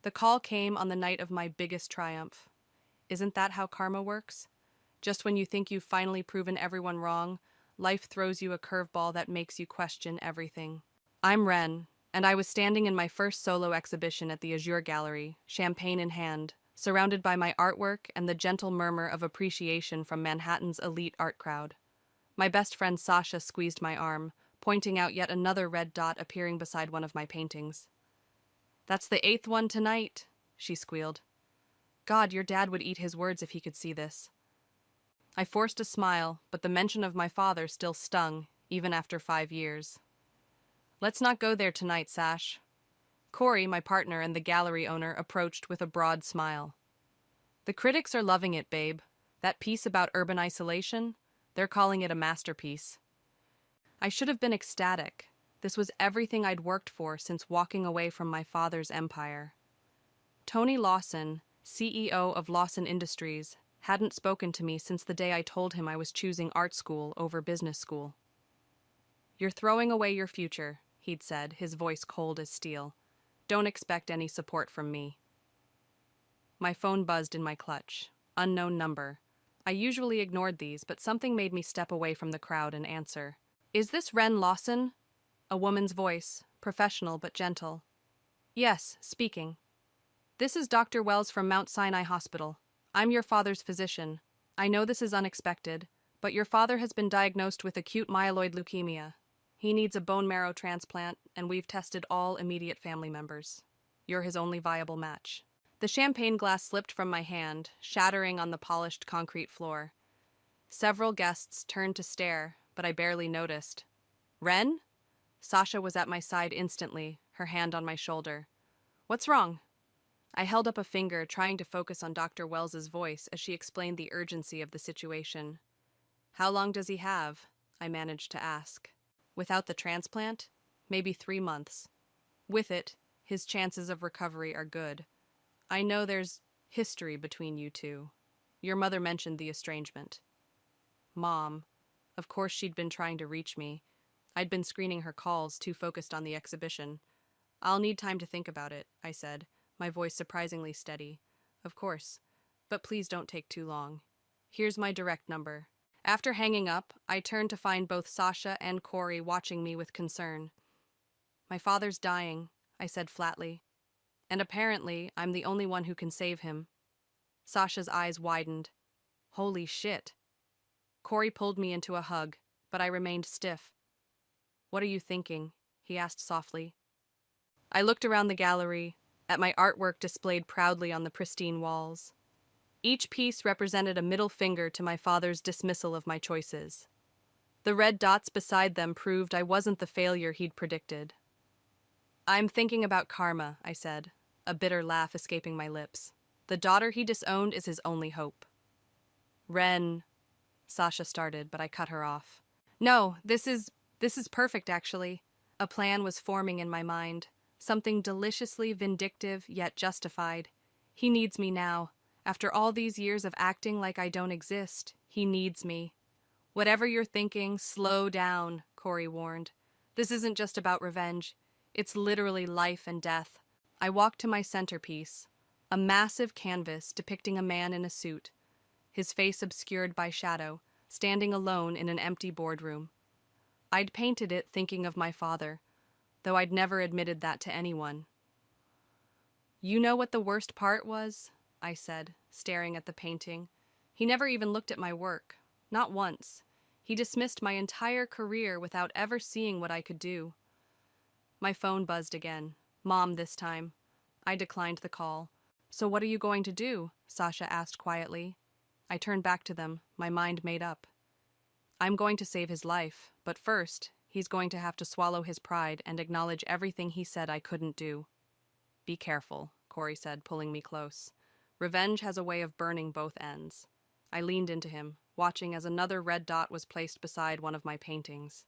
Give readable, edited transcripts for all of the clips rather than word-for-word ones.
The call came on the night of my biggest triumph. Isn't that how karma works? Just when you think you've finally proven everyone wrong, life throws you a curveball that makes you question everything. I'm Ren, and I was standing in my first solo exhibition at the Azure Gallery, champagne in hand, surrounded by my artwork and the gentle murmur of appreciation from Manhattan's elite art crowd. My best friend Sasha squeezed my arm, pointing out yet another red dot appearing beside one of my paintings. "That's the 8th one tonight," she squealed. God, your dad would eat his words if he could see this. I forced a smile, but the mention of my father still stung, even after 5 years. "Let's not go there tonight, Sash." Corey, my partner and the gallery owner, approached with a broad smile. "The critics are loving it, babe. That piece about urban isolation, they're calling it a masterpiece." I should have been ecstatic. This was everything I'd worked for since walking away from my father's empire. Tony Lawson, CEO of Lawson Industries, hadn't spoken to me since the day I told him I was choosing art school over business school. "You're throwing away your future," he'd said, his voice cold as steel. "Don't expect any support from me." My phone buzzed in my clutch. Unknown number. I usually ignored these, but something made me step away from the crowd and answer. "Is this Ren Lawson?" A woman's voice, professional but gentle. "Yes, speaking." "This is Dr. Wells from Mount Sinai Hospital. I'm your father's physician. I know this is unexpected, but your father has been diagnosed with acute myeloid leukemia. He needs a bone marrow transplant, and we've tested all immediate family members. You're his only viable match." The champagne glass slipped from my hand, shattering on the polished concrete floor. Several guests turned to stare, but I barely noticed. "Ren?" Sasha was at my side instantly, her hand on my shoulder. "What's wrong?" I held up a finger, trying to focus on Dr. Wells's voice as she explained the urgency of the situation. "How long does he have?" I managed to ask. "Without the transplant? Maybe 3 months. With it, his chances of recovery are good. I know there's history between you two. Your mother mentioned the estrangement." Mom. Of course she'd been trying to reach me. I'd been screening her calls, too focused on the exhibition. "I'll need time to think about it," I said, my voice surprisingly steady. "Of course. But please don't take too long. Here's my direct number." After hanging up, I turned to find both Sasha and Corey watching me with concern. "My father's dying," I said flatly. "And apparently, I'm the only one who can save him." Sasha's eyes widened. "Holy shit." Corey pulled me into a hug, but I remained stiff. "What are you thinking?" he asked softly. I looked around the gallery, at my artwork displayed proudly on the pristine walls. Each piece represented a middle finger to my father's dismissal of my choices. The red dots beside them proved I wasn't the failure he'd predicted. "I'm thinking about karma," I said, a bitter laugh escaping my lips. "The daughter he disowned is his only hope." "Ren," Sasha started, but I cut her off. "No, this is perfect, actually." A plan was forming in my mind. Something deliciously vindictive, yet justified. He needs me now. After all these years of acting like I don't exist, he needs me. "Whatever you're thinking, slow down," Corey warned. "This isn't just about revenge. It's literally life and death." I walked to my centerpiece, a massive canvas depicting a man in a suit, his face obscured by shadow, standing alone in an empty boardroom. I'd painted it thinking of my father, though I'd never admitted that to anyone. "You know what the worst part was?" I said, staring at the painting. "He never even looked at my work. Not once. He dismissed my entire career without ever seeing what I could do." My phone buzzed again. Mom this time. I declined the call. "So what are you going to do?" Sasha asked quietly. I turned back to them, my mind made up. "I'm going to save his life, but first, he's going to have to swallow his pride and acknowledge everything he said I couldn't do." "Be careful," Corey said, pulling me close. "Revenge has a way of burning both ends." I leaned into him, watching as another red dot was placed beside one of my paintings.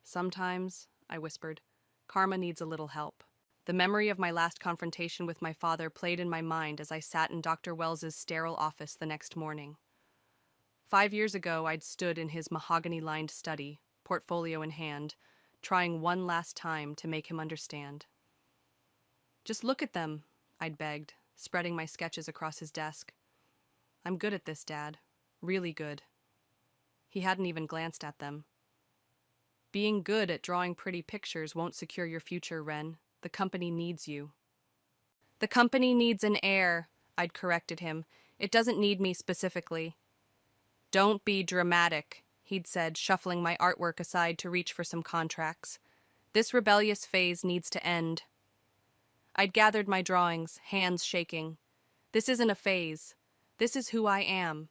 "Sometimes," I whispered, "karma needs a little help." The memory of my last confrontation with my father played in my mind as I sat in Dr. Wells's sterile office the next morning. 5 years ago, I'd stood in his mahogany-lined study, portfolio in hand, trying one last time to make him understand. "Just look at them," I'd begged, spreading my sketches across his desk. I'm good at this, Dad. Really good. He hadn't even glanced at them. Being good at drawing pretty pictures won't secure your future, Ren. The company needs you. The company needs an heir, I'd corrected him. It doesn't need me specifically. Don't be dramatic, he'd said, shuffling my artwork aside to reach for some contracts. This rebellious phase needs to end. I'd gathered my drawings, hands shaking. This isn't a phase. This is who I am.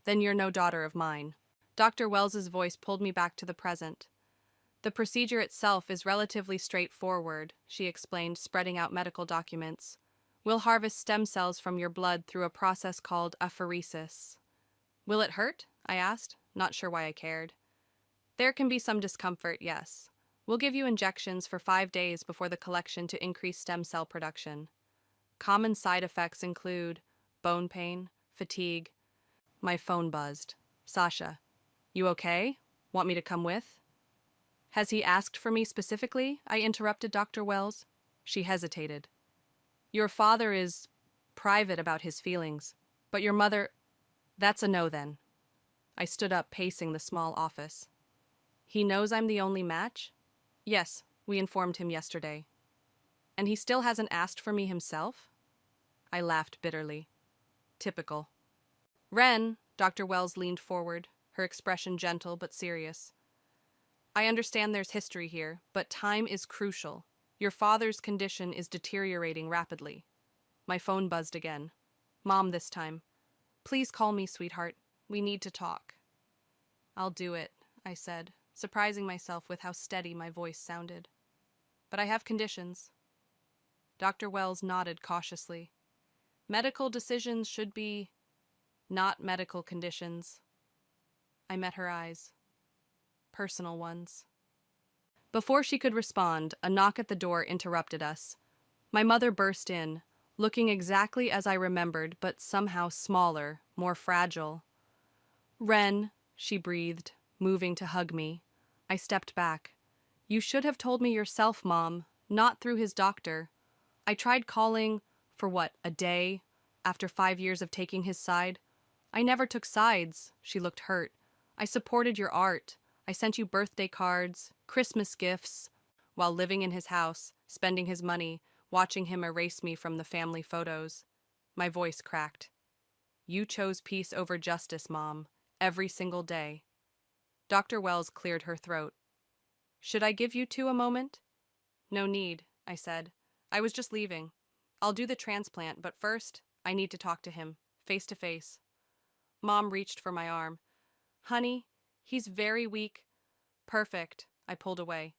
Then you're no daughter of mine. Dr. Wells's voice pulled me back to the present. The procedure itself is relatively straightforward, she explained, spreading out medical documents. We'll harvest stem cells from your blood through a process called apheresis. Will it hurt? I asked, not sure why I cared. There can be some discomfort, yes. We'll give you injections for 5 days before the collection to increase stem cell production. Common side effects include bone pain, fatigue. My phone buzzed. Sasha, you okay? Want me to come with? Has he asked for me specifically? I interrupted Dr. Wells. She hesitated. Your father is private about his feelings, but your mother... That's a no then. I stood up, pacing the small office. He knows I'm the only match? Yes, we informed him yesterday. And he still hasn't asked for me himself? I laughed bitterly. Typical. Ren, Dr. Wells leaned forward, her expression gentle but serious. I understand there's history here, but time is crucial. Your father's condition is deteriorating rapidly. My phone buzzed again. Mom this time. Please call me, sweetheart. We need to talk. I'll do it, I said, surprising myself with how steady my voice sounded. But I have conditions. Dr. Wells nodded cautiously. Medical decisions should be not medical conditions. I met her eyes. Personal ones. Before she could respond, a knock at the door interrupted us. My mother burst in, looking exactly as I remembered, but somehow smaller, more fragile. Ren, she breathed, moving to hug me. I stepped back. You should have told me yourself, Mom, not through his doctor. I tried calling, for what, a day, after 5 years of taking his side? I never took sides, she looked hurt. I supported your art. I sent you birthday cards, Christmas gifts, while living in his house, spending his money, watching him erase me from the family photos. My voice cracked. You chose peace over justice, Mom, every single day. Dr. Wells cleared her throat. Should I give you two a moment? No need, I said. I was just leaving. I'll do the transplant, but first, I need to talk to him, face to face. Mom reached for my arm. Honey, he's very weak. Perfect, I pulled away.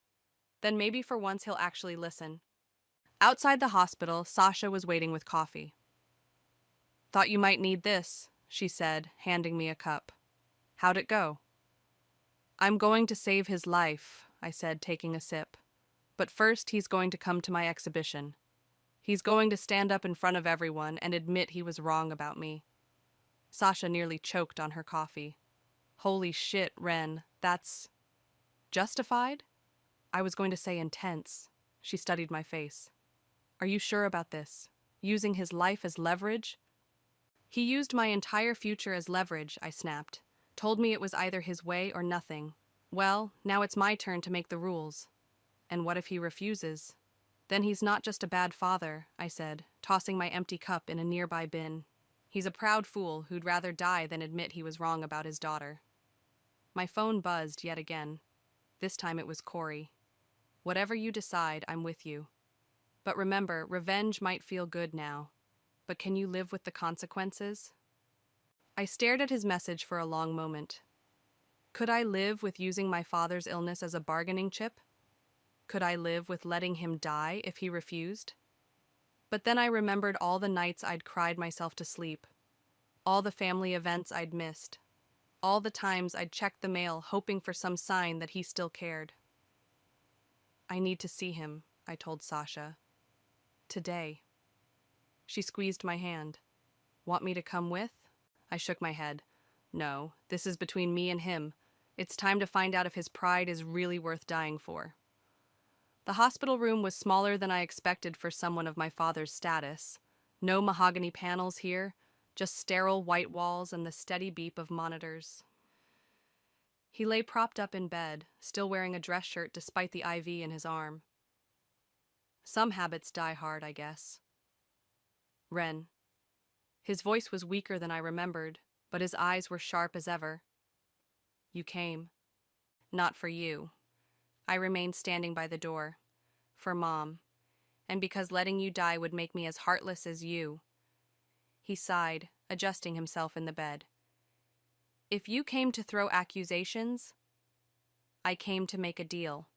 Then maybe for once he'll actually listen. Outside the hospital, Sasha was waiting with coffee. Thought you might need this, she said, handing me a cup. How'd it go? I'm going to save his life, I said, taking a sip. But first he's going to come to my exhibition. He's going to stand up in front of everyone and admit he was wrong about me. Sasha nearly choked on her coffee. Holy shit, Ren, that's... Justified? I was going to say intense. She studied my face. Are you sure about this? Using his life as leverage? He used my entire future as leverage, I snapped. Told me it was either his way or nothing. Well, now it's my turn to make the rules. And what if he refuses? Then he's not just a bad father, I said, tossing my empty cup in a nearby bin. He's a proud fool who'd rather die than admit he was wrong about his daughter. My phone buzzed yet again. This time it was Corey. Whatever you decide, I'm with you. But remember, revenge might feel good now. But can you live with the consequences? I stared at his message for a long moment. Could I live with using my father's illness as a bargaining chip? Could I live with letting him die if he refused? But then I remembered all the nights I'd cried myself to sleep, all the family events I'd missed, all the times I'd checked the mail hoping for some sign that he still cared. I need to see him, I told Sasha. Today. She squeezed my hand. Want me to come with? I shook my head. No, this is between me and him. It's time to find out if his pride is really worth dying for. The hospital room was smaller than I expected for someone of my father's status. No mahogany panels here, just sterile white walls and the steady beep of monitors. He lay propped up in bed, still wearing a dress shirt despite the IV in his arm. Some habits die hard, I guess. Ren. His voice was weaker than I remembered, but his eyes were sharp as ever. You came. Not for you. I remained standing by the door. For Mom. And because letting you die would make me as heartless as you. He sighed, adjusting himself in the bed. If you came to throw accusations, I came to make a deal.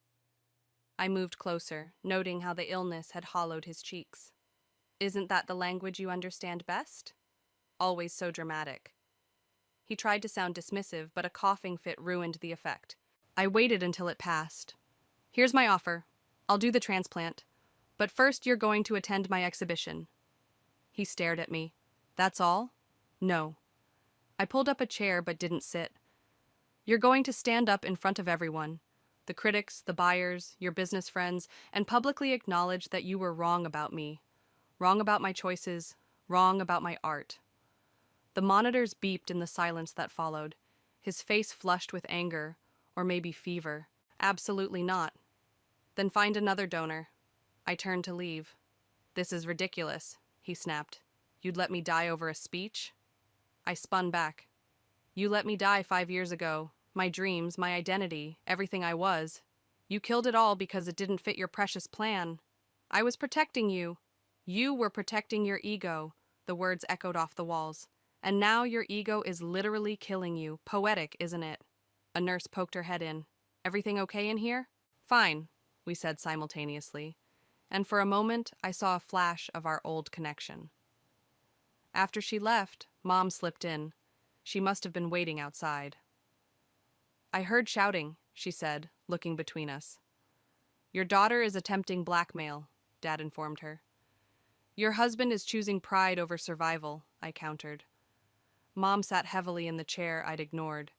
I moved closer, noting how the illness had hollowed his cheeks. Isn't that the language you understand best? Always so dramatic. He tried to sound dismissive, but a coughing fit ruined the effect. I waited until it passed. Here's my offer. I'll do the transplant. But first you're going to attend my exhibition. He stared at me. That's all? No. I pulled up a chair but didn't sit. You're going to stand up in front of everyone. The critics, the buyers, your business friends, and publicly acknowledge that you were wrong about me. Wrong about my choices. Wrong about my art. The monitors beeped in the silence that followed. His face flushed with anger, or maybe fever. Absolutely not. Then find another donor. I turned to leave. This is ridiculous, he snapped. You'd let me die over a speech? I spun back. You let me die 5 years ago. My dreams, my identity, everything I was. You killed it all because it didn't fit your precious plan. I was protecting you. You were protecting your ego, the words echoed off the walls. And now your ego is literally killing you. Poetic, isn't it? A nurse poked her head in. Everything okay in here? Fine, we said simultaneously. And for a moment, I saw a flash of our old connection. After she left, Mom slipped in. She must have been waiting outside. I heard shouting, she said, looking between us. Your daughter is attempting blackmail, Dad informed her. Your husband is choosing pride over survival, I countered. Mom sat heavily in the chair I'd ignored.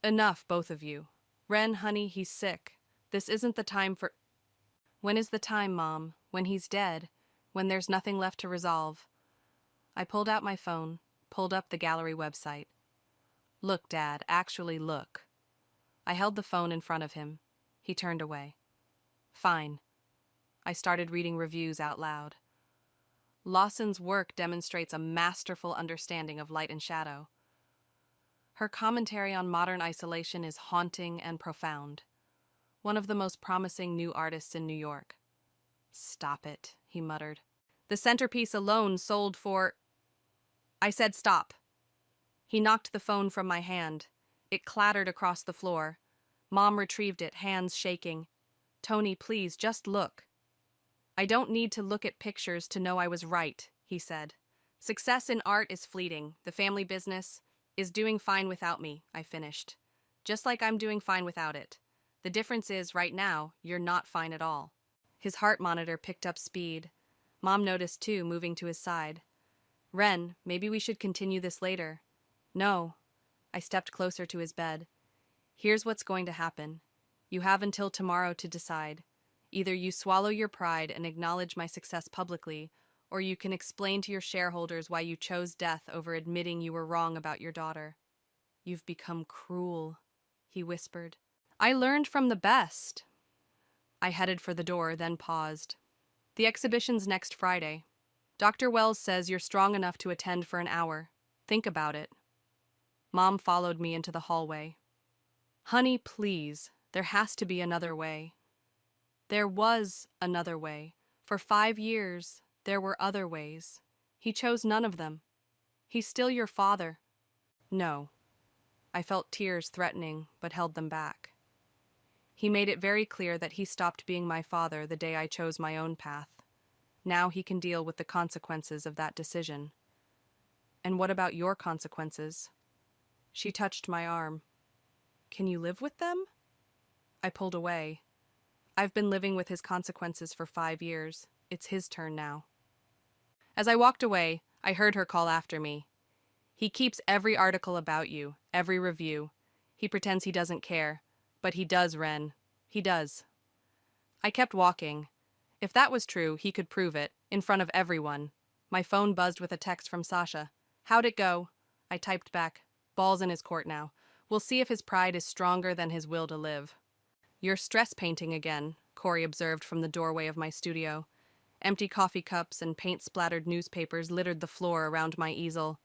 Enough, both of you. Ren, honey, he's sick. This isn't the time for... When is the time, Mom? When he's dead? When there's nothing left to resolve? I pulled out my phone, pulled up the gallery website. Look, Dad, actually look. I held the phone in front of him. He turned away. Fine. I started reading reviews out loud. Lawson's work demonstrates a masterful understanding of light and shadow. Her commentary on modern isolation is haunting and profound. One of the most promising new artists in New York. Stop it, he muttered. The centerpiece alone sold for... I said stop. He knocked the phone from my hand. It clattered across the floor. Mom retrieved it, hands shaking. Tony, please, just look. I don't need to look at pictures to know I was right, he said. Success in art is fleeting. The family business is doing fine without me, I finished. Just like I'm doing fine without it. The difference is, right now, you're not fine at all. His heart monitor picked up speed. Mom noticed too, moving to his side. Ren, maybe we should continue this later. No. I stepped closer to his bed. Here's what's going to happen. You have until tomorrow to decide. Either you swallow your pride and acknowledge my success publicly, or you can explain to your shareholders why you chose death over admitting you were wrong about your daughter. You've become cruel, he whispered. I learned from the best. I headed for the door, then paused. The exhibition's next Friday. Dr. Wells says you're strong enough to attend for an hour. Think about it. Mom followed me into the hallway. Honey, please, there has to be another way. There was another way. For 5 years, there were other ways. He chose none of them. He's still your father. No. I felt tears threatening, but held them back. He made it very clear that he stopped being my father the day I chose my own path. Now he can deal with the consequences of that decision. And what about your consequences? She touched my arm. Can you live with them? I pulled away. I've been living with his consequences for 5 years. It's his turn now. As I walked away, I heard her call after me. He keeps every article about you, every review. He pretends he doesn't care. But he does, Ren. He does. I kept walking. If that was true, he could prove it, in front of everyone. My phone buzzed with a text from Sasha. How'd it go? I typed back. Ball's in his court now. We'll see if his pride is stronger than his will to live. You're stress painting again, Corey observed from the doorway of my studio. Empty coffee cups and paint-splattered newspapers littered the floor around my easel.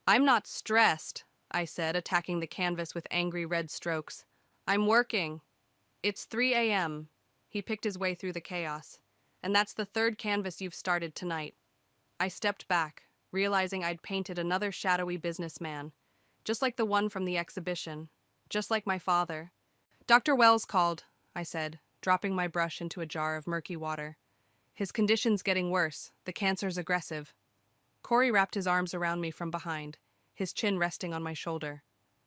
I'm not stressed, I said, attacking the canvas with angry red strokes. I'm working. It's 3 a.m. He picked his way through the chaos. And that's the third canvas you've started tonight. I stepped back, realizing I'd painted another shadowy businessman, just like the one from the exhibition, just like my father. Dr. Wells called, I said, dropping my brush into a jar of murky water. His condition's getting worse. The cancer's aggressive. Corey wrapped his arms around me from behind, his chin resting on my shoulder.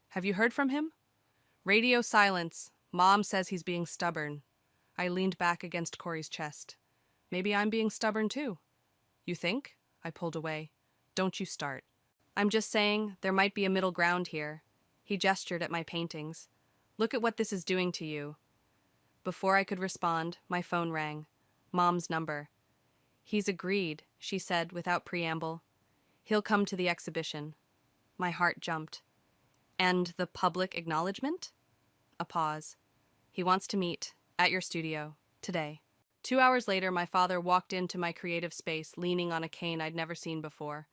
Have you heard from him? Radio silence. Mom says he's being stubborn. I leaned back against Corey's chest. Maybe I'm being stubborn too. You think? I pulled away. Don't you start. I'm just saying there might be a middle ground here. He gestured at my paintings. Look at what this is doing to you. Before I could respond, my phone rang. Mom's number. He's agreed, she said without preamble. He'll come to the exhibition. My heart jumped. And the public acknowledgement? A pause. He wants to meet at your studio today. 2 hours later, my father walked into my creative space, leaning on a cane I'd never seen before.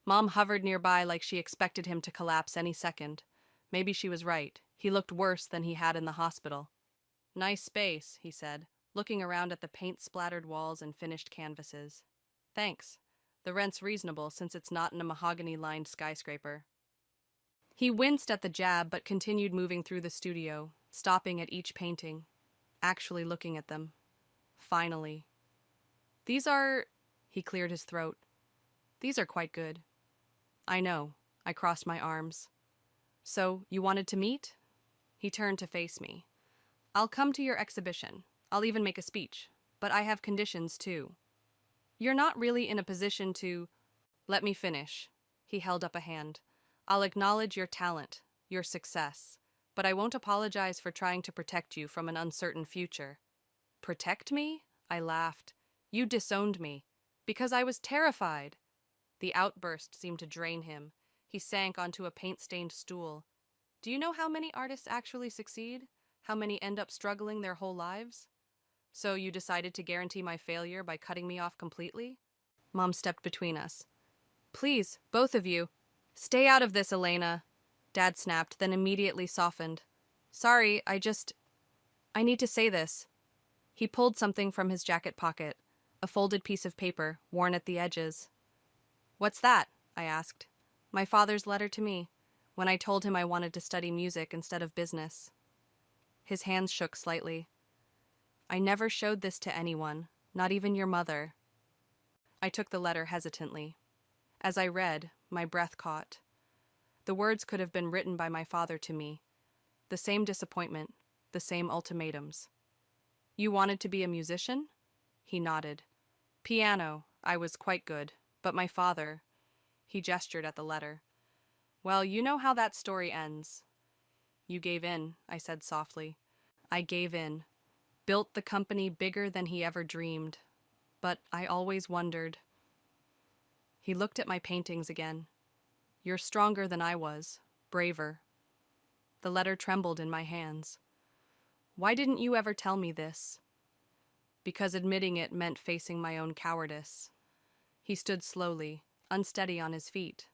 Mom hovered nearby like she expected him to collapse any second. Maybe she was right. He looked worse than he had in the hospital. Nice space, he said, looking around at the paint-splattered walls and finished canvases. Thanks. The rent's reasonable since it's not in a mahogany-lined skyscraper. He winced at the jab but continued moving through the studio, stopping at each painting, actually looking at them. Finally. These are... He cleared his throat. These are quite good. I know. I crossed my arms. So, you wanted to meet? He turned to face me. I'll come to your exhibition. I'll even make a speech. But I have conditions, too. You're not really in a position to... Let me finish. He held up a hand. I'll acknowledge your talent, your success, but I won't apologize for trying to protect you from an uncertain future. Protect me? I laughed. You disowned me. Because I was terrified. The outburst seemed to drain him. He sank onto a paint-stained stool. Do you know how many artists actually succeed? How many end up struggling their whole lives? So you decided to guarantee my failure by cutting me off completely? Mom stepped between us. Please, both of you. Stay out of this, Elena. Dad snapped, then immediately softened. Sorry, I need to say this. He pulled something from his jacket pocket, a folded piece of paper, worn at the edges. What's that? I asked. My father's letter to me, when I told him I wanted to study music instead of business. His hands shook slightly. I never showed this to anyone, not even your mother. I took the letter hesitantly. As I read, my breath caught. The words could have been written by my father to me. The same disappointment, the same ultimatums. You wanted to be a musician? He nodded. Piano, I was quite good, but my father... He gestured at the letter. Well, you know how that story ends. You gave in, I said softly. I gave in. Built the company bigger than he ever dreamed. But I always wondered... He looked at my paintings again. You're stronger than I was, braver. The letter trembled in my hands. Why didn't you ever tell me this? Because admitting it meant facing my own cowardice. He stood slowly, unsteady on his feet.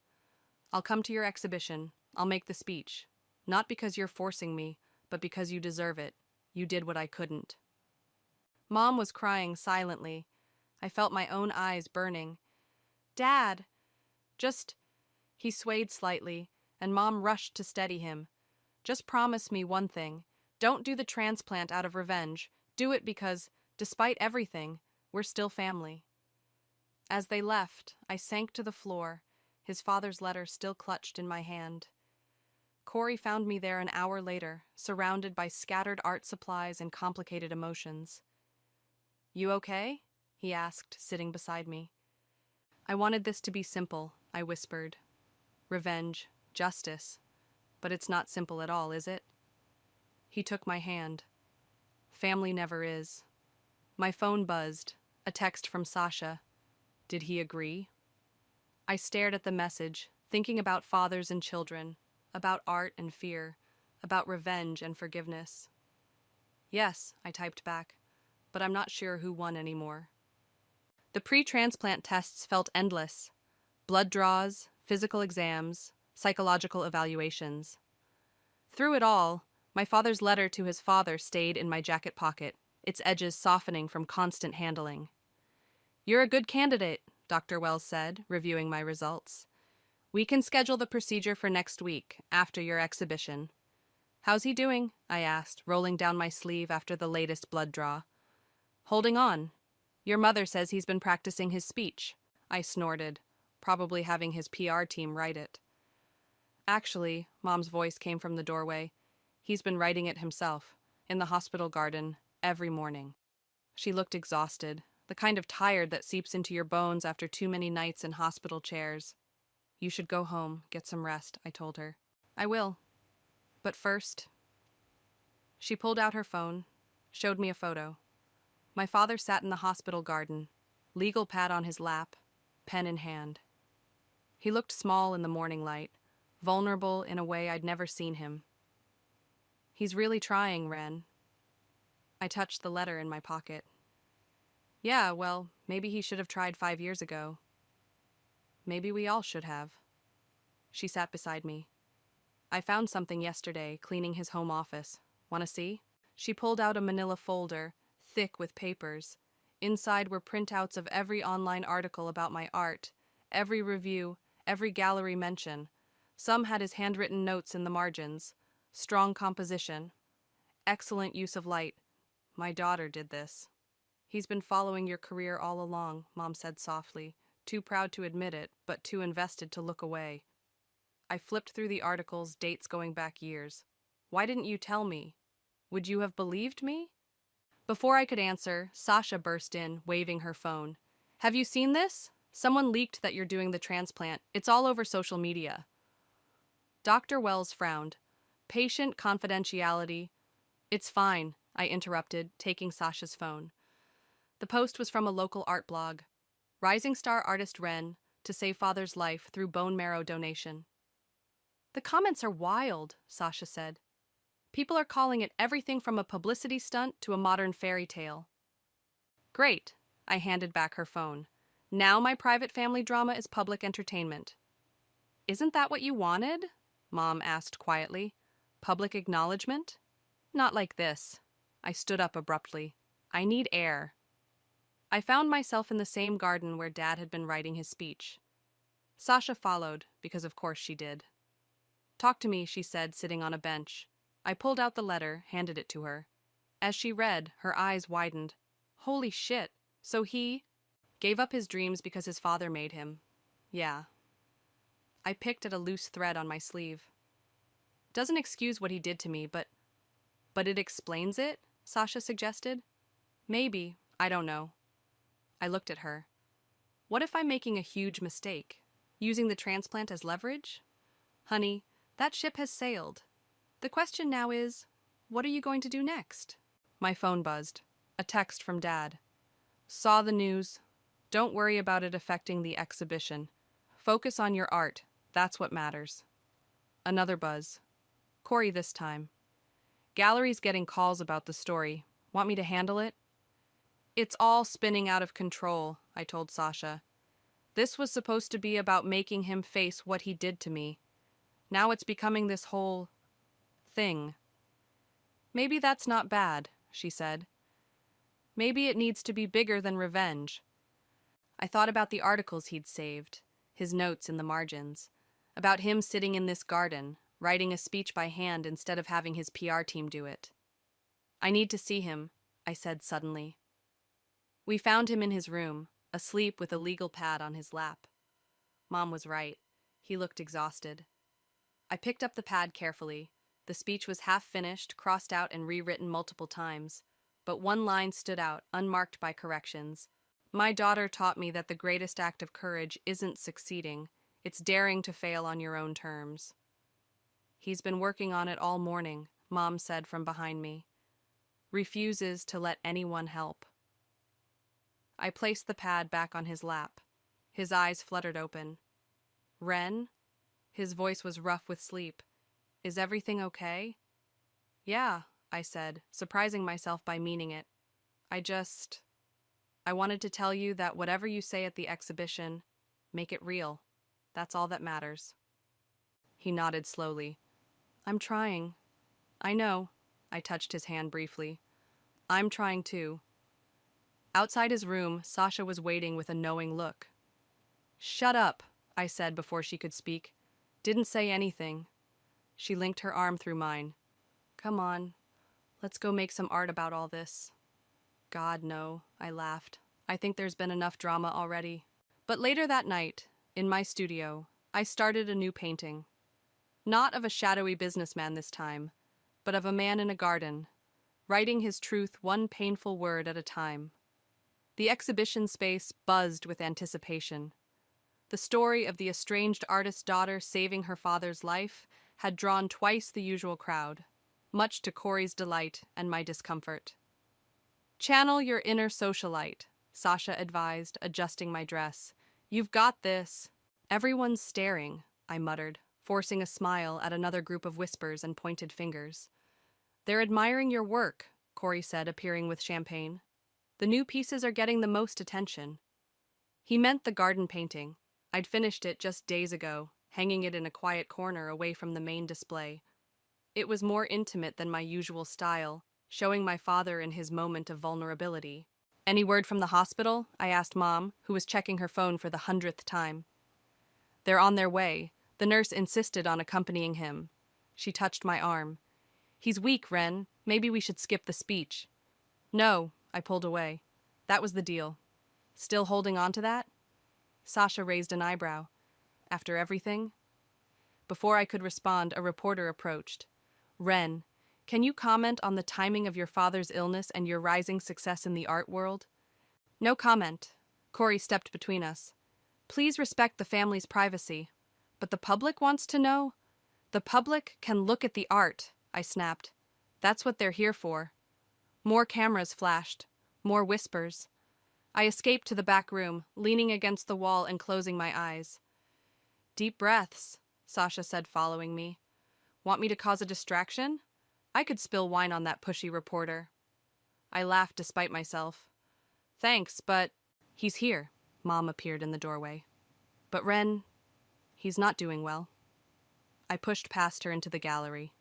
I'll come to your exhibition. I'll make the speech. Not because you're forcing me, but because you deserve it. You did what I couldn't. Mom was crying silently. I felt my own eyes burning. Dad! He swayed slightly, and Mom rushed to steady him. Just promise me one thing. Don't do the transplant out of revenge. Do it because, despite everything, we're still family. As they left, I sank to the floor, his father's letter still clutched in my hand. Corey found me there an hour later, surrounded by scattered art supplies and complicated emotions. You okay? He asked, sitting beside me. I wanted this to be simple, I whispered. Revenge, justice. But it's not simple at all, is it? He took my hand. Family never is. My phone buzzed. A text from Sasha. Did he agree? I stared at the message, thinking about fathers and children, about art and fear, about revenge and forgiveness. Yes, I typed back, but I'm not sure who won anymore. The pre-transplant tests felt endless. Blood draws, physical exams, psychological evaluations. Through it all, my father's letter to his father stayed in my jacket pocket, its edges softening from constant handling. "You're a good candidate," Dr. Wells said, reviewing my results. "We can schedule the procedure for next week, after your exhibition." "How's he doing?" I asked, rolling down my sleeve after the latest blood draw. "Holding on. Your mother says he's been practicing his speech." I snorted, probably having his PR team write it. "Actually," Mom's voice came from the doorway, "he's been writing it himself, in the hospital garden, every morning." She looked exhausted, the kind of tired that seeps into your bones after too many nights in hospital chairs. "You should go home, get some rest," I told her. "I will. But first..." She pulled out her phone, showed me a photo. My father sat in the hospital garden, legal pad on his lap, pen in hand. He looked small in the morning light, vulnerable in a way I'd never seen him. "He's really trying, Ren." I touched the letter in my pocket. "Yeah, well, maybe he should have tried 5 years ago. Maybe we all should have." She sat beside me. "I found something yesterday, cleaning his home office. Want to see?" She pulled out a manila folder, thick with papers. Inside were printouts of every online article about my art, every review, every gallery mention. Some had his handwritten notes in the margins. Strong composition. Excellent use of light. My daughter did this. "He's been following your career all along," Mom said softly, too proud to admit it, but too invested to look away. I flipped through the articles, dates going back years. "Why didn't you tell me? Would you have believed me?" Before I could answer, Sasha burst in, waving her phone. "Have you seen this? Someone leaked that you're doing the transplant. It's all over social media." Dr. Wells frowned. "Patient confidentiality." "It's fine," I interrupted, taking Sasha's phone. The post was from a local art blog. "Rising star artist Ren to save father's life through bone marrow donation." "The comments are wild," Sasha said. "People are calling it everything from a publicity stunt to a modern fairy tale." "Great," I handed back her phone. "Now my private family drama is public entertainment." "Isn't that what you wanted?" Mom asked quietly. "Public acknowledgement?" "Not like this." I stood up abruptly. "I need air." I found myself in the same garden where Dad had been writing his speech. Sasha followed, because of course she did. "Talk to me," she said, sitting on a bench. I pulled out the letter, handed it to her. As she read, her eyes widened. "Holy shit, so he gave up his dreams because his father made him." "Yeah." I picked at a loose thread on my sleeve. "Doesn't excuse what he did to me, but it explains it," Sasha suggested. "Maybe, I don't know." I looked at her. "What if I'm making a huge mistake? Using the transplant as leverage?" "Honey, that ship has sailed. The question now is, what are you going to do next?" My phone buzzed. A text from Dad. "Saw the news. Don't worry about it affecting the exhibition. Focus on your art. That's what matters." Another buzz. Corey this time. "Gallery's getting calls about the story. Want me to handle it?" "It's all spinning out of control," I told Sasha. "This was supposed to be about making him face what he did to me. Now it's becoming this whole thing." "Maybe that's not bad," she said. "Maybe it needs to be bigger than revenge." I thought about the articles he'd saved, his notes in the margins, about him sitting in this garden, writing a speech by hand instead of having his PR team do it. "I need to see him," I said suddenly. We found him in his room, asleep with a legal pad on his lap. Mom was right. He looked exhausted. I picked up the pad carefully. The speech was half finished, crossed out and rewritten multiple times, but one line stood out, unmarked by corrections. "My daughter taught me that the greatest act of courage isn't succeeding, it's daring to fail on your own terms." "He's been working on it all morning," Mom said from behind me. "Refuses to let anyone help." I placed the pad back on his lap. His eyes fluttered open. Ren? His voice was rough with sleep. Is everything okay? Yeah, I said, surprising myself by meaning it. I wanted to tell you that whatever you say at the exhibition, make it real. That's all that matters. He nodded slowly. I'm trying. I know. I touched his hand briefly. I'm trying too. Outside his room, Sasha was waiting with a knowing look. Shut up, I said before she could speak. Didn't say anything. She linked her arm through mine. Come on, let's go make some art about all this. God, no, I laughed. I think there's been enough drama already. But later that night, in my studio, I started a new painting. Not of a shadowy businessman this time, but of a man in a garden, writing his truth one painful word at a time. The exhibition space buzzed with anticipation. The story of the estranged artist's daughter saving her father's life had drawn twice the usual crowd, much to Corey's delight and my discomfort. Channel your inner socialite, Sasha advised, adjusting my dress. You've got this. Everyone's staring, I muttered, forcing a smile at another group of whispers and pointed fingers. They're admiring your work, Corey said, appearing with champagne. The new pieces are getting the most attention. He meant the garden painting. I'd finished it just days ago, hanging it in a quiet corner away from the main display. It was more intimate than my usual style, showing my father in his moment of vulnerability. Any word from the hospital? I asked Mom, who was checking her phone for the 100th time. They're on their way. The nurse insisted on accompanying him. She touched my arm. He's weak, Ren. Maybe we should skip the speech. No, I pulled away. That was the deal. Still holding on to that? Sasha raised an eyebrow. After everything? Before I could respond, a reporter approached. Ren, can you comment on the timing of your father's illness and your rising success in the art world? No comment. Corey stepped between us. Please respect the family's privacy. But the public wants to know? The public can look at the art, I snapped. That's what they're here for. More cameras flashed. More whispers. I escaped to the back room, leaning against the wall and closing my eyes. Deep breaths, Sasha said, following me. Want me to cause a distraction? I could spill wine on that pushy reporter. I laughed despite myself. Thanks, but he's here. Mom appeared in the doorway. But Ren, he's not doing well. I pushed past her into the gallery.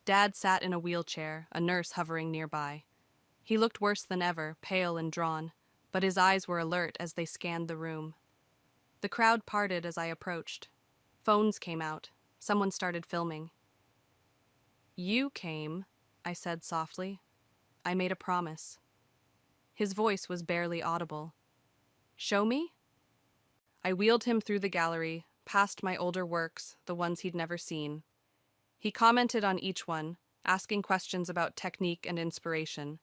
Dad sat in a wheelchair, a nurse hovering nearby. He looked worse than ever, pale and drawn, but his eyes were alert as they scanned the room. The crowd parted as I approached. Phones came out. Someone started filming. You came, I said softly. I made a promise. His voice was barely audible. Show me? I wheeled him through the gallery, past my older works, the ones he'd never seen. He commented on each one, asking questions about technique and inspiration.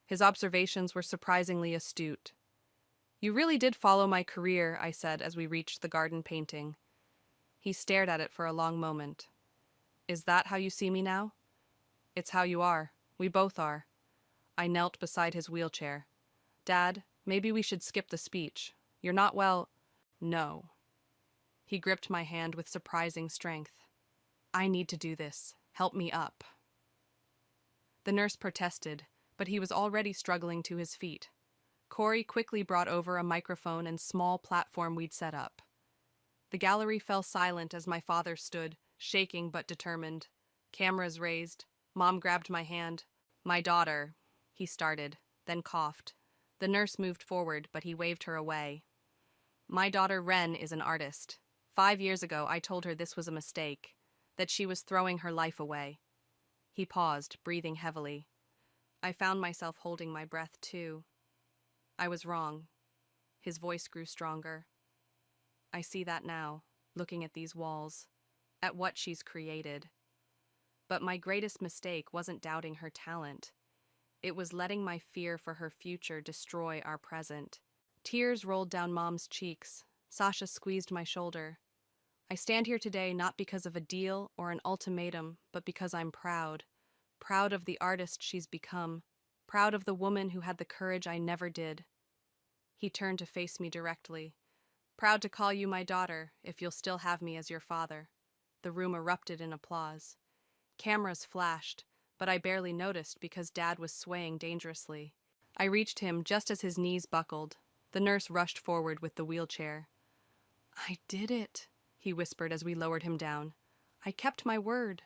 His observations were surprisingly astute. You really did follow my career, I said as we reached the garden painting. He stared at it for a long moment. Is that how you see me now? It's how you are. We both are. I knelt beside his wheelchair. Dad, maybe we should skip the speech. You're not well. No. He gripped my hand with surprising strength. I need to do this. Help me up. The nurse protested, but he was already struggling to his feet. Corey quickly brought over a microphone and small platform we'd set up. The gallery fell silent as my father stood, shaking but determined. Cameras raised. Mom grabbed my hand. My daughter, he started, then coughed. The nurse moved forward, but he waved her away. My daughter Ren is an artist. 5 years ago, I told her this was a mistake, that she was throwing her life away. He paused, breathing heavily. I found myself holding my breath, too. I was wrong. His voice grew stronger. I see that now, looking at these walls, at what she's created. But my greatest mistake wasn't doubting her talent. It was letting my fear for her future destroy our present. Tears rolled down Mom's cheeks. Sasha squeezed my shoulder. I stand here today not because of a deal or an ultimatum, but because I'm proud. Proud of the artist she's become. Proud of the woman who had the courage I never did. He turned to face me directly. Proud to call you my daughter, if you'll still have me as your father. The room erupted in applause. Cameras flashed, but I barely noticed because Dad was swaying dangerously. I reached him just as his knees buckled. The nurse rushed forward with the wheelchair. I did it, he whispered as we lowered him down. I kept my word.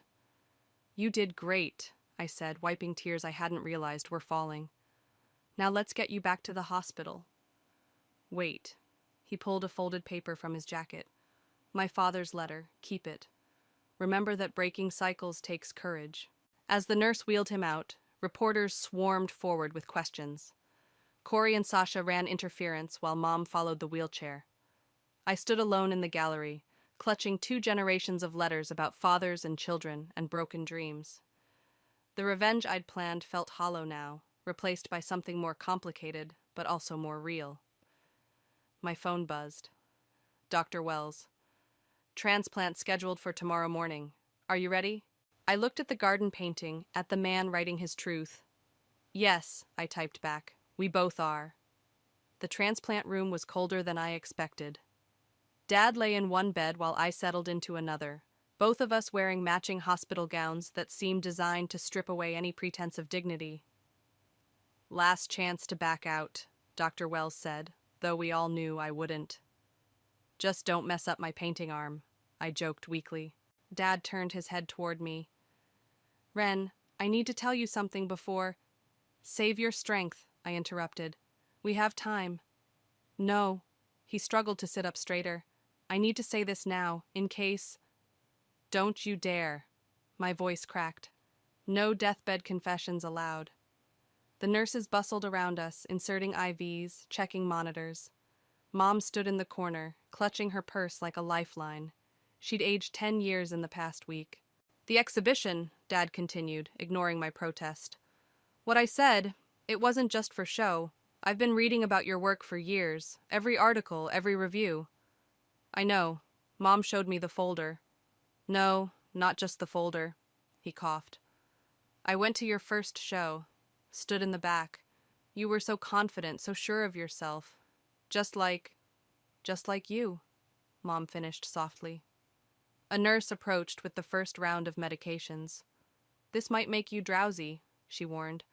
You did great, I said, wiping tears I hadn't realized were falling. Now let's get you back to the hospital. Wait. He pulled a folded paper from his jacket. My father's letter. Keep it. Remember that breaking cycles takes courage. As the nurse wheeled him out, reporters swarmed forward with questions. Corey and Sasha ran interference while Mom followed the wheelchair. I stood alone in the gallery, clutching 2 generations of letters about fathers and children and broken dreams. The revenge I'd planned felt hollow now, replaced by something more complicated, but also more real. My phone buzzed. Dr. Wells. Transplant scheduled for tomorrow morning. Are you ready? I looked at the garden painting, at the man writing his truth. Yes, I typed back. We both are. The transplant room was colder than I expected. Dad lay in one bed while I settled into another, both of us wearing matching hospital gowns that seemed designed to strip away any pretense of dignity. Last chance to back out, Dr. Wells said, though we all knew I wouldn't. Just don't mess up my painting arm, I joked weakly. Dad turned his head toward me. Ren, I need to tell you something before... Save your strength, I interrupted. We have time. No. He struggled to sit up straighter. I need to say this now, in case... Don't you dare. My voice cracked. No deathbed confessions allowed. The nurses bustled around us, inserting IVs, checking monitors. Mom stood in the corner, clutching her purse like a lifeline. She'd aged 10 years in the past week. The exhibition, Dad continued, ignoring my protest. What I said, it wasn't just for show. I've been reading about your work for years, every article, every review. I know. Mom showed me the folder. No, not just the folder. He coughed. I went to your first show, stood in the back. You were so confident, so sure of yourself. Just like you, Mom finished softly. A nurse approached with the first round of medications. This might make you drowsy, she warned.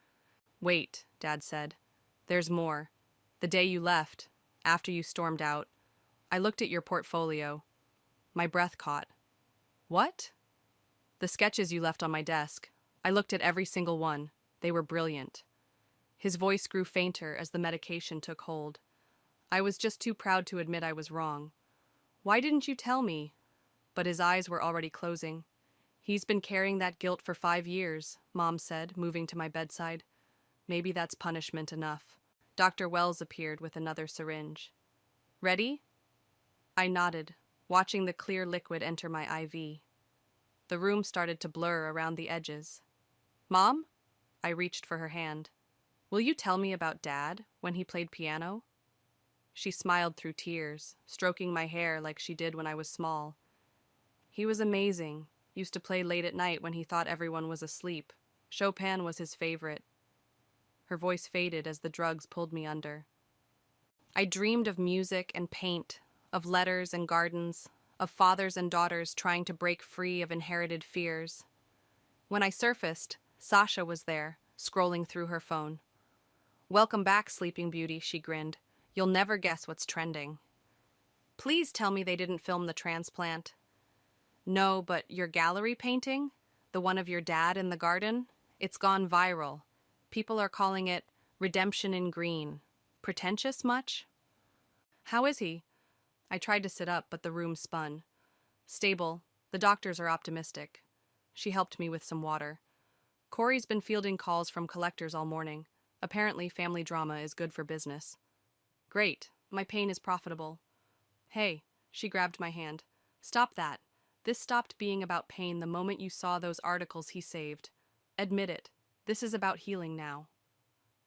Wait, Dad said. There's more. The day you left, after you stormed out, I looked at your portfolio. My breath caught. What? The sketches you left on my desk. I looked at every single one. They were brilliant. His voice grew fainter as the medication took hold. I was just too proud to admit I was wrong. Why didn't you tell me? But his eyes were already closing. He's been carrying that guilt for 5 years, Mom said, moving to my bedside. Maybe that's punishment enough. Dr. Wells appeared with another syringe. Ready? I nodded, watching the clear liquid enter my IV. The room started to blur around the edges. Mom? I reached for her hand. Will you tell me about Dad, when he played piano? She smiled through tears, stroking my hair like she did when I was small. He was amazing. Used to play late at night when he thought everyone was asleep. Chopin was his favorite. Her voice faded as the drugs pulled me under. I dreamed of music and paint, of letters and gardens, of fathers and daughters trying to break free of inherited fears. When I surfaced, Sasha was there, scrolling through her phone. Welcome back, Sleeping Beauty, she grinned. You'll never guess what's trending. Please tell me they didn't film the transplant. No, but your gallery painting? The one of your dad in the garden? It's gone viral. People are calling it Redemption in Green. Pretentious much? How is he? I tried to sit up, but the room spun. Stable. The doctors are optimistic. She helped me with some water. Corey's been fielding calls from collectors all morning. Apparently, family drama is good for business. Great. My pain is profitable. Hey, she grabbed my hand. Stop that. This stopped being about pain the moment you saw those articles he saved. Admit it. This is about healing now.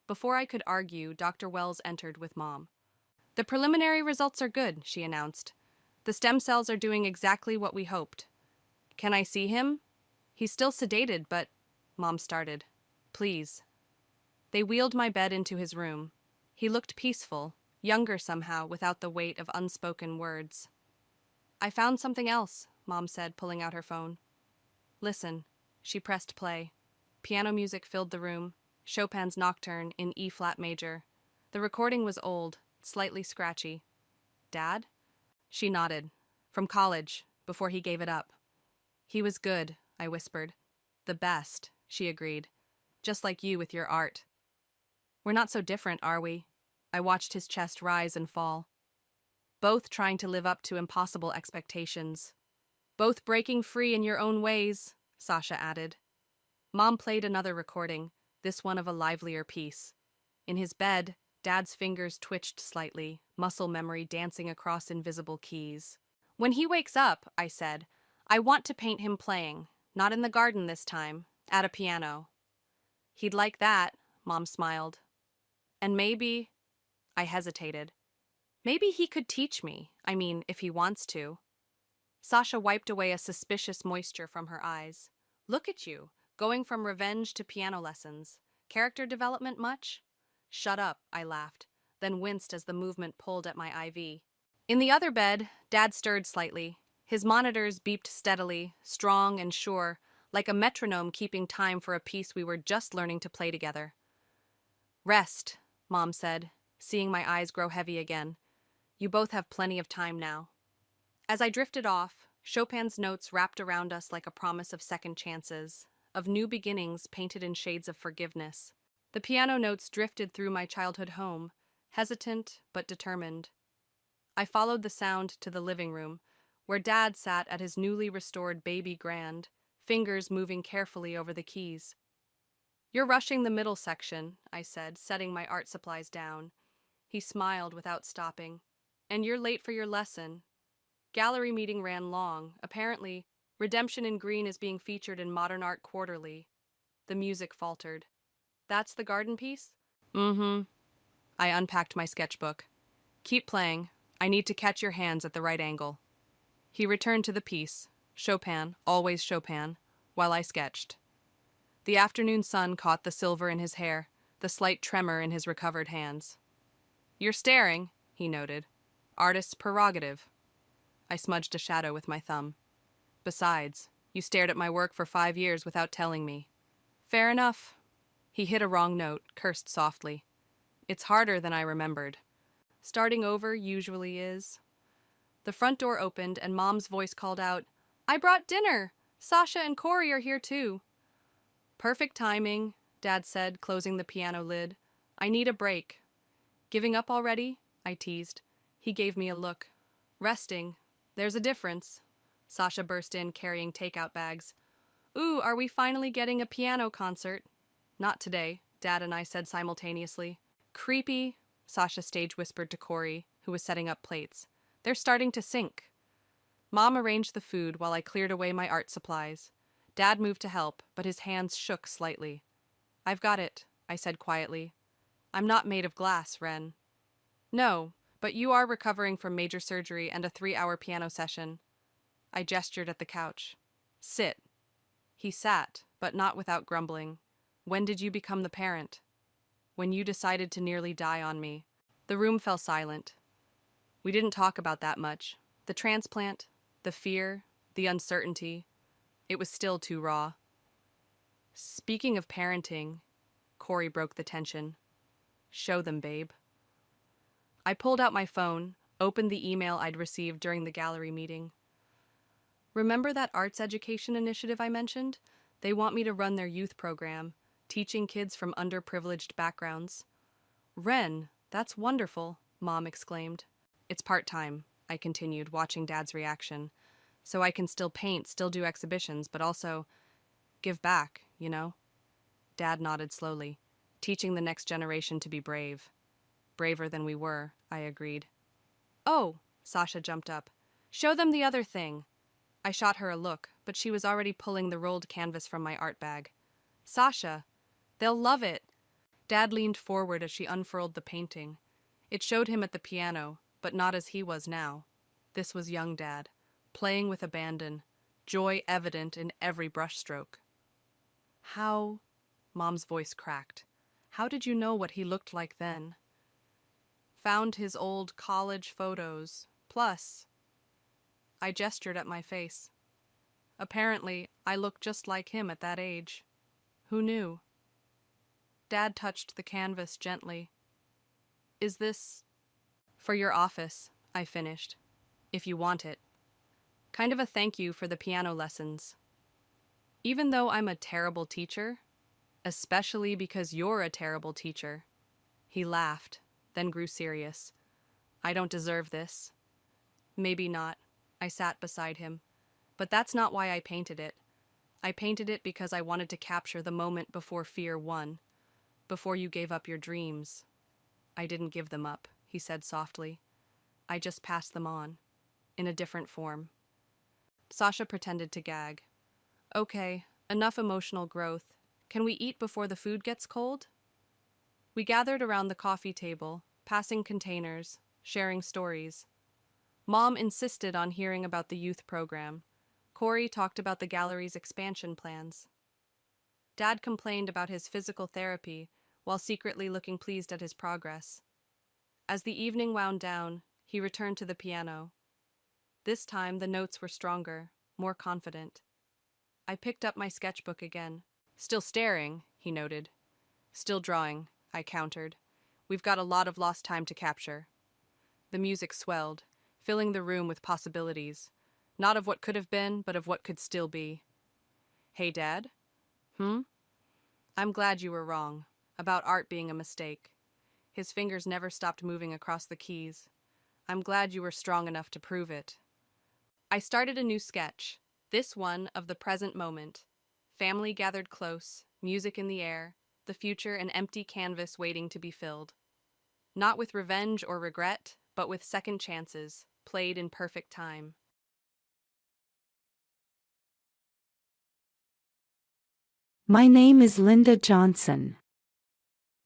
Before I could argue, Dr. Wells entered with Mom. The preliminary results are good, she announced. The stem cells are doing exactly what we hoped. Can I see him? He's still sedated, but... Mom started. Please. They wheeled my bed into his room. He looked peaceful, younger somehow without the weight of unspoken words. I found something else, Mom said, pulling out her phone. Listen. She pressed play. Piano music filled the room, Chopin's Nocturne in E-flat major. The recording was old, slightly scratchy. Dad? She nodded. From college, before he gave it up. He was good, I whispered. The best, she agreed. Just like you with your art. We're not so different, are we? I watched his chest rise and fall. Both trying to live up to impossible expectations. Both breaking free in your own ways, Sasha added. Mom played another recording, this one of a livelier piece. In his bed, Dad's fingers twitched slightly, muscle memory dancing across invisible keys. When he wakes up, I said, I want to paint him playing, not in the garden this time, at a piano. He'd like that, Mom smiled. And maybe, I hesitated. Maybe he could teach me, if he wants to. Sasha wiped away a suspicious moisture from her eyes. Look at you, going from revenge to piano lessons. Character development much? Shut up, I laughed, then winced as the movement pulled at my IV. In the other bed, Dad stirred slightly. His monitors beeped steadily, strong and sure, like a metronome keeping time for a piece we were just learning to play together. Rest, Mom said, seeing my eyes grow heavy again. You both have plenty of time now. As I drifted off, Chopin's notes wrapped around us like a promise of second chances, of new beginnings painted in shades of forgiveness. The piano notes drifted through my childhood home, hesitant but determined. I followed the sound to the living room, where Dad sat at his newly restored baby grand, fingers moving carefully over the keys. You're rushing the middle section, I said, setting my art supplies down. He smiled without stopping. And you're late for your lesson. Gallery meeting ran long. Apparently, Redemption in Green is being featured in Modern Art Quarterly. The music faltered. That's the garden piece? Mm-hmm. I unpacked my sketchbook. Keep playing. I need to catch your hands at the right angle. He returned to the piece, Chopin, always Chopin, while I sketched. The afternoon sun caught the silver in his hair, the slight tremor in his recovered hands. You're staring, he noted. Artist's prerogative. I smudged a shadow with my thumb. Besides, you stared at my work for 5 years without telling me. Fair enough. He hit a wrong note, cursed softly. It's harder than I remembered. Starting over usually is. The front door opened and Mom's voice called out, I brought dinner! Sasha and Corey are here too. Perfect timing, Dad said, closing the piano lid. I need a break. Giving up already? I teased. He gave me a look. Resting. There's a difference. Sasha burst in, carrying takeout bags. Ooh, are we finally getting a piano concert? Not today, Dad and I said simultaneously. Creepy, Sasha stage whispered to Corey, who was setting up plates. They're starting to sink. Mom arranged the food while I cleared away my art supplies. Dad moved to help, but his hands shook slightly. I've got it, I said quietly. I'm not made of glass, Ren. No, but you are recovering from major surgery and a 3-hour piano session. I gestured at the couch. Sit. He sat, but not without grumbling. When did you become the parent? When you decided to nearly die on me. The room fell silent. We didn't talk about that much. The transplant, the fear, the uncertainty. It was still too raw. Speaking of parenting, Corey broke the tension. Show them, babe. I pulled out my phone, opened the email I'd received during the gallery meeting. Remember that arts education initiative I mentioned? They want me to run their youth program, teaching kids from underprivileged backgrounds. Ren, that's wonderful, Mom exclaimed. It's part-time, I continued, watching Dad's reaction. So I can still paint, still do exhibitions, but also give back, you know? Dad nodded slowly, teaching the next generation to be brave. Braver than we were, I agreed. Oh, Sasha jumped up. Show them the other thing. I shot her a look, but she was already pulling the rolled canvas from my art bag. Sasha, they'll love it. Dad leaned forward as she unfurled the painting. It showed him at the piano, but not as he was now. This was young Dad, playing with abandon, joy evident in every brushstroke. How? Mom's voice cracked. How did you know what he looked like then? Found his old college photos. Plus, I gestured at my face. Apparently, I looked just like him at that age. Who knew? Dad touched the canvas gently. Is this for your office? I finished. If you want it. Kind of a thank you for the piano lessons. Even though I'm a terrible teacher, especially because you're a terrible teacher. He laughed, then grew serious. I don't deserve this. Maybe not. I sat beside him. But that's not why I painted it. I painted it because I wanted to capture the moment before fear won, before you gave up your dreams. I didn't give them up, he said softly. I just passed them on, in a different form. Sasha pretended to gag. Okay, enough emotional growth. Can we eat before the food gets cold? We gathered around the coffee table, passing containers, sharing stories. Mom insisted on hearing about the youth program. Corey talked about the gallery's expansion plans. Dad complained about his physical therapy while secretly looking pleased at his progress. As the evening wound down, he returned to the piano. This time the notes were stronger, more confident. I picked up my sketchbook again. Still staring, he noted. Still drawing, I countered. We've got a lot of lost time to capture. The music swelled, filling the room with possibilities. Not of what could have been, but of what could still be. Hey, Dad? I'm glad you were wrong, about art being a mistake. His fingers never stopped moving across the keys. I'm glad you were strong enough to prove it. I started a new sketch, this one of the present moment. Family gathered close, music in the air, the future an empty canvas waiting to be filled. Not with revenge or regret, but with second chances, played in perfect time. My name is Linda Johnson.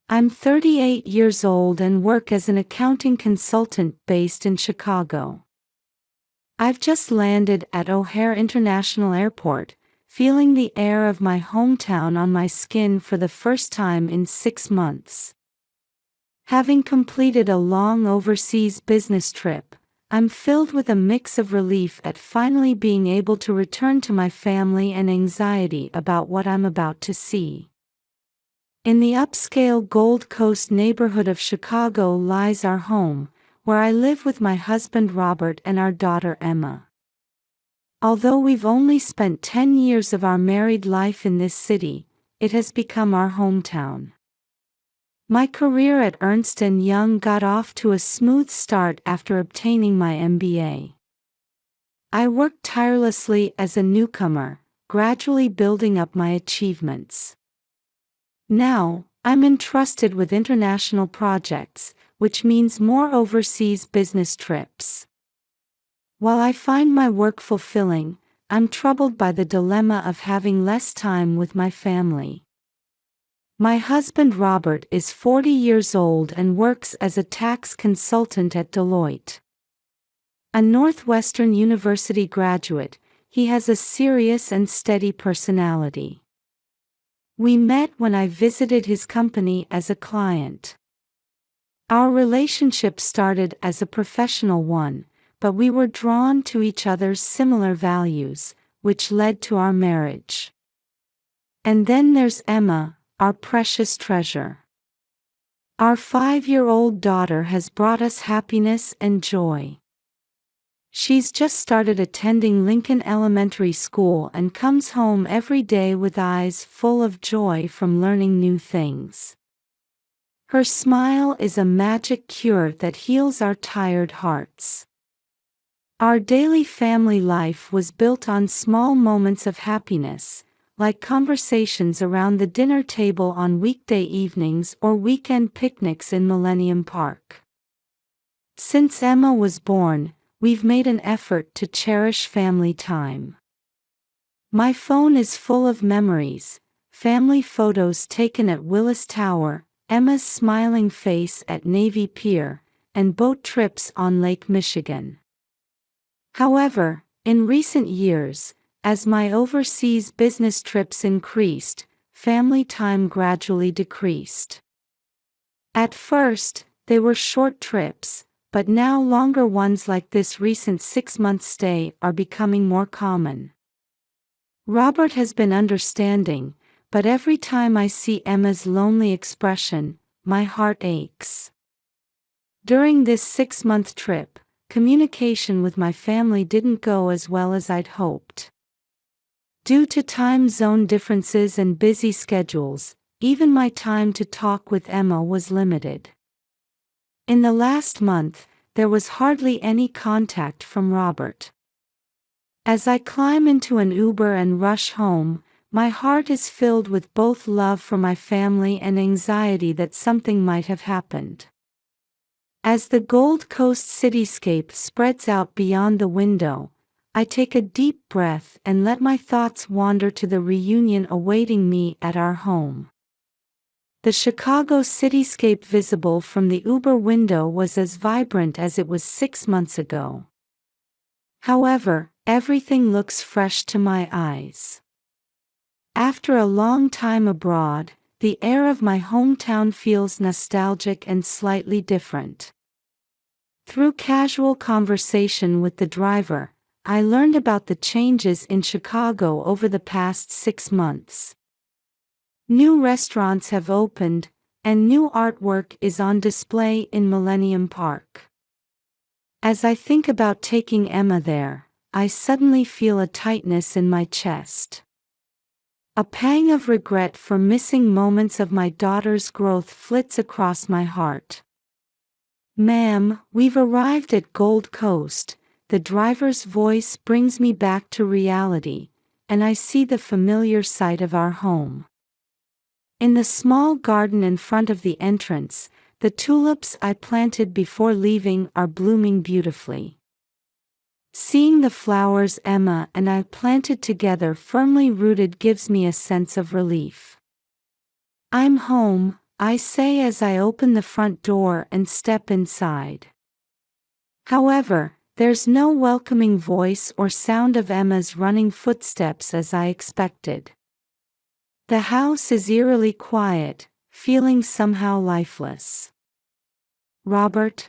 I'm 38 years old and work as an accounting consultant based in Chicago. I've just landed at O'Hare International Airport, feeling the air of my hometown on my skin for the first time in 6 months. Having completed a long overseas business trip, I'm filled with a mix of relief at finally being able to return to my family and anxiety about what I'm about to see. In the upscale Gold Coast neighborhood of Chicago lies our home, where I live with my husband Robert and our daughter Emma. Although we've only spent 10 years of our married life in this city, it has become our hometown. My career at Ernst & Young got off to a smooth start after obtaining my MBA. I worked tirelessly as a newcomer, gradually building up my achievements. Now, I'm entrusted with international projects, which means more overseas business trips. While I find my work fulfilling, I'm troubled by the dilemma of having less time with my family. My husband Robert is 40 years old and works as a tax consultant at Deloitte. A Northwestern University graduate, he has a serious and steady personality. We met when I visited his company as a client. Our relationship started as a professional one, but we were drawn to each other's similar values, which led to our marriage. And then there's Emma, our precious treasure. Our 5-year-old daughter has brought us happiness and joy. She's just started attending Lincoln Elementary School and comes home every day with eyes full of joy from learning new things. Her smile is a magic cure that heals our tired hearts. Our daily family life was built on small moments of happiness, like conversations around the dinner table on weekday evenings or weekend picnics in Millennium Park. Since Emma was born, we've made an effort to cherish family time. My phone is full of memories, family photos taken at Willis Tower, Emma's smiling face at Navy Pier, and boat trips on Lake Michigan. However, in recent years, as my overseas business trips increased, family time gradually decreased. At first, They were short trips, but now longer ones like this recent 6-month stay are becoming more common. Robert has been understanding, but every time I see Emma's lonely expression, my heart aches. During this 6-month trip, communication with my family didn't go as well as I'd hoped. Due to time zone differences and busy schedules, even my time to talk with Emma was limited. In the last month, there was hardly any contact from Robert. As I climb into an Uber and rush home, my heart is filled with both love for my family and anxiety that something might have happened. As the Gold Coast cityscape spreads out beyond the window, I take a deep breath and let my thoughts wander to the reunion awaiting me at our home. The Chicago cityscape visible from the Uber window was as vibrant as it was 6 months ago. However, everything looks fresh to my eyes. After a long time abroad, the air of my hometown feels nostalgic and slightly different. Through casual conversation with the driver, I learned about the changes in Chicago over the past 6 months. New restaurants have opened, and new artwork is on display in Millennium Park. As I think about taking Emma there, I suddenly feel a tightness in my chest. A pang of regret for missing moments of my daughter's growth flits across my heart. "Ma'am, we've arrived at Gold Coast." The driver's voice brings me back to reality, and I see the familiar sight of our home. In the small garden in front of the entrance, the tulips I planted before leaving are blooming beautifully. Seeing the flowers Emma and I planted together firmly rooted gives me a sense of relief. "I'm home," I say as I open the front door and step inside. However, there's no welcoming voice or sound of Emma's running footsteps as I expected. The house is eerily quiet, feeling somehow lifeless. "Robert?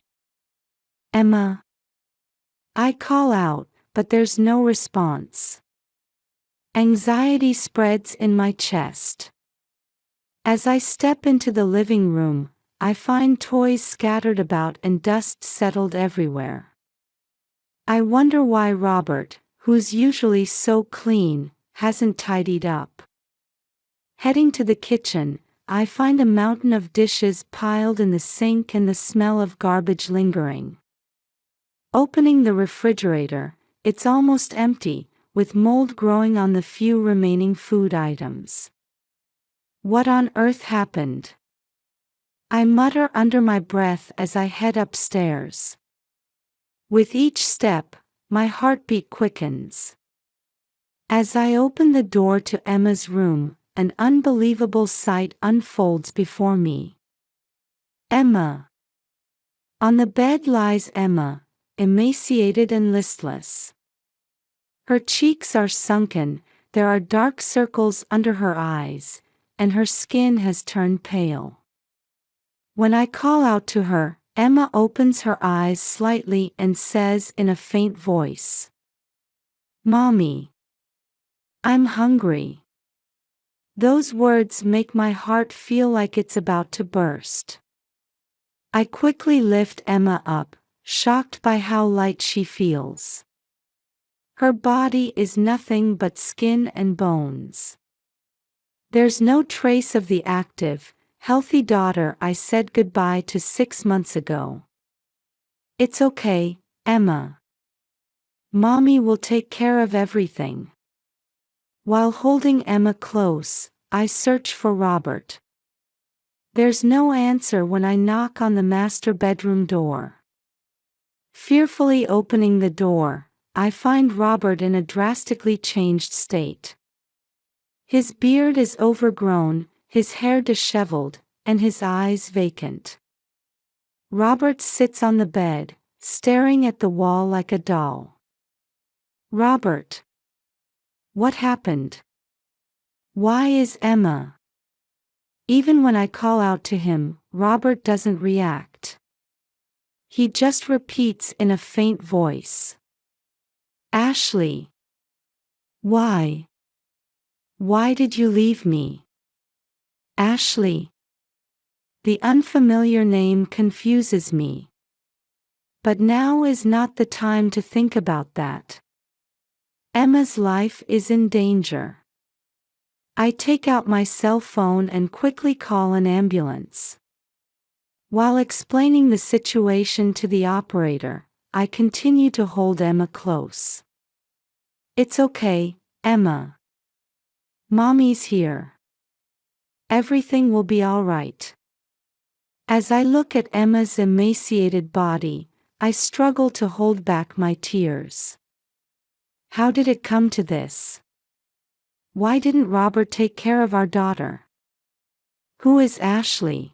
Emma?" I call out, but there's no response. Anxiety spreads in my chest. As I step into the living room, I find toys scattered about and dust settled everywhere. I wonder why Robert, who's usually so clean, hasn't tidied up. Heading to the kitchen, I find a mountain of dishes piled in the sink and the smell of garbage lingering. Opening the refrigerator, it's almost empty, with mold growing on the few remaining food items. What on earth happened? I mutter under my breath as I head upstairs. With each step, my heartbeat quickens. As I open the door to Emma's room, an unbelievable sight unfolds before me. Emma. On the bed lies Emma, emaciated and listless. Her cheeks are sunken, there are dark circles under her eyes, and her skin has turned pale. When I call out to her, Emma opens her eyes slightly and says in a faint voice, "Mommy. I'm hungry." Those words make my heart feel like it's about to burst. I quickly lift Emma up, shocked by how light she feels. Her body is nothing but skin and bones. There's no trace of the active, healthy daughter I said goodbye to 6 months ago. "It's okay, Emma. Mommy will take care of everything." While holding Emma close, I search for Robert. There's no answer when I knock on the master bedroom door. Fearfully opening the door, I find Robert in a drastically changed state. His beard is overgrown, his hair disheveled, and his eyes vacant. Robert sits on the bed, staring at the wall like a doll. "Robert. What happened? Why is Emma?" Even when I call out to him, Robert doesn't react. He just repeats in a faint voice. Ashley. Why? Why did you leave me? Ashley. The unfamiliar name confuses me. But now is not the time to think about that. Emma's life is in danger. I take out my cell phone and quickly call an ambulance. While explaining the situation to the operator, I continue to hold Emma close. It's okay, Emma. Mommy's here. Everything will be all right. As I look at Emma's emaciated body, I struggle to hold back my tears. How did it come to this? Why didn't Robert take care of our daughter? Who is Ashley?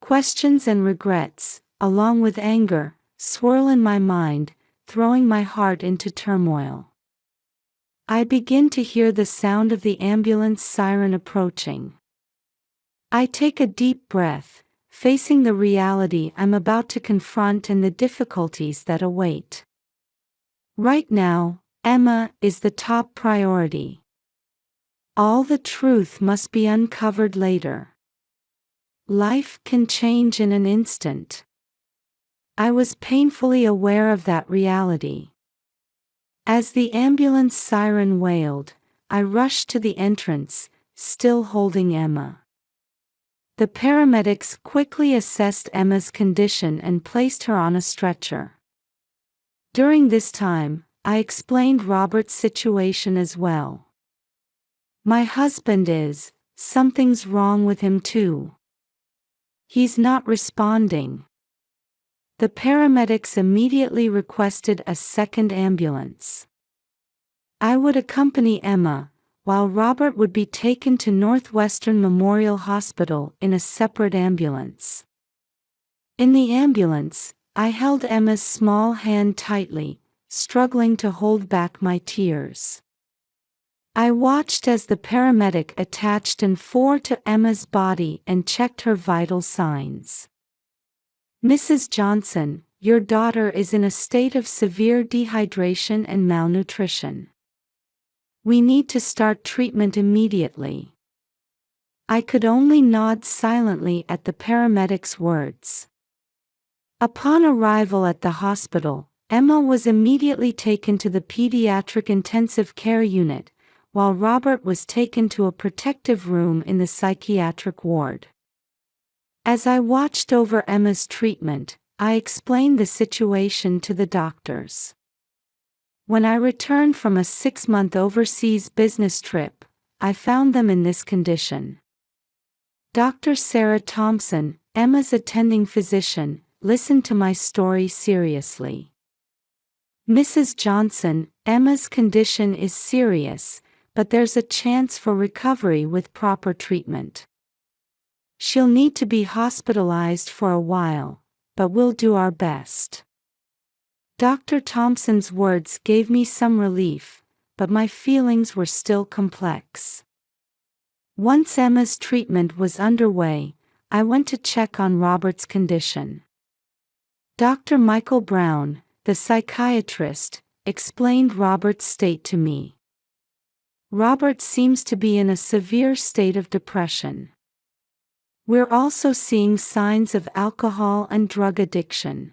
Questions and regrets, along with anger, swirl in my mind, throwing my heart into turmoil. I begin to hear the sound of the ambulance siren approaching. I take a deep breath, facing the reality I'm about to confront and the difficulties that await. Right now, Emma is the top priority. All the truth must be uncovered later. Life can change in an instant. I was painfully aware of that reality. As the ambulance siren wailed, I rushed to the entrance, still holding Emma. The paramedics quickly assessed Emma's condition and placed her on a stretcher. During this time, I explained Robert's situation as well. My husband something's wrong with him too. He's not responding. The paramedics immediately requested a second ambulance. I would accompany Emma, while Robert would be taken to Northwestern Memorial Hospital in a separate ambulance. In the ambulance, I held Emma's small hand tightly, struggling to hold back my tears. I watched as the paramedic attached an IV to Emma's body and checked her vital signs. Mrs. Johnson, your daughter is in a state of severe dehydration and malnutrition. We need to start treatment immediately. I could only nod silently at the paramedic's words. Upon arrival at the hospital, Emma was immediately taken to the pediatric intensive care unit, while Robert was taken to a protective room in the psychiatric ward. As I watched over Emma's treatment, I explained the situation to the doctors. When I returned from a 6-month overseas business trip, I found them in this condition. Dr. Sarah Thompson, Emma's attending physician, listened to my story seriously. Mrs. Johnson, Emma's condition is serious, but there's a chance for recovery with proper treatment. She'll need to be hospitalized for a while, but we'll do our best. Dr. Thompson's words gave me some relief, but my feelings were still complex. Once Emma's treatment was underway, I went to check on Robert's condition. Dr. Michael Brown, the psychiatrist, explained Robert's state to me. Robert seems to be in a severe state of depression. We're also seeing signs of alcohol and drug addiction.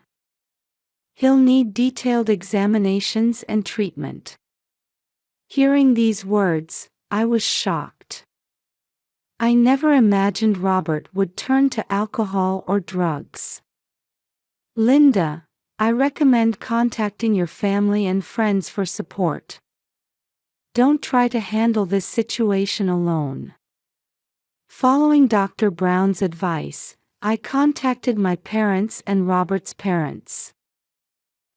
He'll need detailed examinations and treatment. Hearing these words, I was shocked. I never imagined Robert would turn to alcohol or drugs. Linda, I recommend contacting your family and friends for support. Don't try to handle this situation alone. Following Dr. Brown's advice, I contacted my parents and Robert's parents.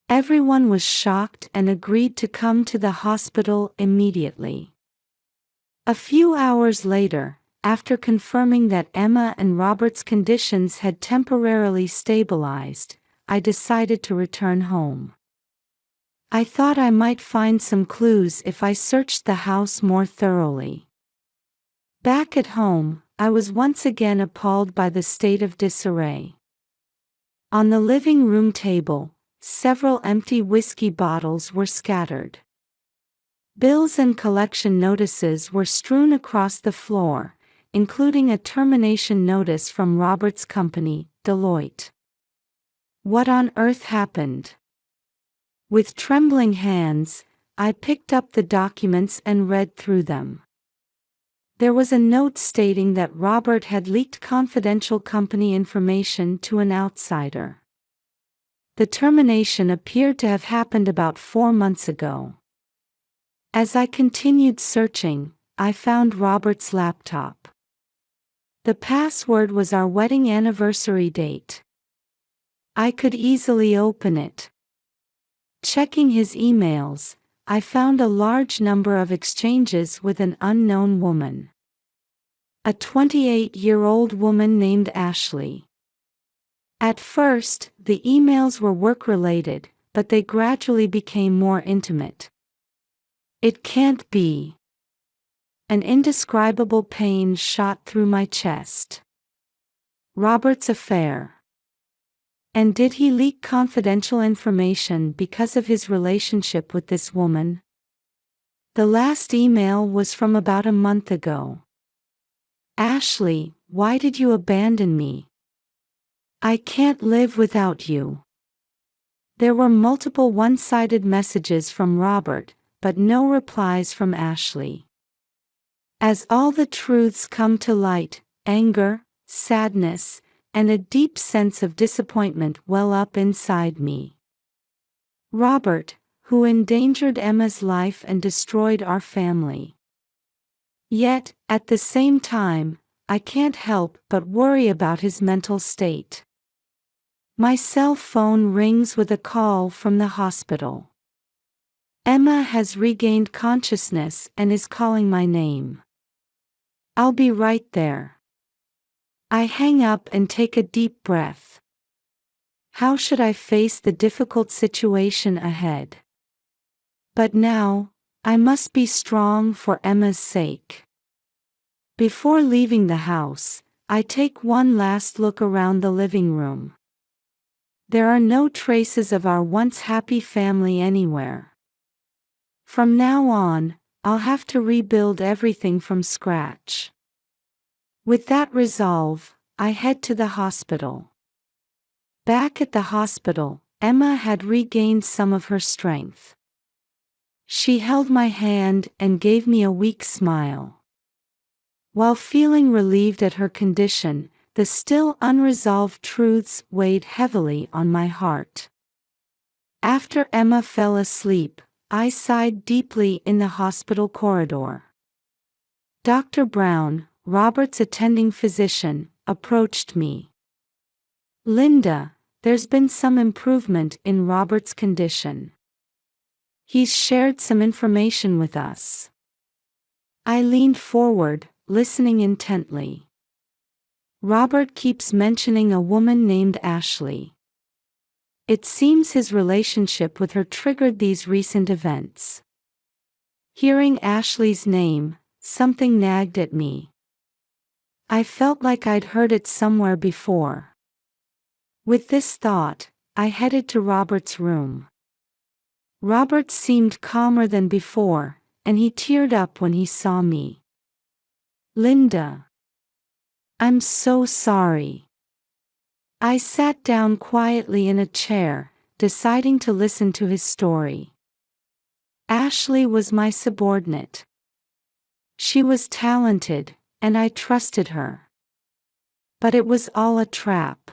Everyone was shocked and agreed to come to the hospital immediately. A few hours later, after confirming that Emma and Robert's conditions had temporarily stabilized, I decided to return home. I thought I might find some clues if I searched the house more thoroughly. Back at home, I was once again appalled by the state of disarray. On the living room table, several empty whiskey bottles were scattered. Bills and collection notices were strewn across the floor, including a termination notice from Robert's company, Deloitte. What on earth happened? With trembling hands, I picked up the documents and read through them. There was a note stating that Robert had leaked confidential company information to an outsider. The termination appeared to have happened about 4 months ago. As I continued searching, I found Robert's laptop. The password was our wedding anniversary date. I could easily open it. Checking his emails, I found a large number of exchanges with an unknown woman. A 28-year-old woman named Ashley. At first, the emails were work-related, but they gradually became more intimate. It can't be. An indescribable pain shot through my chest. Robert's affair. And did he leak confidential information because of his relationship with this woman? The last email was from about a month ago. Ashley, why did you abandon me? I can't live without you. There were multiple one-sided messages from Robert, but no replies from Ashley. As all the truths come to light, anger, sadness, and a deep sense of disappointment well up inside me. Robert, who endangered Emma's life and destroyed our family. Yet, at the same time, I can't help but worry about his mental state. My cell phone rings with a call from the hospital. Emma has regained consciousness and is calling my name. I'll be right there. I hang up and take a deep breath. How should I face the difficult situation ahead? But now, I must be strong for Emma's sake. Before leaving the house, I take one last look around the living room. There are no traces of our once happy family anywhere. From now on, I'll have to rebuild everything from scratch. With that resolve, I head to the hospital. Back at the hospital, Emma had regained some of her strength. She held my hand and gave me a weak smile. While feeling relieved at her condition, the still unresolved truths weighed heavily on my heart. After Emma fell asleep, I sighed deeply in the hospital corridor. Dr. Brown, Robert's attending physician, approached me. Linda, there's been some improvement in Robert's condition. He's shared some information with us. I leaned forward, listening intently. Robert keeps mentioning a woman named Ashley. It seems his relationship with her triggered these recent events. Hearing Ashley's name, something nagged at me. I felt like I'd heard it somewhere before. With this thought, I headed to Robert's room. Robert seemed calmer than before, and he teared up when he saw me. Linda. I'm so sorry. I sat down quietly in a chair, deciding to listen to his story. Ashley was my subordinate. She was talented, and I trusted her. But it was all a trap.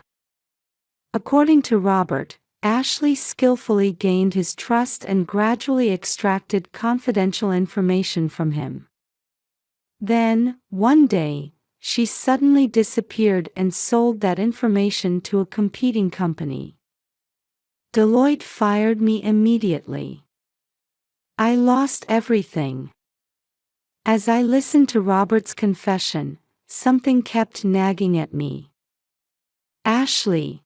According to Robert, Ashley skillfully gained his trust and gradually extracted confidential information from him. Then, one day, she suddenly disappeared and sold that information to a competing company. Deloitte fired me immediately. I lost everything. As I listened to Robert's confession, something kept nagging at me. Ashley.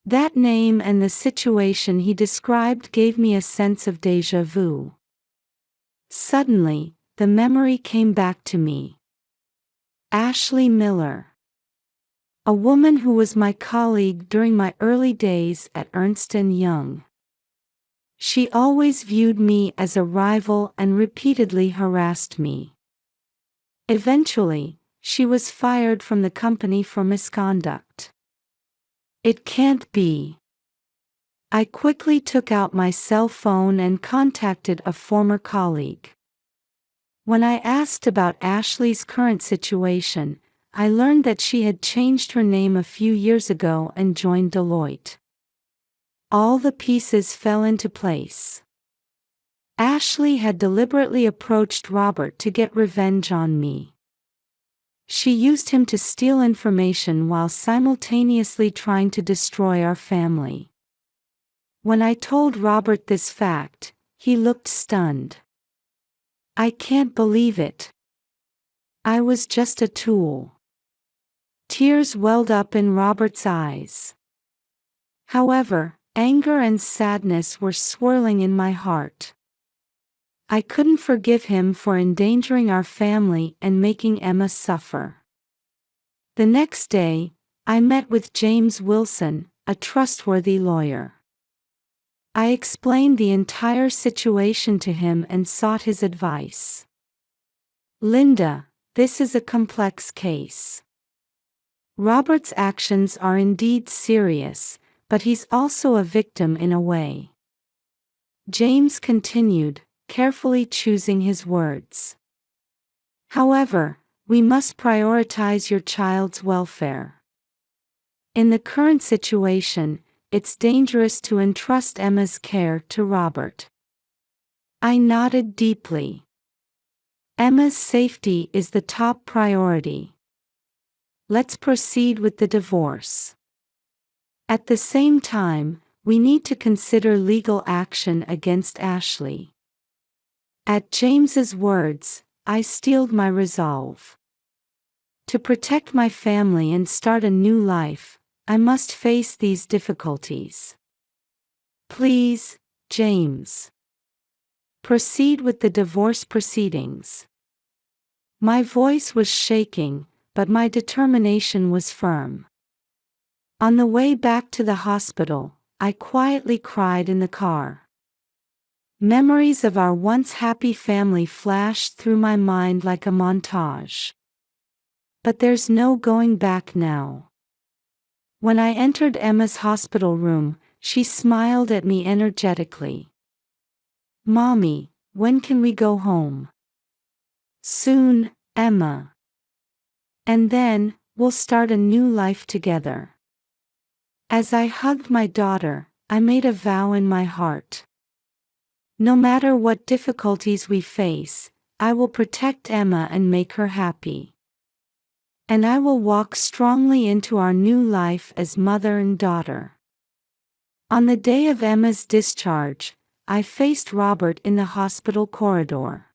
That name and the situation he described gave me a sense of déjà vu. Suddenly, the memory came back to me. Ashley Miller. a woman who was my colleague during my early days at Ernst & Young. She always viewed me as a rival and repeatedly harassed me. Eventually, she was fired from the company for misconduct. It can't be. I quickly took out my cell phone and contacted a former colleague. When I asked about Ashley's current situation, I learned that she had changed her name a few years ago and joined Deloitte. All the pieces fell into place. Ashley had deliberately approached Robert to get revenge on me. She used him to steal information while simultaneously trying to destroy our family. When I told Robert this fact, he looked stunned. I can't believe it. I was just a tool. Tears welled up in Robert's eyes. However, anger and sadness were swirling in my heart. I couldn't forgive him for endangering our family and making Emma suffer. The next day, I met with James Wilson, a trustworthy lawyer. I explained the entire situation to him and sought his advice. Linda, this is a complex case. Robert's actions are indeed serious, but he's also a victim in a way. James continued, carefully choosing his words. However, we must prioritize your child's welfare. In the current situation, it's dangerous to entrust Emma's care to Robert. I nodded deeply. Emma's safety is the top priority. Let's proceed with the divorce. At the same time, we need to consider legal action against Ashley. At James's words, I steeled my resolve. To protect my family and start a new life, I must face these difficulties. Please, James. Proceed with the divorce proceedings. My voice was shaking, but my determination was firm. On the way back to the hospital, I quietly cried in the car. Memories of our once happy family flashed through my mind like a montage. But there's no going back now. When I entered Emma's hospital room, she smiled at me energetically. Mommy, when can we go home? Soon, Emma. And then, we'll start a new life together. As I hugged my daughter, I made a vow in my heart. No matter what difficulties we face, I will protect Emma and make her happy. And I will walk strongly into our new life as mother and daughter. On the day of Emma's discharge, I faced Robert in the hospital corridor.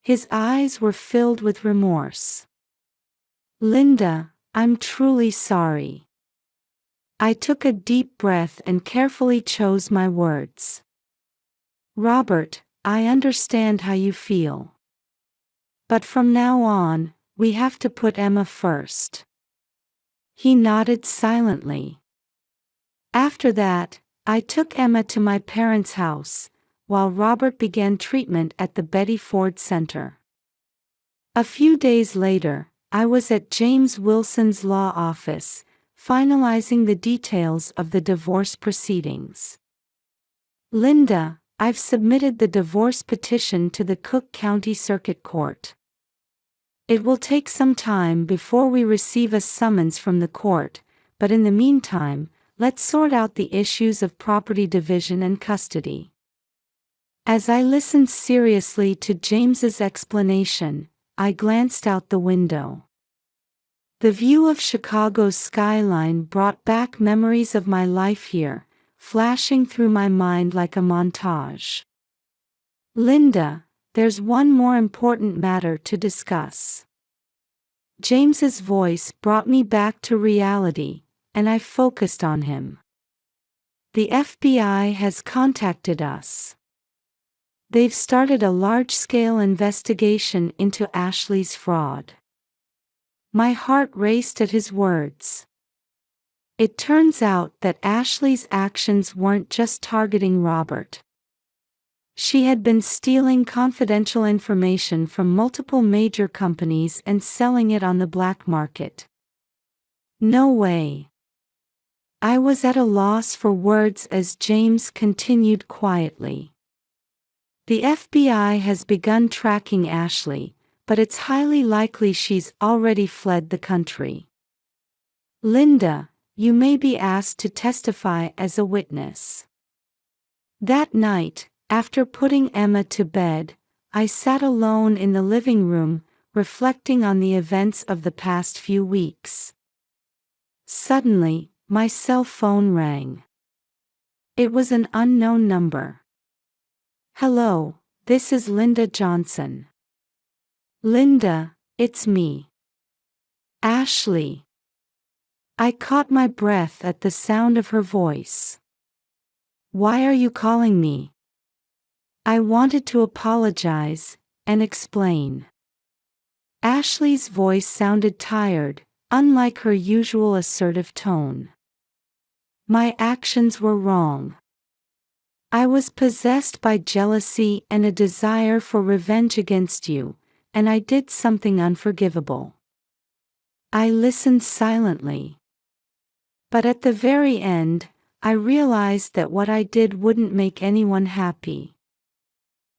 His eyes were filled with remorse. Linda, I'm truly sorry. I took a deep breath and carefully chose my words. Robert, I understand how you feel. But from now on, we have to put Emma first. He nodded silently. After that, I took Emma to my parents' house, while Robert began treatment at the Betty Ford Center. A few days later, I was at James Wilson's law office, finalizing the details of the divorce proceedings. Linda, I've submitted the divorce petition to the Cook County Circuit Court. It will take some time before we receive a summons from the court, but in the meantime, let's sort out the issues of property division and custody. As I listened seriously to James's explanation, I glanced out the window. The view of Chicago's skyline brought back memories of my life here, flashing through my mind like a montage. Linda, there's one more important matter to discuss. James's voice brought me back to reality, and I focused on him. The FBI has contacted us. They've started a large-scale investigation into Ashley's fraud. My heart raced at his words. It turns out that Ashley's actions weren't just targeting Robert. She had been stealing confidential information from multiple major companies and selling it on the black market. No way. I was at a loss for words as James continued quietly. The FBI has begun tracking Ashley, but it's highly likely she's already fled the country. Linda, you may be asked to testify as a witness. That night, after putting Emma to bed, I sat alone in the living room, reflecting on the events of the past few weeks. Suddenly, my cell phone rang. It was an unknown number. Hello, this is Linda Johnson. Linda, it's me. Ashley. I caught my breath at the sound of her voice. Why are you calling me? I wanted to apologize and explain. Ashley's voice sounded tired, unlike her usual assertive tone. My actions were wrong. I was possessed by jealousy and a desire for revenge against you, and I did something unforgivable. I listened silently. But at the very end, I realized that what I did wouldn't make anyone happy.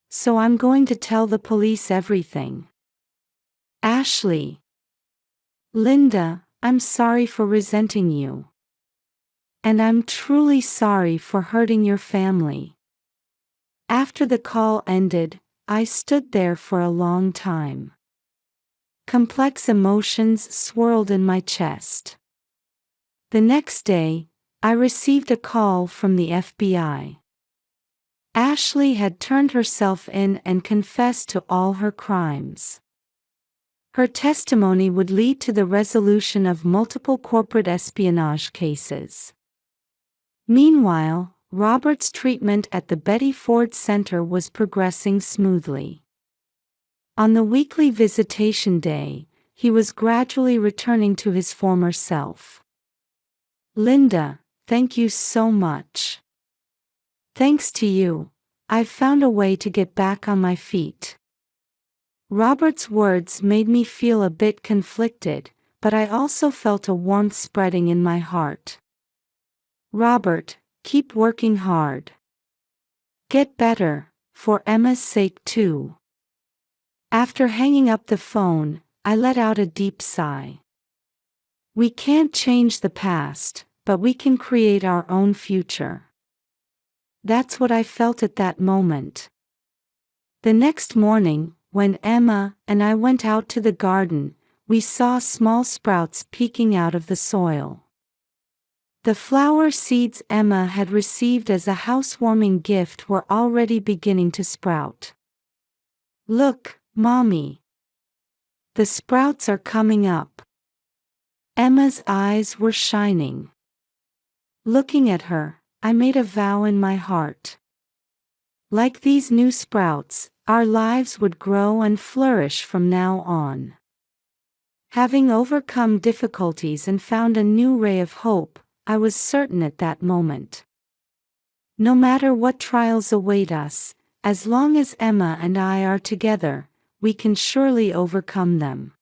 So I'm going to tell the police everything. Ashley. Linda, I'm sorry for resenting you. And I'm truly sorry for hurting your family. After the call ended, I stood there for a long time. Complex emotions swirled in my chest. The next day, I received a call from the FBI. Ashley had turned herself in and confessed to all her crimes. Her testimony would lead to the resolution of multiple corporate espionage cases. Meanwhile, Robert's treatment at the Betty Ford Center was progressing smoothly. On the weekly visitation day, he was gradually returning to his former self. Linda, thank you so much. Thanks to you, I've found a way to get back on my feet. Robert's words made me feel a bit conflicted, but I also felt a warmth spreading in my heart. Robert, keep working hard. Get better, for Emma's sake too. After hanging up the phone, I let out a deep sigh. We can't change the past, but we can create our own future. That's what I felt at that moment. The next morning, when Emma and I went out to the garden, we saw small sprouts peeking out of the soil. The flower seeds Emma had received as a housewarming gift were already beginning to sprout. Look, Mommy. The sprouts are coming up. Emma's eyes were shining. Looking at her, I made a vow in my heart. Like these new sprouts, our lives would grow and flourish from now on. Having overcome difficulties and found a new ray of hope, I was certain at that moment. No matter what trials await us, as long as Emma and I are together, we can surely overcome them.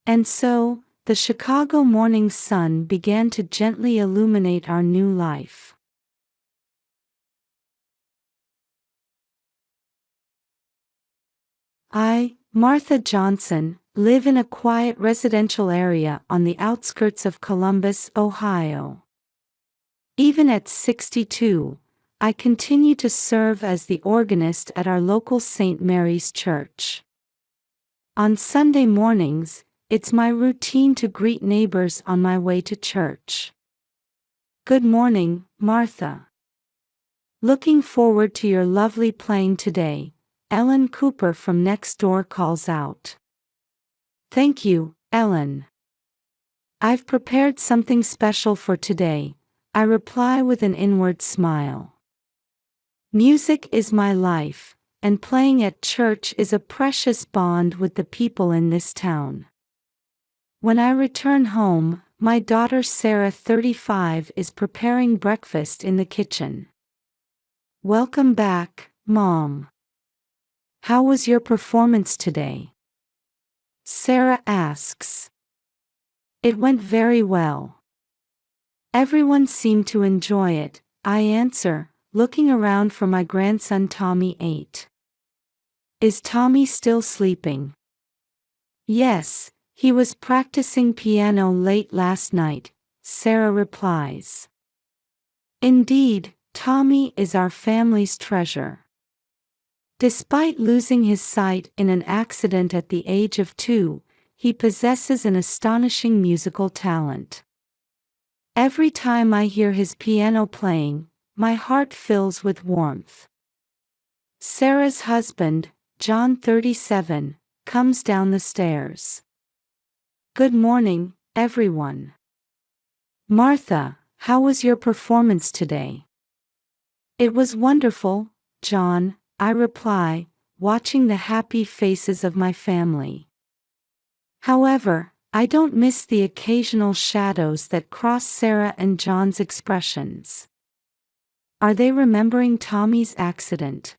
And so, the Chicago morning sun began to gently illuminate our new life. I, Martha Johnson, live in a quiet residential area on the outskirts of Columbus, Ohio. Even at 62, I continue to serve as the organist at our local St. Mary's Church. On Sunday mornings, it's my routine to greet neighbors on my way to church. Good morning, Martha. Looking forward to your lovely playing today, Ellen Cooper from next door calls out. Thank you, Ellen. I've prepared something special for today, I reply with an inward smile. Music is my life, and playing at church is a precious bond with the people in this town. When I return home, my daughter Sarah, 35, is preparing breakfast in the kitchen. "Welcome back, Mom. How was your performance today?" Sarah asks. "It went very well. Everyone seemed to enjoy it," I answer, looking around for my grandson Tommy, 8. "Is Tommy still sleeping?" "Yes, he was practicing piano late last night," Sarah replies. Indeed, Tommy is our family's treasure. Despite losing his sight in an accident at the age of 2, he possesses an astonishing musical talent. Every time I hear his piano playing, my heart fills with warmth. Sarah's husband, John, 37, comes down the stairs. "Good morning, everyone. Martha, how was your performance today?" "It was wonderful, John," I reply, watching the happy faces of my family. However, I don't miss the occasional shadows that cross Sarah and John's expressions. Are they remembering Tommy's accident?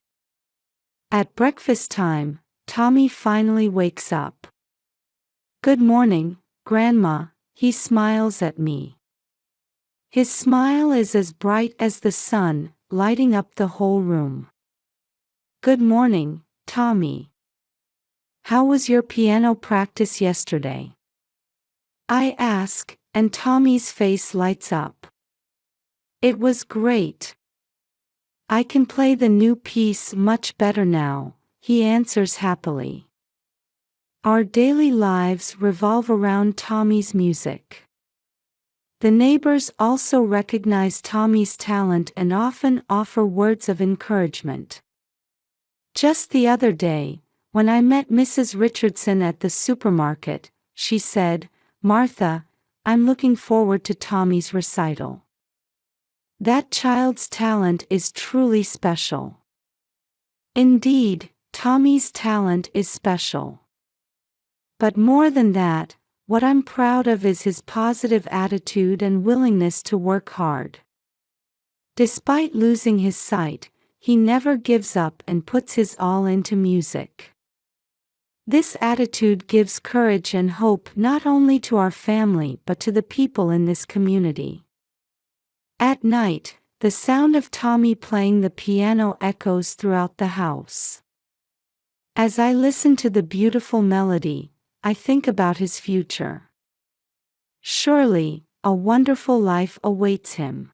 At breakfast time, Tommy finally wakes up. "Good morning, Grandma," he smiles at me. His smile is as bright as the sun, lighting up the whole room. "Good morning, Tommy. How was your piano practice yesterday?" I ask, and Tommy's face lights up. "It was great. I can play the new piece much better now," he answers happily. Our daily lives revolve around Tommy's music. The neighbors also recognize Tommy's talent and often offer words of encouragement. Just the other day, when I met Mrs. Richardson at the supermarket, she said, "Martha, I'm looking forward to Tommy's recital. That child's talent is truly special." Indeed, Tommy's talent is special. But more than that, what I'm proud of is his positive attitude and willingness to work hard. Despite losing his sight, he never gives up and puts his all into music. This attitude gives courage and hope not only to our family but to the people in this community. At night, the sound of Tommy playing the piano echoes throughout the house. As I listen to the beautiful melody, I think about his future. Surely, a wonderful life awaits him.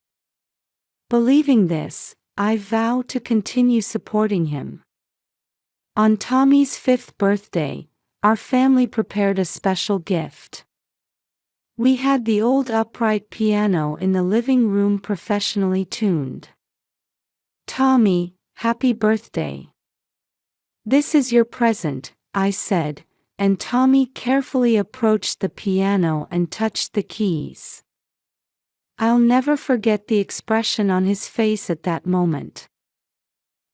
Believing this, I vow to continue supporting him. On Tommy's 5th birthday, our family prepared a special gift. We had the old upright piano in the living room professionally tuned. "Tommy, happy birthday. This is your present," I said, and Tommy carefully approached the piano and touched the keys. I'll never forget the expression on his face at that moment.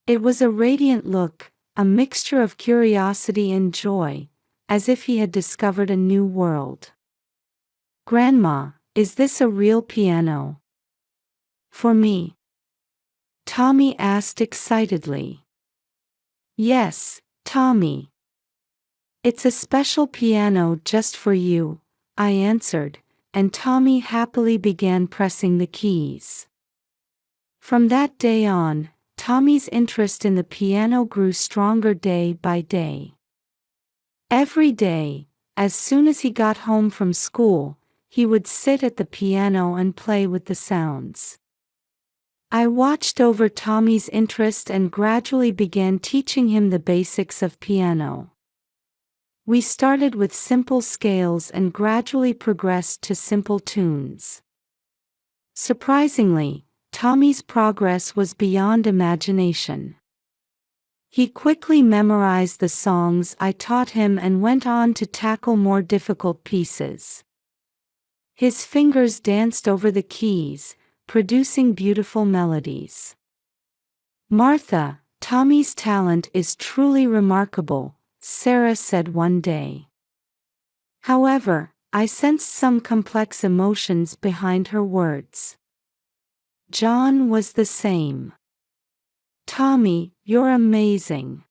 It was a radiant look, a mixture of curiosity and joy, as if he had discovered a new world. "Grandma, is this a real piano?" "For me?" Tommy asked excitedly. "Yes, Tommy. It's a special piano just for you," I answered, and Tommy happily began pressing the keys. From that day on, Tommy's interest in the piano grew stronger day by day. Every day, as soon as he got home from school, he would sit at the piano and play with the sounds. I watched over Tommy's interest and gradually began teaching him the basics of piano. We started with simple scales and gradually progressed to simple tunes. Surprisingly, Tommy's progress was beyond imagination. He quickly memorized the songs I taught him and went on to tackle more difficult pieces. His fingers danced over the keys, producing beautiful melodies. "Martha, Tommy's talent is truly remarkable," Sarah said one day. However, I sensed some complex emotions behind her words. John was the same. Tommy, you're amazing.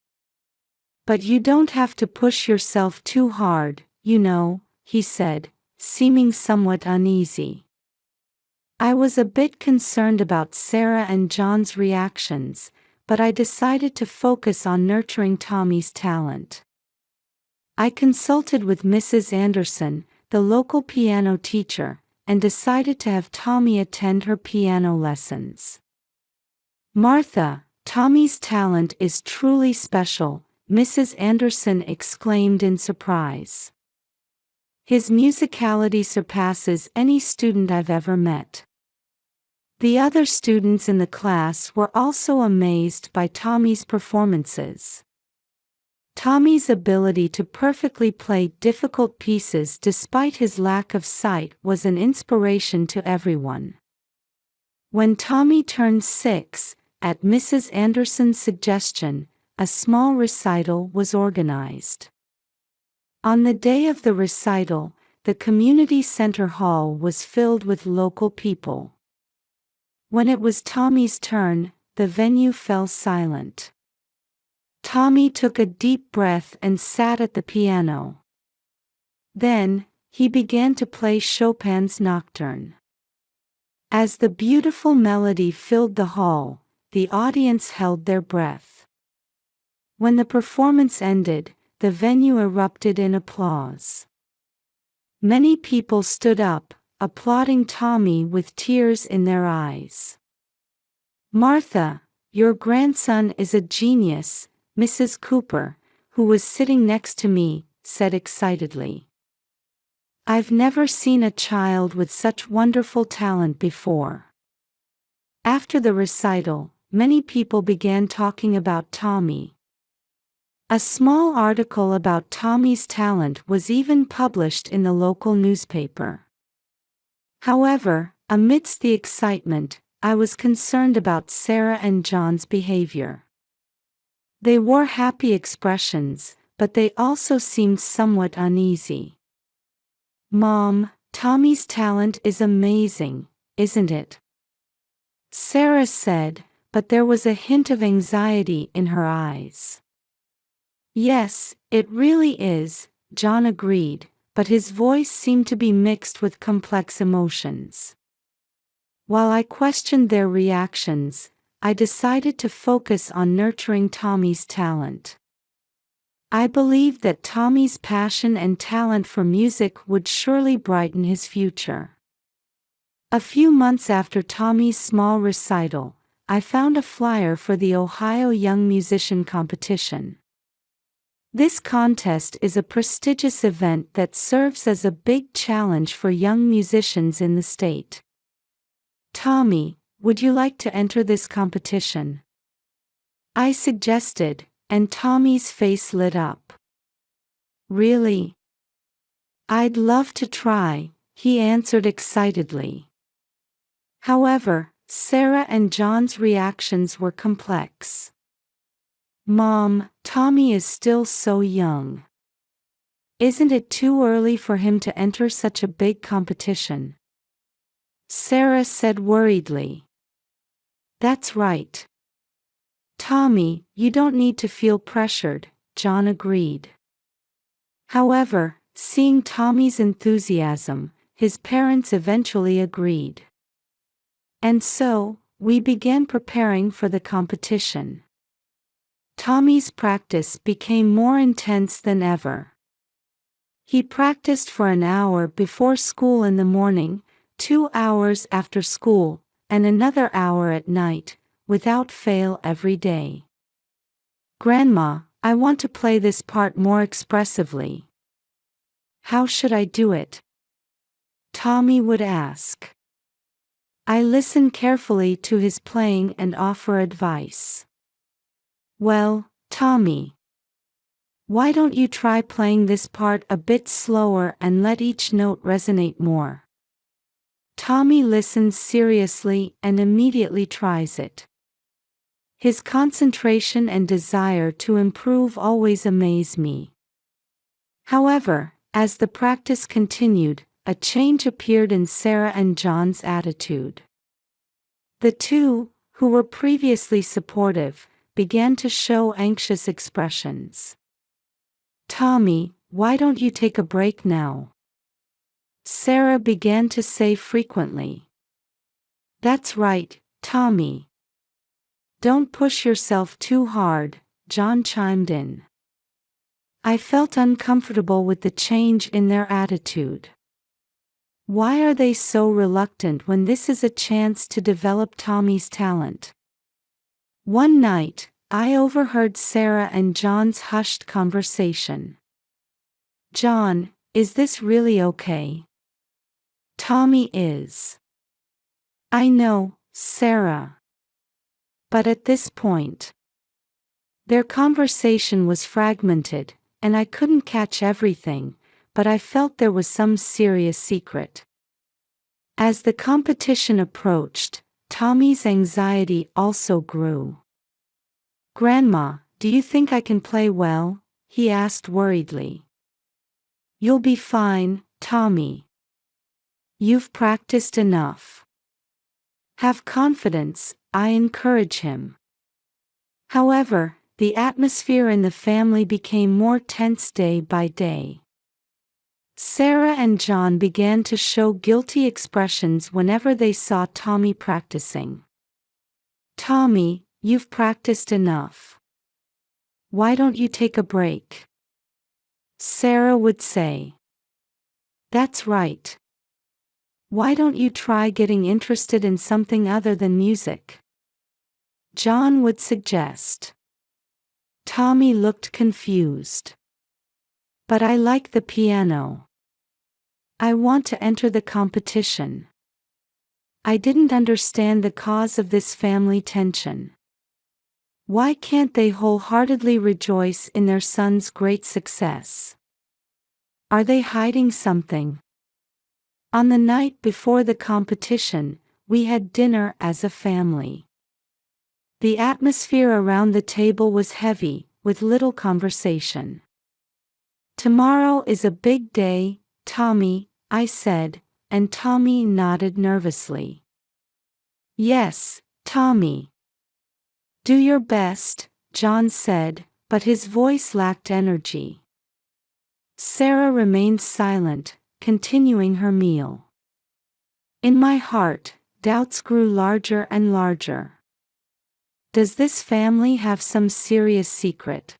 But you don't have to push yourself too hard, you know, he said, seeming somewhat uneasy. I was a bit concerned about Sarah and John's reactions, but I decided to focus on nurturing Tommy's talent. I consulted with Mrs. Anderson, the local piano teacher, and decided to have Tommy attend her piano lessons. Martha, Tommy's talent is truly special, Mrs. Anderson exclaimed in surprise. His musicality surpasses any student I've ever met. The other students in the class were also amazed by Tommy's performances. Tommy's ability to perfectly play difficult pieces despite his lack of sight was an inspiration to everyone. When Tommy turned 6, at Mrs. Anderson's suggestion, a small recital was organized. On the day of the recital, the community center hall was filled with local people. When it was Tommy's turn, the venue fell silent. Tommy took a deep breath and sat at the piano. Then, he began to play Chopin's Nocturne. As the beautiful melody filled the hall, the audience held their breath. When the performance ended, the venue erupted in applause. Many people stood up, applauding Tommy with tears in their eyes. "Martha, your grandson is a genius," Mrs. Cooper, who was sitting next to me, said excitedly. "I've never seen a child with such wonderful talent before." After the recital, many people began talking about Tommy. A small article about Tommy's talent was even published in the local newspaper. However, amidst the excitement, I was concerned about Sarah and John's behavior. They wore happy expressions, but they also seemed somewhat uneasy. "Mom, Tommy's talent is amazing, isn't it?" Sarah said, but there was a hint of anxiety in her eyes. "Yes, it really is," John agreed, but his voice seemed to be mixed with complex emotions. While I questioned their reactions, I decided to focus on nurturing Tommy's talent. I believed that Tommy's passion and talent for music would surely brighten his future. A few months after Tommy's small recital, I found a flyer for the Ohio Young Musician Competition. This contest is a prestigious event that serves as a big challenge for young musicians in the state. "Tommy, would you like to enter this competition?" I suggested, and Tommy's face lit up. "Really? I'd love to try," he answered excitedly. However, Sarah and John's reactions were complex. "Mom, Tommy is still so young. Isn't it too early for him to enter such a big competition?" Sarah said worriedly. "That's right. Tommy, you don't need to feel pressured," John agreed. However, seeing Tommy's enthusiasm, his parents eventually agreed. And so, we began preparing for the competition. Tommy's practice became more intense than ever. He practiced for an hour before school in the morning, 2 hours after school, and another hour at night, without fail every day. "Grandma, I want to play this part more expressively. How should I do it?" Tommy would ask. I listen carefully to his playing and offer advice. "Well, Tommy, why don't you try playing this part a bit slower and let each note resonate more?" Tommy listens seriously and immediately tries it. His concentration and desire to improve always amaze me. However, As the practice continued, a change appeared in Sarah and John's attitude. The two, who were previously supportive, began to show anxious expressions. "Tommy, why don't you take a break now?" Sarah began to say frequently. "That's right, Tommy. Don't push yourself too hard," John chimed in. I felt uncomfortable with the change in their attitude. Why are they so reluctant when this is a chance to develop Tommy's talent? One night, I overheard Sarah and John's hushed conversation. "John, is this really okay?" "Tommy is." "I know, Sarah." But at this point, their conversation was fragmented, and I couldn't catch everything, but I felt there was some serious secret. As the competition approached, Tommy's anxiety also grew. "Grandma, do you think I can play well?" he asked worriedly. "You'll be fine, Tommy. You've practiced enough. Have confidence," I encourage him. However, the atmosphere in the family became more tense day by day. Sarah and John began to show guilty expressions whenever they saw Tommy practicing. "Tommy, you've practiced enough. Why don't you take a break?" Sarah would say. "That's right. Why don't you try getting interested in something other than music?" John would suggest. Tommy looked confused. "But I like the piano. I want to enter the competition." I didn't understand the cause of this family tension. Why can't they wholeheartedly rejoice in their son's great success? Are they hiding something? On the night before the competition, we had dinner as a family. The atmosphere around the table was heavy, with little conversation. "Tomorrow is a big day, Tommy," I said, and Tommy nodded nervously. "Yes, Tommy. Do your best," John said, but his voice lacked energy. Sarah remained silent, continuing her meal. In my heart, doubts grew larger and larger. Does this family have some serious secret?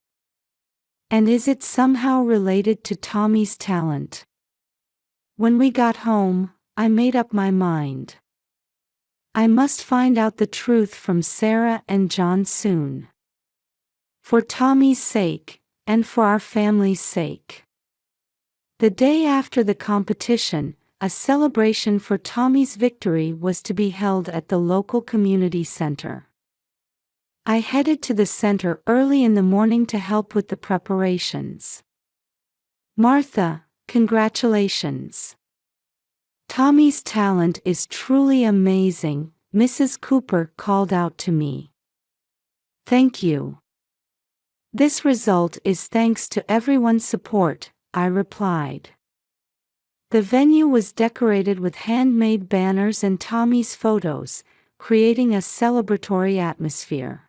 And is it somehow related to Tommy's talent? When we got home, I made up my mind. I must find out the truth from Sarah and John soon. For Tommy's sake, and for our family's sake. The day after the competition, a celebration for Tommy's victory was to be held at the local community center. I headed to the center early in the morning to help with the preparations. "Martha, congratulations. Tommy's talent is truly amazing," Mrs. Cooper called out to me. "Thank you. This result is thanks to everyone's support," I replied. The venue was decorated with handmade banners and Tommy's photos, creating a celebratory atmosphere.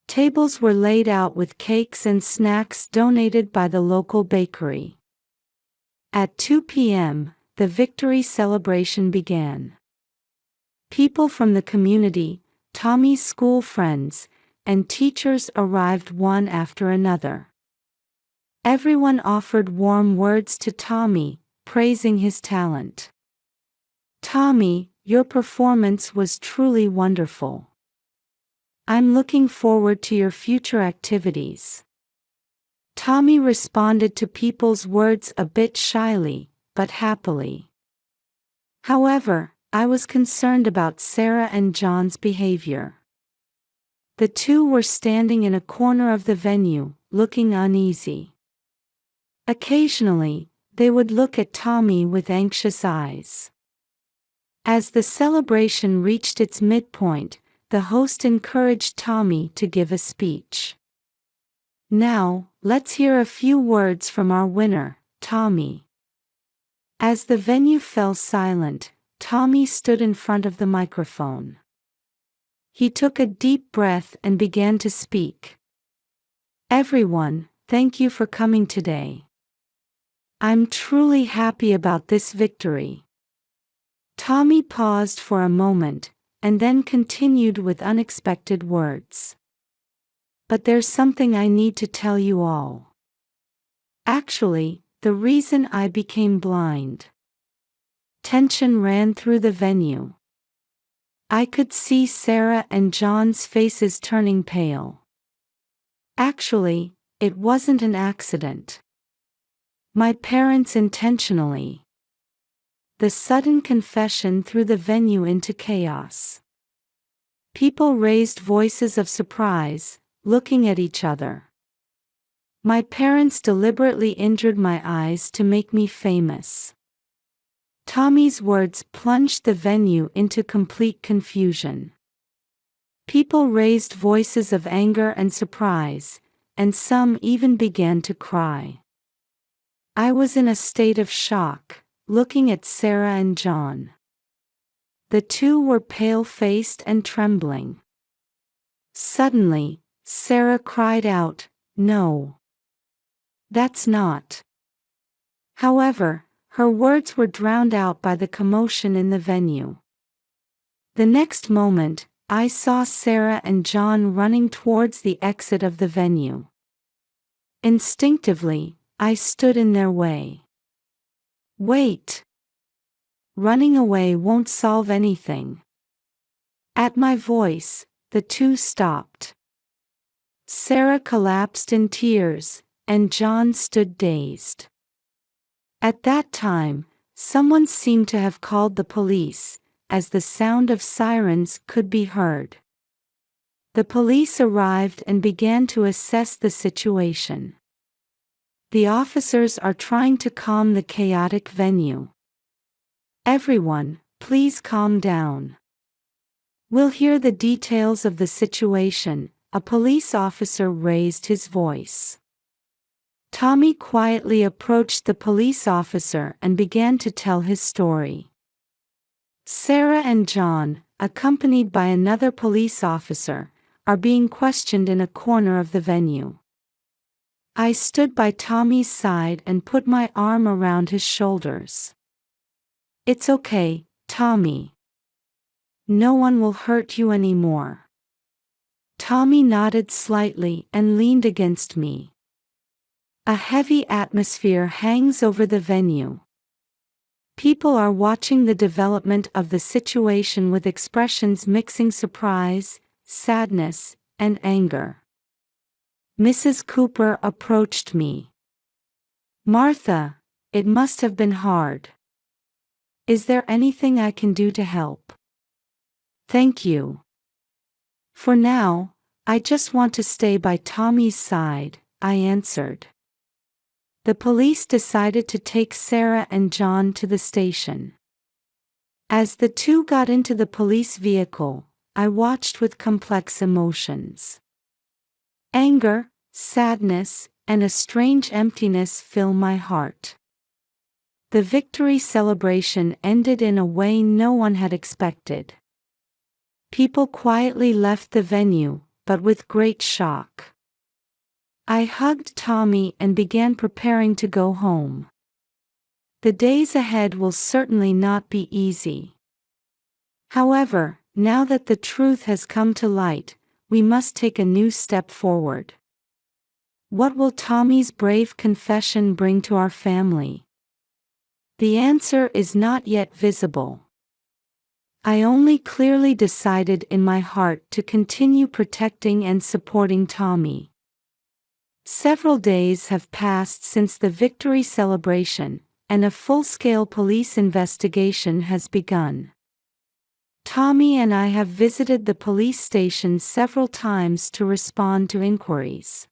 Tables were laid out with cakes and snacks donated by the local bakery. At 2 p.m., the victory celebration began. People from the community, Tommy's school friends, and teachers arrived one after another. Everyone offered warm words to Tommy, praising his talent. "Tommy, your performance was truly wonderful. I'm looking forward to your future activities." Tommy responded to people's words a bit shyly, but happily. However, I was concerned about Sarah and John's behavior. The two were standing in a corner of the venue, looking uneasy. Occasionally, they would look at Tommy with anxious eyes. As the celebration reached its midpoint, the host encouraged Tommy to give a speech. "Now, let's hear a few words from our winner, Tommy. As the venue fell silent, Tommy stood in front of the microphone. He took a deep breath and began to speak. "Everyone, thank you for coming today. I'm truly happy about this victory." Tommy paused for a moment, and then continued with unexpected words. "But there's something I need to tell you all. Actually, the reason I became blind." Tension ran through the venue. I could see Sarah and John's faces turning pale. Actually, it wasn't an accident. My parents intentionally. The sudden confession threw the venue into chaos. People raised voices of surprise, looking at each other. My parents deliberately injured my eyes to make me famous. Tommy's words plunged the venue into complete confusion. People raised voices of anger and surprise, and some even began to cry. I was in a state of shock, looking at Sarah and John. The two were pale-faced and trembling. Suddenly, Sarah cried out, "No. That's not." However, her words were drowned out by the commotion in the venue. The next moment, I saw Sarah and John running towards the exit of the venue. Instinctively, I stood in their way. "Wait. Running away won't solve anything." At my voice, the two stopped. Sarah collapsed in tears, and John stood dazed. At that time, someone seemed to have called the police, as the sound of sirens could be heard. The police arrived and began to assess the situation. The officers are trying to calm the chaotic venue. "Everyone, please calm down. We'll hear the details of the situation," a police officer raised his voice. Tommy quietly approached the police officer and began to tell his story. Sarah and John, accompanied by another police officer, are being questioned in a corner of the venue. I stood by Tommy's side and put my arm around his shoulders. "It's okay, Tommy. No one will hurt you anymore." Tommy nodded slightly and leaned against me. A heavy atmosphere hangs over the venue. People are watching the development of the situation with expressions mixing surprise, sadness, and anger. Mrs. Cooper approached me. "Martha, it must have been hard. Is there anything I can do to help?" "Thank you. For now, I just want to stay by Tommy's side," I answered. The police decided to take Sarah and John to the station. As the two got into the police vehicle, I watched with complex emotions. Anger, sadness, and a strange emptiness fill my heart. The victory celebration ended in a way no one had expected. People quietly left the venue, but with great shock. I hugged Tommy and began preparing to go home. The days ahead will certainly not be easy. However, now that the truth has come to light, we must take a new step forward. What will Tommy's brave confession bring to our family? The answer is not yet visible. I only clearly decided in my heart to continue protecting and supporting Tommy. Several days have passed since the victory celebration, and a full-scale police investigation has begun. Tommy and I have visited the police station several times to respond to inquiries.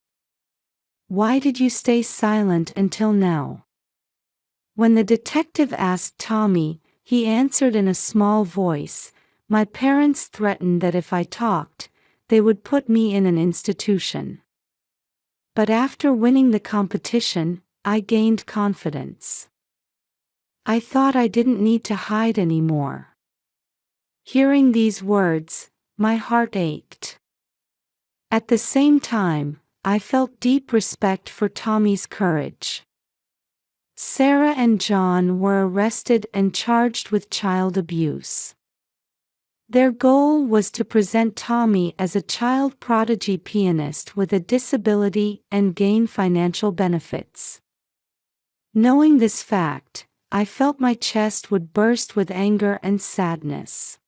"Why did you stay silent until now?" When the detective asked Tommy, he answered in a small voice, "My parents threatened that if I talked, they would put me in an institution. But after winning the competition, I gained confidence. I thought I didn't need to hide anymore. Hearing these words, my heart ached. At the same time, I felt deep respect for Tommy's courage. Sarah and John were arrested and charged with child abuse. Their goal was to present Tommy as a child prodigy pianist with a disability and gain financial benefits. Knowing this fact, I felt my chest would burst with anger and sadness.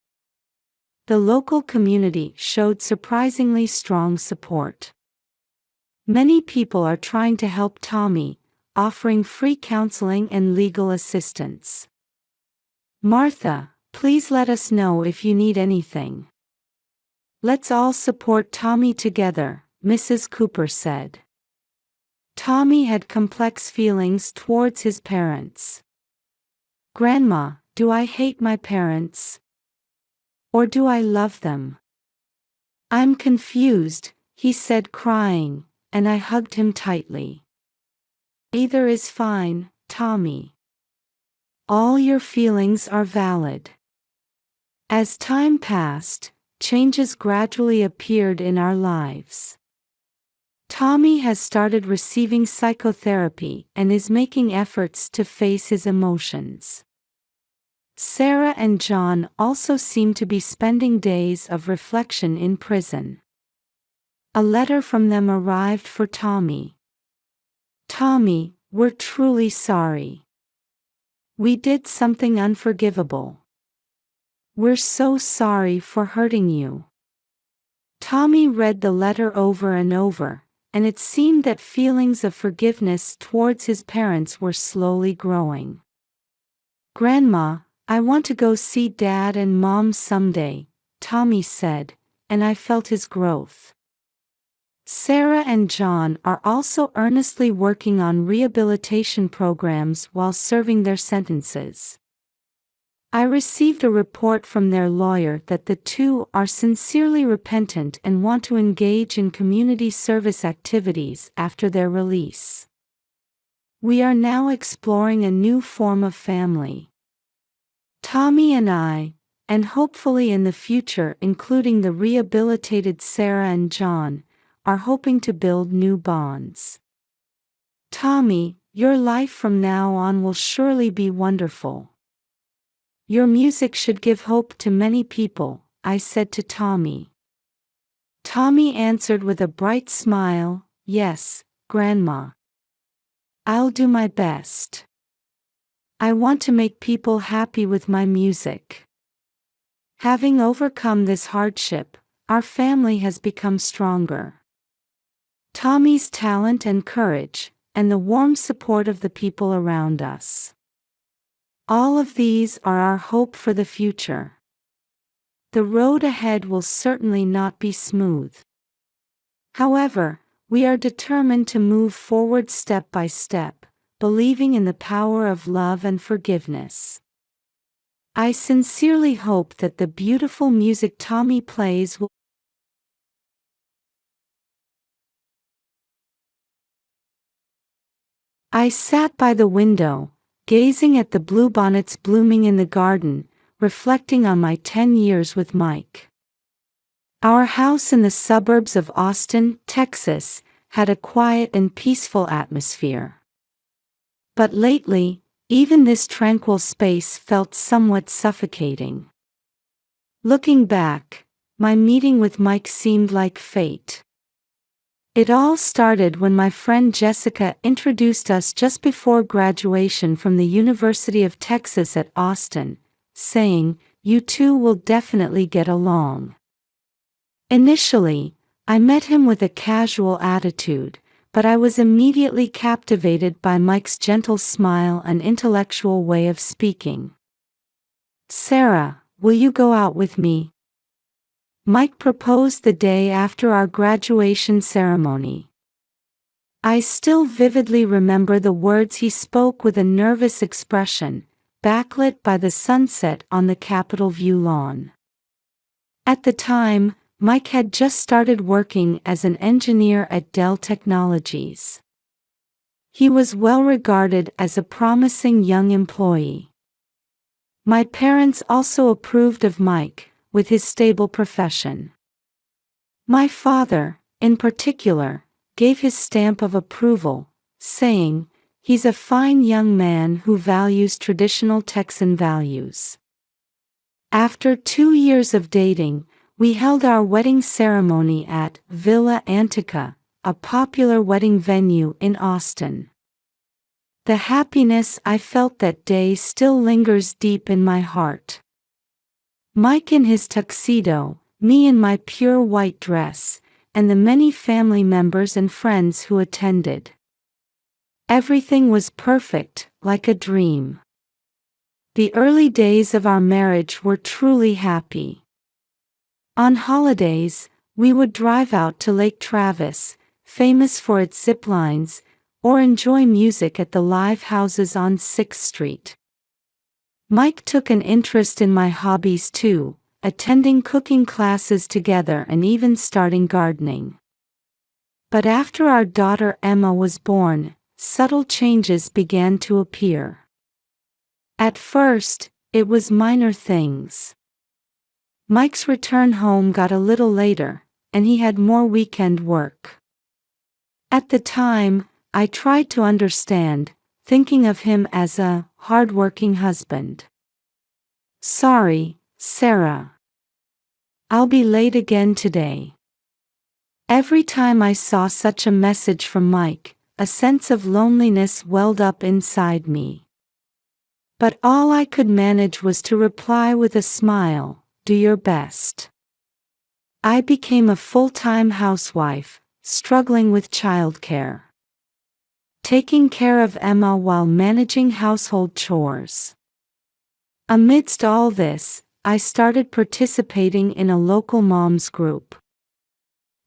The local community showed surprisingly strong support. Many people are trying to help Tommy, offering free counseling and legal assistance. Martha, please let us know if you need anything. Let's all support Tommy together, Mrs. Cooper said. Tommy had complex feelings towards his parents. Grandma, do I hate my parents? Or do I love them? I'm confused, he said crying, and I hugged him tightly. Either is fine, Tommy. All your feelings are valid. As time passed, changes gradually appeared in our lives. Tommy has started receiving psychotherapy and is making efforts to face his emotions. Sarah and John also seem to be spending days of reflection in prison. A letter from them arrived for Tommy. Tommy, we're truly sorry. We did something unforgivable. We're so sorry for hurting you. Tommy read the letter over and over, and it seemed that feelings of forgiveness towards his parents were slowly growing. Grandma, I want to go see Dad and Mom someday, Tommy said, and I felt his growth. Sarah and John are also earnestly working on rehabilitation programs while serving their sentences. I received a report from their lawyer that the two are sincerely repentant and want to engage in community service activities after their release. We are now exploring a new form of family. Tommy and I, and hopefully in the future including the rehabilitated Sarah and John, are hoping to build new bonds. Tommy, your life from now on will surely be wonderful. Your music should give hope to many people, I said to Tommy. Tommy answered with a bright smile, yes, Grandma. I'll do my best. I want to make people happy with my music. Having overcome this hardship, our family has become stronger. Tommy's talent and courage, and the warm support of the people around us. All of these are our hope for the future. The road ahead will certainly not be smooth. However, we are determined to move forward step by step, believing in the power of love and forgiveness. I sincerely hope that the beautiful music Tommy plays will I sat by the window, gazing at the bluebonnets blooming in the garden, reflecting on my 10 years with Mike. Our house in the suburbs of Austin, Texas, had a quiet and peaceful atmosphere. But lately, even this tranquil space felt somewhat suffocating. Looking back, my meeting with Mike seemed like fate. It all started when my friend Jessica introduced us just before graduation from the University of Texas at Austin, saying, "You two will definitely get along." Initially, I met him with a casual attitude, but I was immediately captivated by Mike's gentle smile and intellectual way of speaking. "Sarah, will you go out with me?" Mike proposed the day after our graduation ceremony. I still vividly remember the words he spoke with a nervous expression, backlit by the sunset on the Capitol View lawn. At the time, Mike had just started working as an engineer at Dell Technologies. He was well regarded as a promising young employee. My parents also approved of Mike, with his stable profession. My father, in particular, gave his stamp of approval, saying, "He's a fine young man who values traditional Texan values." After 2 years of dating, we held our wedding ceremony at Villa Antica, a popular wedding venue in Austin. The happiness I felt that day still lingers deep in my heart. Mike in his tuxedo, me in my pure white dress, and the many family members and friends who attended. Everything was perfect, like a dream. The early days of our marriage were truly happy. On holidays, we would drive out to Lake Travis, famous for its zip lines, or enjoy music at the live houses on 6th Street. Mike took an interest in my hobbies too, attending cooking classes together and even starting gardening. But after our daughter Emma was born, subtle changes began to appear. At first, it was minor things. Mike's return home got a little later, and he had more weekend work. At the time, I tried to understand, thinking of him as a hard-working husband. "Sorry, Sarah. I'll be late again today." Every time I saw such a message from Mike, a sense of loneliness welled up inside me. But all I could manage was to reply with a smile, "Do your best." I became a full-time housewife, struggling with childcare. Taking care of Emma while managing household chores. Amidst all this, I started participating in a local moms group.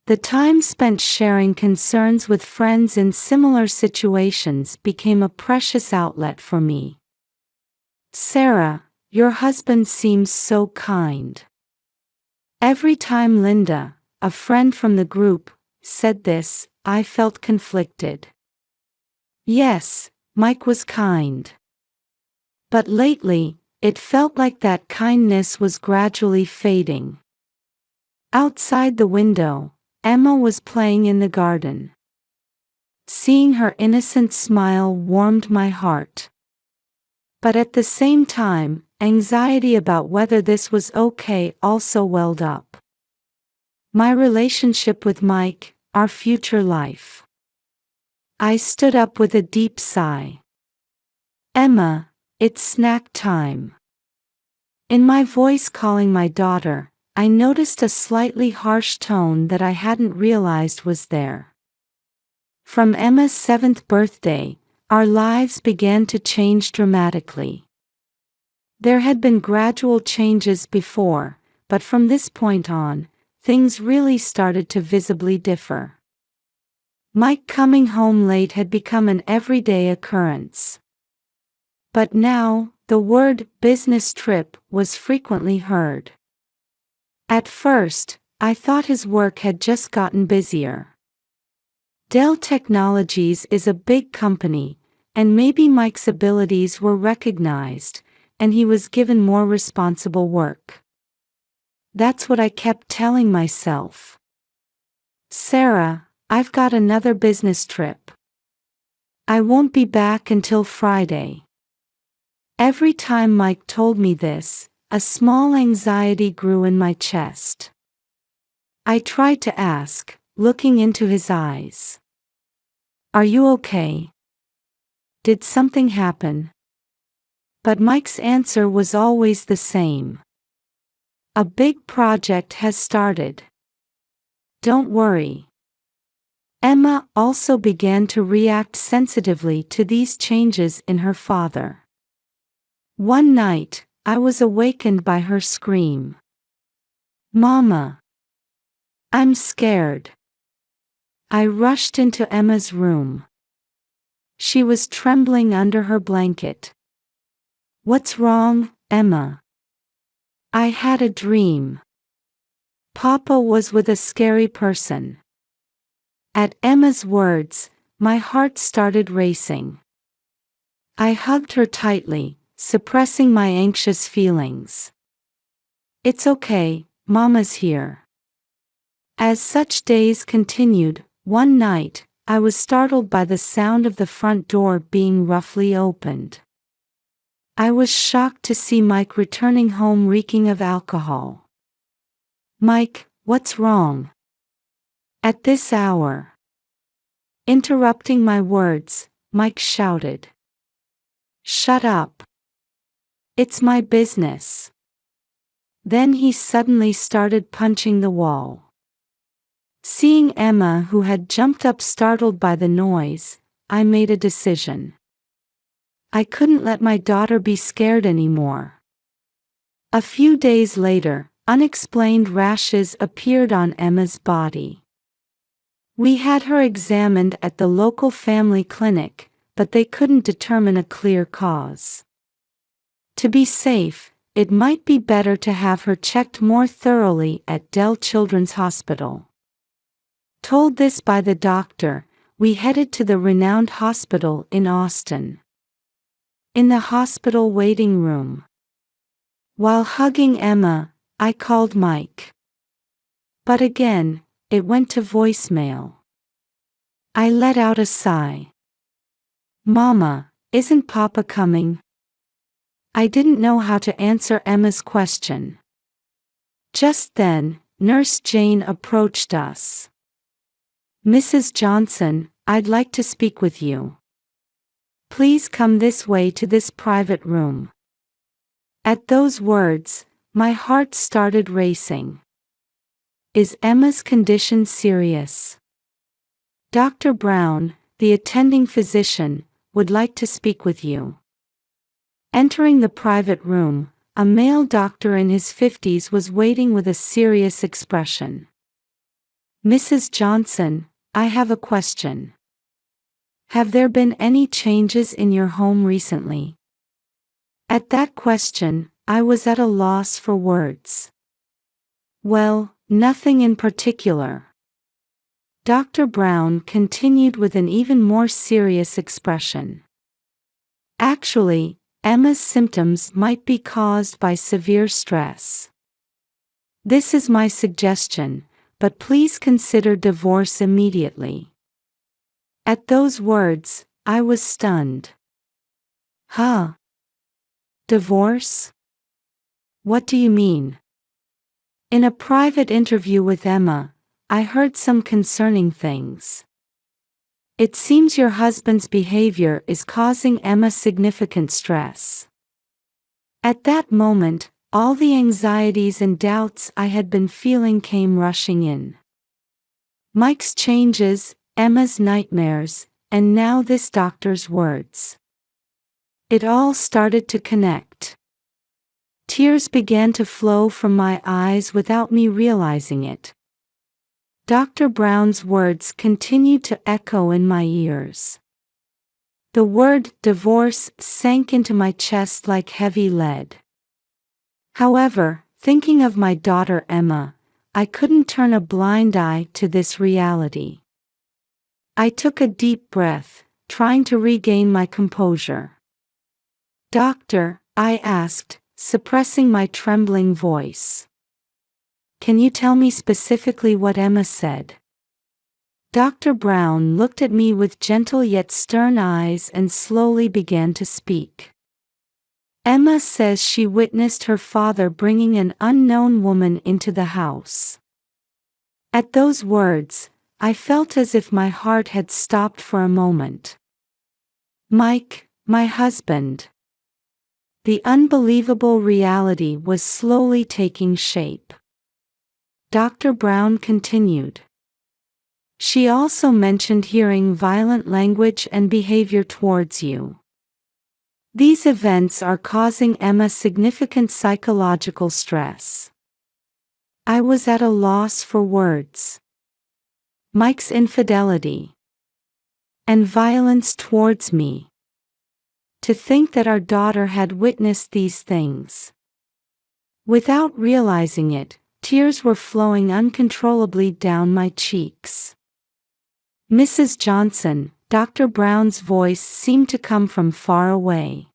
The time spent sharing concerns with friends in similar situations became a precious outlet for me. "Sarah, your husband seems so kind." Every time Linda, a friend from the group, said this, I felt conflicted. Yes, Mike was kind. But lately, it felt like that kindness was gradually fading. Outside the window, Emma was playing in the garden. Seeing her innocent smile warmed my heart. But at the same time, anxiety about whether this was okay also welled up. My relationship with Mike, our future life. I stood up with a deep sigh. "Emma, it's snack time." In my voice calling my daughter, I noticed a slightly harsh tone that I hadn't realized was there. From Emma's 7th birthday, our lives began to change dramatically. There had been gradual changes before, but from this point on, things really started to visibly differ. Mike coming home late had become an everyday occurrence. But now, the word "business trip" was frequently heard. At first, I thought his work had just gotten busier. Dell Technologies is a big company, and maybe Mike's abilities were recognized, and he was given more responsible work. That's what I kept telling myself. "Sarah, I've got another business trip. I won't be back until Friday." Every time Mike told me this, a small anxiety grew in my chest. I tried to ask, looking into his eyes. "Are you okay? Did something happen?" But Mike's answer was always the same. "A big project has started. Don't worry." Emma also began to react sensitively to these changes in her father. One night, I was awakened by her scream. "Mama! I'm scared." I rushed into Emma's room. She was trembling under her blanket. "What's wrong, Emma?" "I had a dream. Papa was with a scary person." At Emma's words, my heart started racing. I hugged her tightly, suppressing my anxious feelings. "It's okay, Mama's here." As such days continued, one night, I was startled by the sound of the front door being roughly opened. I was shocked to see Mike returning home reeking of alcohol. "Mike, what's wrong?" At this hour. Interrupting my words, Mike shouted. "Shut up. It's my business." Then he suddenly started punching the wall. Seeing Emma, who had jumped up startled by the noise, I made a decision. I couldn't let my daughter be scared anymore. A few days later, unexplained rashes appeared on Emma's body. We had her examined at the local family clinic, but they couldn't determine a clear cause. To be safe, it might be better to have her checked more thoroughly at Dell Children's Hospital. Told this by the doctor, we headed to the renowned hospital in Austin. In the hospital waiting room. While hugging Emma, I called Mike. But again, it went to voicemail. I let out a sigh. "Mama, isn't Papa coming?" I didn't know how to answer Emma's question. Just then, Nurse Jane approached us. "Mrs. Johnson, I'd like to speak with you. Please come this way to this private room." At those words, my heart started racing. "Is Emma's condition serious?" "Dr. Brown, the attending physician, would like to speak with you." Entering the private room, a male doctor in his 50s was waiting with a serious expression. "Mrs. Johnson, I have a question. Have there been any changes in your home recently?" At that question, I was at a loss for words. "Well, nothing in particular." Dr. Brown continued with an even more serious expression. "Actually, Emma's symptoms might be caused by severe stress. This is my suggestion, but please consider divorce immediately." At those words, I was stunned. "Huh? Divorce? What do you mean?" In a private interview with Emma, I heard some concerning things. "It seems your husband's behavior is causing Emma significant stress." At that moment, all the anxieties and doubts I had been feeling came rushing in. Mike's changes, Emma's nightmares, and now this doctor's words. It all started to connect. Tears began to flow from my eyes without me realizing it. Dr. Brown's words continued to echo in my ears. The word divorce sank into my chest like heavy lead. However, thinking of my daughter Emma, I couldn't turn a blind eye to this reality. I took a deep breath, trying to regain my composure. "Doctor," I asked, suppressing my trembling voice. "Can you tell me specifically what Emma said?" Dr. Brown looked at me with gentle yet stern eyes and slowly began to speak. "Emma says she witnessed her father bringing an unknown woman into the house." At those words, I felt as if my heart had stopped for a moment. Mike, my husband. The unbelievable reality was slowly taking shape. Dr. Brown continued. "She also mentioned hearing violent language and behavior towards you. These events are causing Emma significant psychological stress." I was at a loss for words. Mike's infidelity and violence towards me. To think that our daughter had witnessed these things. Without realizing it, tears were flowing uncontrollably down my cheeks. "Mrs. Johnson, Dr. Brown's voice seemed to come from far away.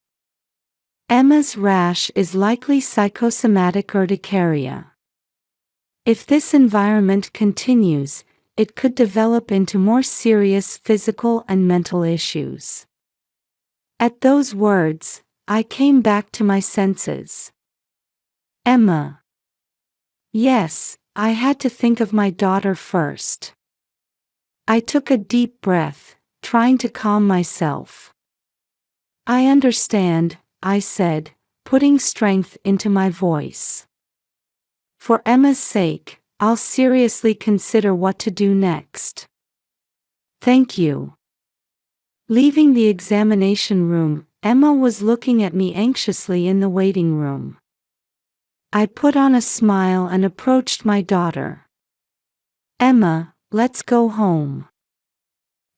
Emma's rash is likely psychosomatic urticaria. If this environment continues, it could develop into more serious physical and mental issues. At those words, I came back to my senses. Emma. Yes, I had to think of my daughter first. I took a deep breath, trying to calm myself. I understand, I said, putting strength into my voice. For Emma's sake, I'll seriously consider what to do next. Thank you. Leaving the examination room, Emma was looking at me anxiously in the waiting room. I put on a smile and approached my daughter. Emma, let's go home.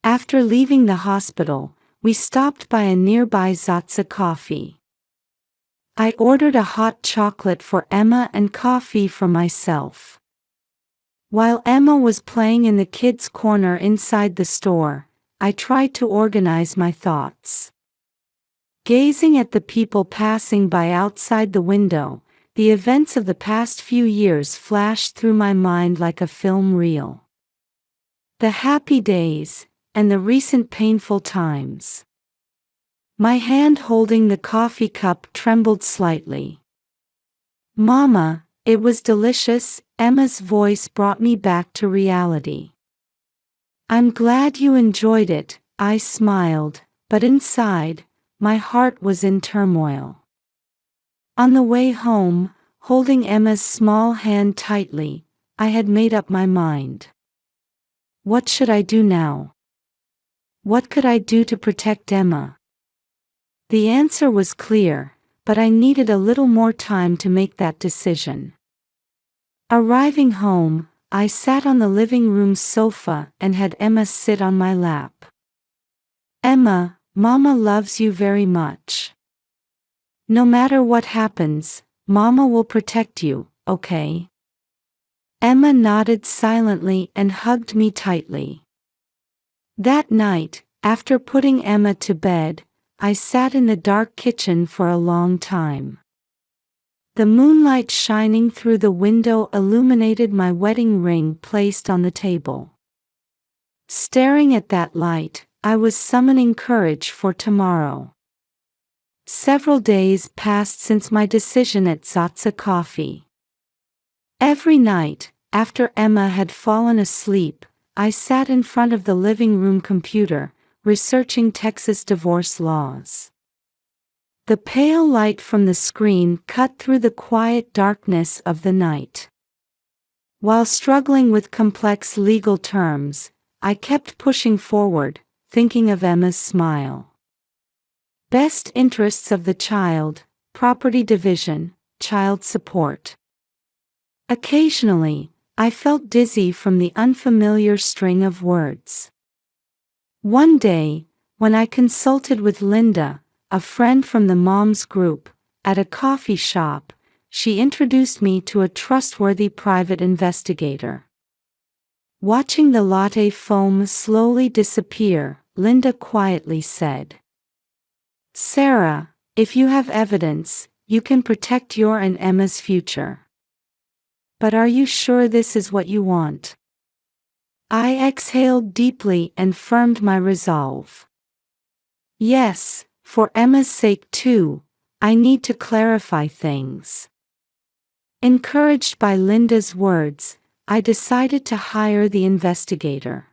After leaving the hospital, we stopped by a nearby Zatza coffee. I ordered a hot chocolate for Emma and coffee for myself. While Emma was playing in the kids' corner inside the store, I tried to organize my thoughts. Gazing at the people passing by outside the window, the events of the past few years flashed through my mind like a film reel. The happy days, and the recent painful times. My hand holding the coffee cup trembled slightly. Mama, it was delicious, Emma's voice brought me back to reality. I'm glad you enjoyed it, I smiled, but inside, my heart was in turmoil. On the way home, holding Emma's small hand tightly, I had made up my mind. What should I do now? What could I do to protect Emma? The answer was clear, but I needed a little more time to make that decision. Arriving home, I sat on the living room sofa and had Emma sit on my lap. Emma, Mama loves you very much. No matter what happens, Mama will protect you, okay? Emma nodded silently and hugged me tightly. That night, after putting Emma to bed, I sat in the dark kitchen for a long time. The moonlight shining through the window illuminated my wedding ring placed on the table. Staring at that light, I was summoning courage for tomorrow. Several days passed since my decision at Zatza Coffee. Every night, after Emma had fallen asleep, I sat in front of the living room computer, researching Texas divorce laws. The pale light from the screen cut through the quiet darkness of the night. While struggling with complex legal terms, I kept pushing forward, thinking of Emma's smile. Best interests of the child, property division, child support. Occasionally, I felt dizzy from the unfamiliar string of words. One day, when I consulted with Linda, a friend from the moms group, at a coffee shop, she introduced me to a trustworthy private investigator. Watching the latte foam slowly disappear, Linda quietly said, "Sarah, if you have evidence, you can protect your and Emma's future. But are you sure this is what you want?" I exhaled deeply and firmed my resolve. Yes, for Emma's sake too, I need to clarify things. Encouraged by Linda's words, I decided to hire the investigator.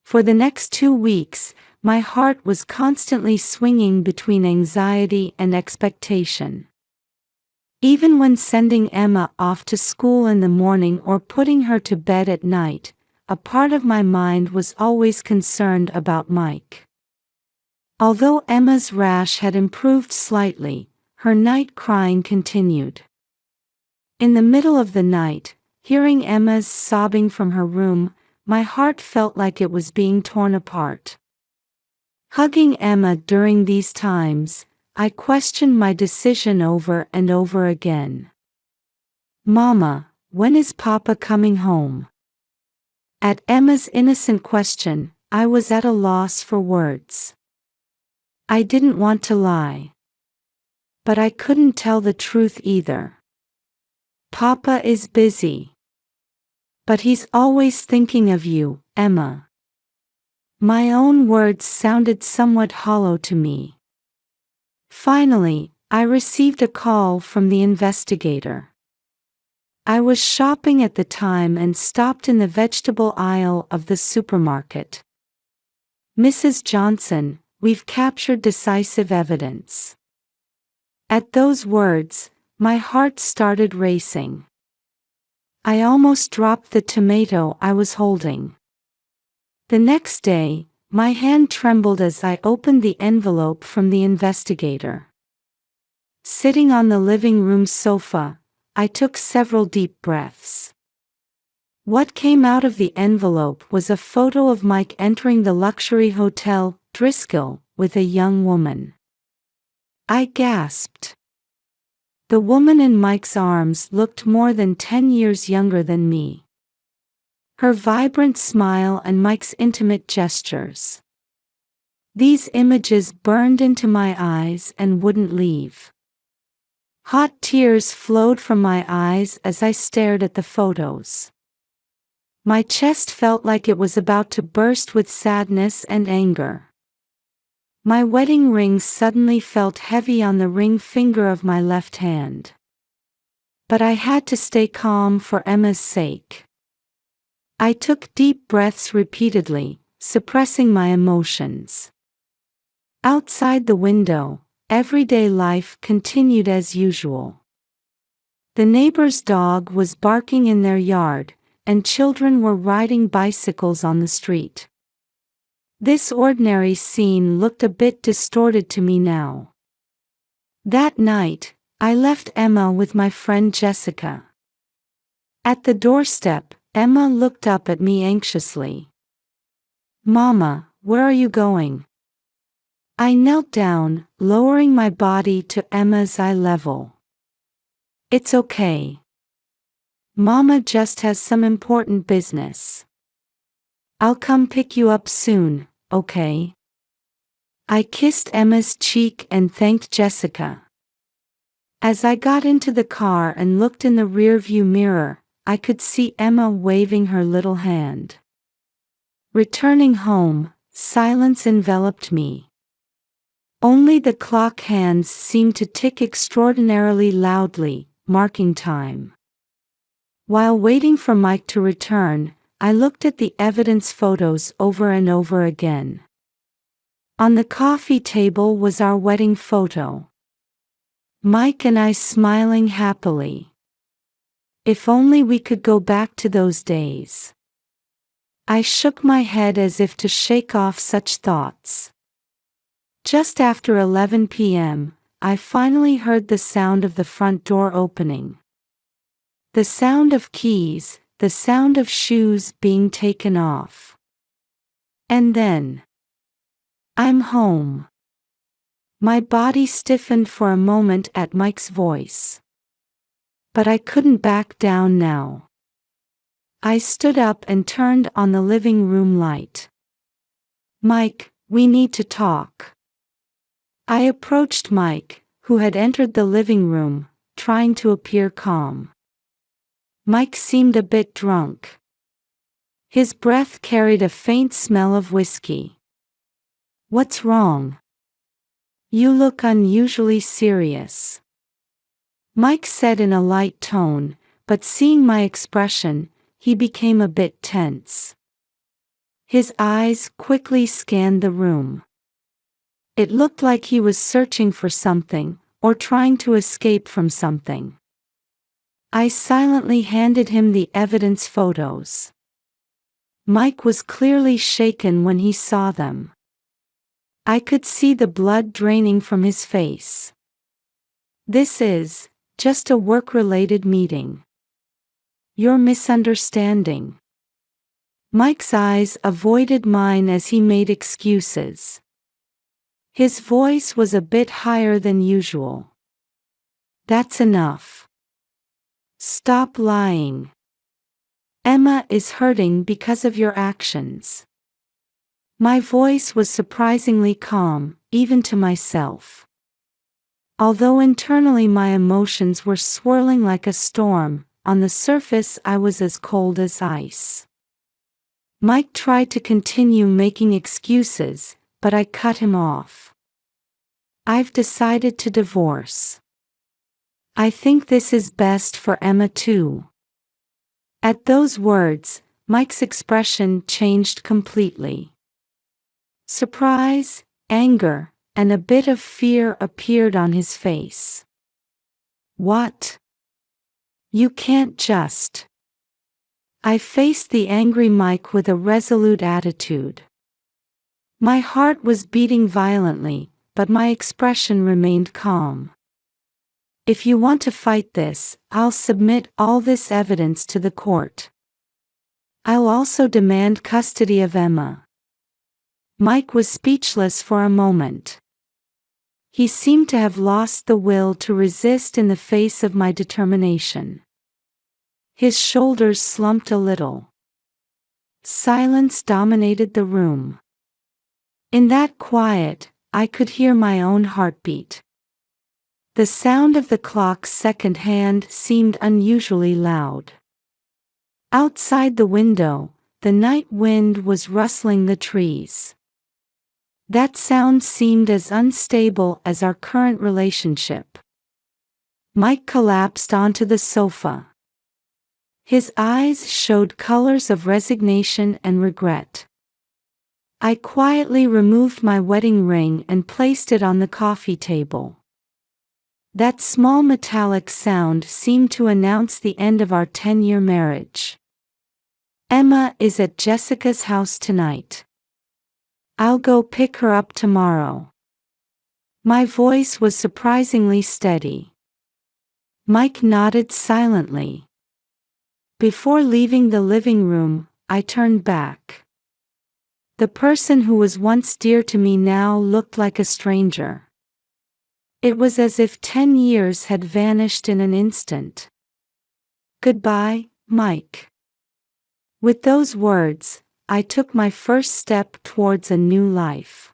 For the next 2 weeks, my heart was constantly swinging between anxiety and expectation. Even when sending Emma off to school in the morning or putting her to bed at night, a part of my mind was always concerned about Mike. Although Emma's rash had improved slightly, her night crying continued. In the middle of the night, hearing Emma's sobbing from her room, my heart felt like it was being torn apart. Hugging Emma during these times, I questioned my decision over and over again. "Mama, when is Papa coming home?" At Emma's innocent question, I was at a loss for words. I didn't want to lie. But I couldn't tell the truth either. Papa is busy. But he's always thinking of you, Emma. My own words sounded somewhat hollow to me. Finally, I received a call from the investigator. I was shopping at the time and stopped in the vegetable aisle of the supermarket. Mrs. Johnson, we've captured decisive evidence. At those words, my heart started racing. I almost dropped the tomato I was holding. The next day, my hand trembled as I opened the envelope from the investigator. Sitting on the living room sofa, I took several deep breaths. What came out of the envelope was a photo of Mike entering the luxury hotel, Driscoll, with a young woman. I gasped. The woman in Mike's arms looked more than 10 years younger than me. Her vibrant smile and Mike's intimate gestures. These images burned into my eyes and wouldn't leave. Hot tears flowed from my eyes as I stared at the photos. My chest felt like it was about to burst with sadness and anger. My wedding ring suddenly felt heavy on the ring finger of my left hand. But I had to stay calm for Emma's sake. I took deep breaths repeatedly, suppressing my emotions. Outside the window, everyday life continued as usual. The neighbor's dog was barking in their yard, and children were riding bicycles on the street. This ordinary scene looked a bit distorted to me now. That night, I left Emma with my friend Jessica. At the doorstep, Emma looked up at me anxiously. "Mama, where are you going?" I knelt down, lowering my body to Emma's eye level. "It's okay. Mama just has some important business. I'll come pick you up soon, okay?" I kissed Emma's cheek and thanked Jessica. As I got into the car and looked in the rearview mirror, I could see Emma waving her little hand. Returning home, silence enveloped me. Only the clock hands seemed to tick extraordinarily loudly, marking time. While waiting for Mike to return, I looked at the evidence photos over and over again. On the coffee table was our wedding photo. Mike and I smiling happily. If only we could go back to those days. I shook my head as if to shake off such thoughts. Just after 11 p.m., I finally heard the sound of the front door opening. The sound of keys, the sound of shoes being taken off. And then, "I'm home." My body stiffened for a moment at Mike's voice. But I couldn't back down now. I stood up and turned on the living room light. "Mike, we need to talk." I approached Mike, who had entered the living room, trying to appear calm. Mike seemed a bit drunk. His breath carried a faint smell of whiskey. "What's wrong? You look unusually serious," Mike said in a light tone, but seeing my expression, he became a bit tense. His eyes quickly scanned the room. It looked like he was searching for something, or trying to escape from something. I silently handed him the evidence photos. Mike was clearly shaken when he saw them. I could see the blood draining from his face. "This is just a work-related meeting. You're misunderstanding." Mike's eyes avoided mine as he made excuses. His voice was a bit higher than usual. "That's enough. Stop lying. Emma is hurting because of your actions. My voice was surprisingly calm, even to myself. Although internally my emotions were swirling like a storm, on the surface I was as cold as ice. Mike tried to continue making excuses, but I cut him off. I've decided to divorce. I think this is best for Emma too. At those words, Mike's expression changed completely. Surprise, anger, and a bit of fear appeared on his face. What? You can't just. I faced the angry Mike with a resolute attitude. My heart was beating violently, but my expression remained calm. If you want to fight this, I'll submit all this evidence to the court. I'll also demand custody of Emma. Mike was speechless for a moment. He seemed to have lost the will to resist in the face of my determination. His shoulders slumped a little. Silence dominated the room. In that quiet, I could hear my own heartbeat. The sound of the clock's second hand seemed unusually loud. Outside the window, the night wind was rustling the trees. That sound seemed as unstable as our current relationship. Mike collapsed onto the sofa. His eyes showed colors of resignation and regret. I quietly removed my wedding ring and placed it on the coffee table. That small metallic sound seemed to announce the end of our 10-year marriage. Emma is at Jessica's house tonight. I'll go pick her up tomorrow. My voice was surprisingly steady. Mike nodded silently. Before leaving the living room, I turned back. The person who was once dear to me now looked like a stranger. It was as if 10 years had vanished in an instant. Goodbye, Mike. With those words, I took my first step towards a new life.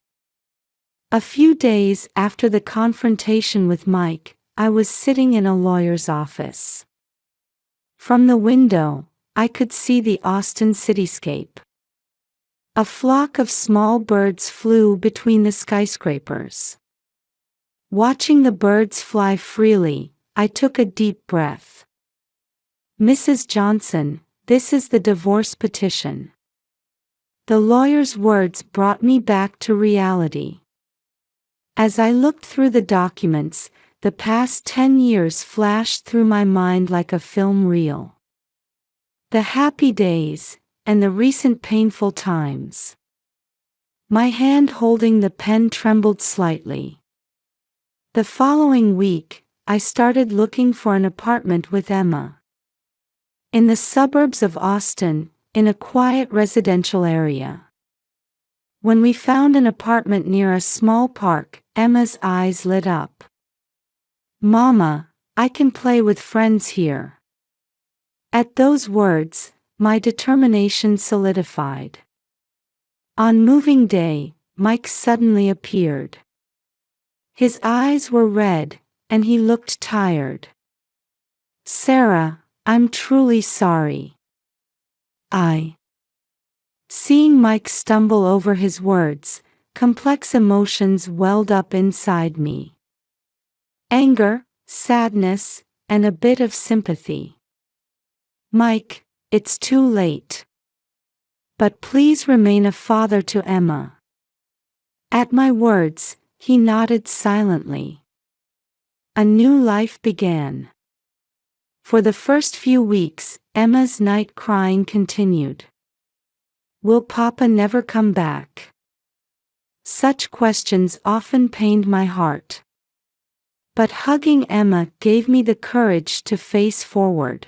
A few days after the confrontation with Mike, I was sitting in a lawyer's office. From the window, I could see the Austin cityscape. A flock of small birds flew between the skyscrapers. Watching the birds fly freely, I took a deep breath. Mrs. Johnson, this is the divorce petition. The lawyer's words brought me back to reality. As I looked through the documents, the past 10 years flashed through my mind like a film reel. The happy days, and the recent painful times. My hand holding the pen trembled slightly. The following week, I started looking for an apartment with Emma. In the suburbs of Austin, in a quiet residential area. When we found an apartment near a small park, Emma's eyes lit up. Mama, I can play with friends here. At those words, my determination solidified. On moving day, Mike suddenly appeared. His eyes were red, and he looked tired. Sarah, I'm truly sorry. Seeing Mike stumble over his words, complex emotions welled up inside me. Anger, sadness, and a bit of sympathy. Mike, it's too late. But please remain a father to Emma. At my words, he nodded silently. A new life began. For the first few weeks, Emma's night crying continued. Will Papa never come back? Such questions often pained my heart. But hugging Emma gave me the courage to face forward.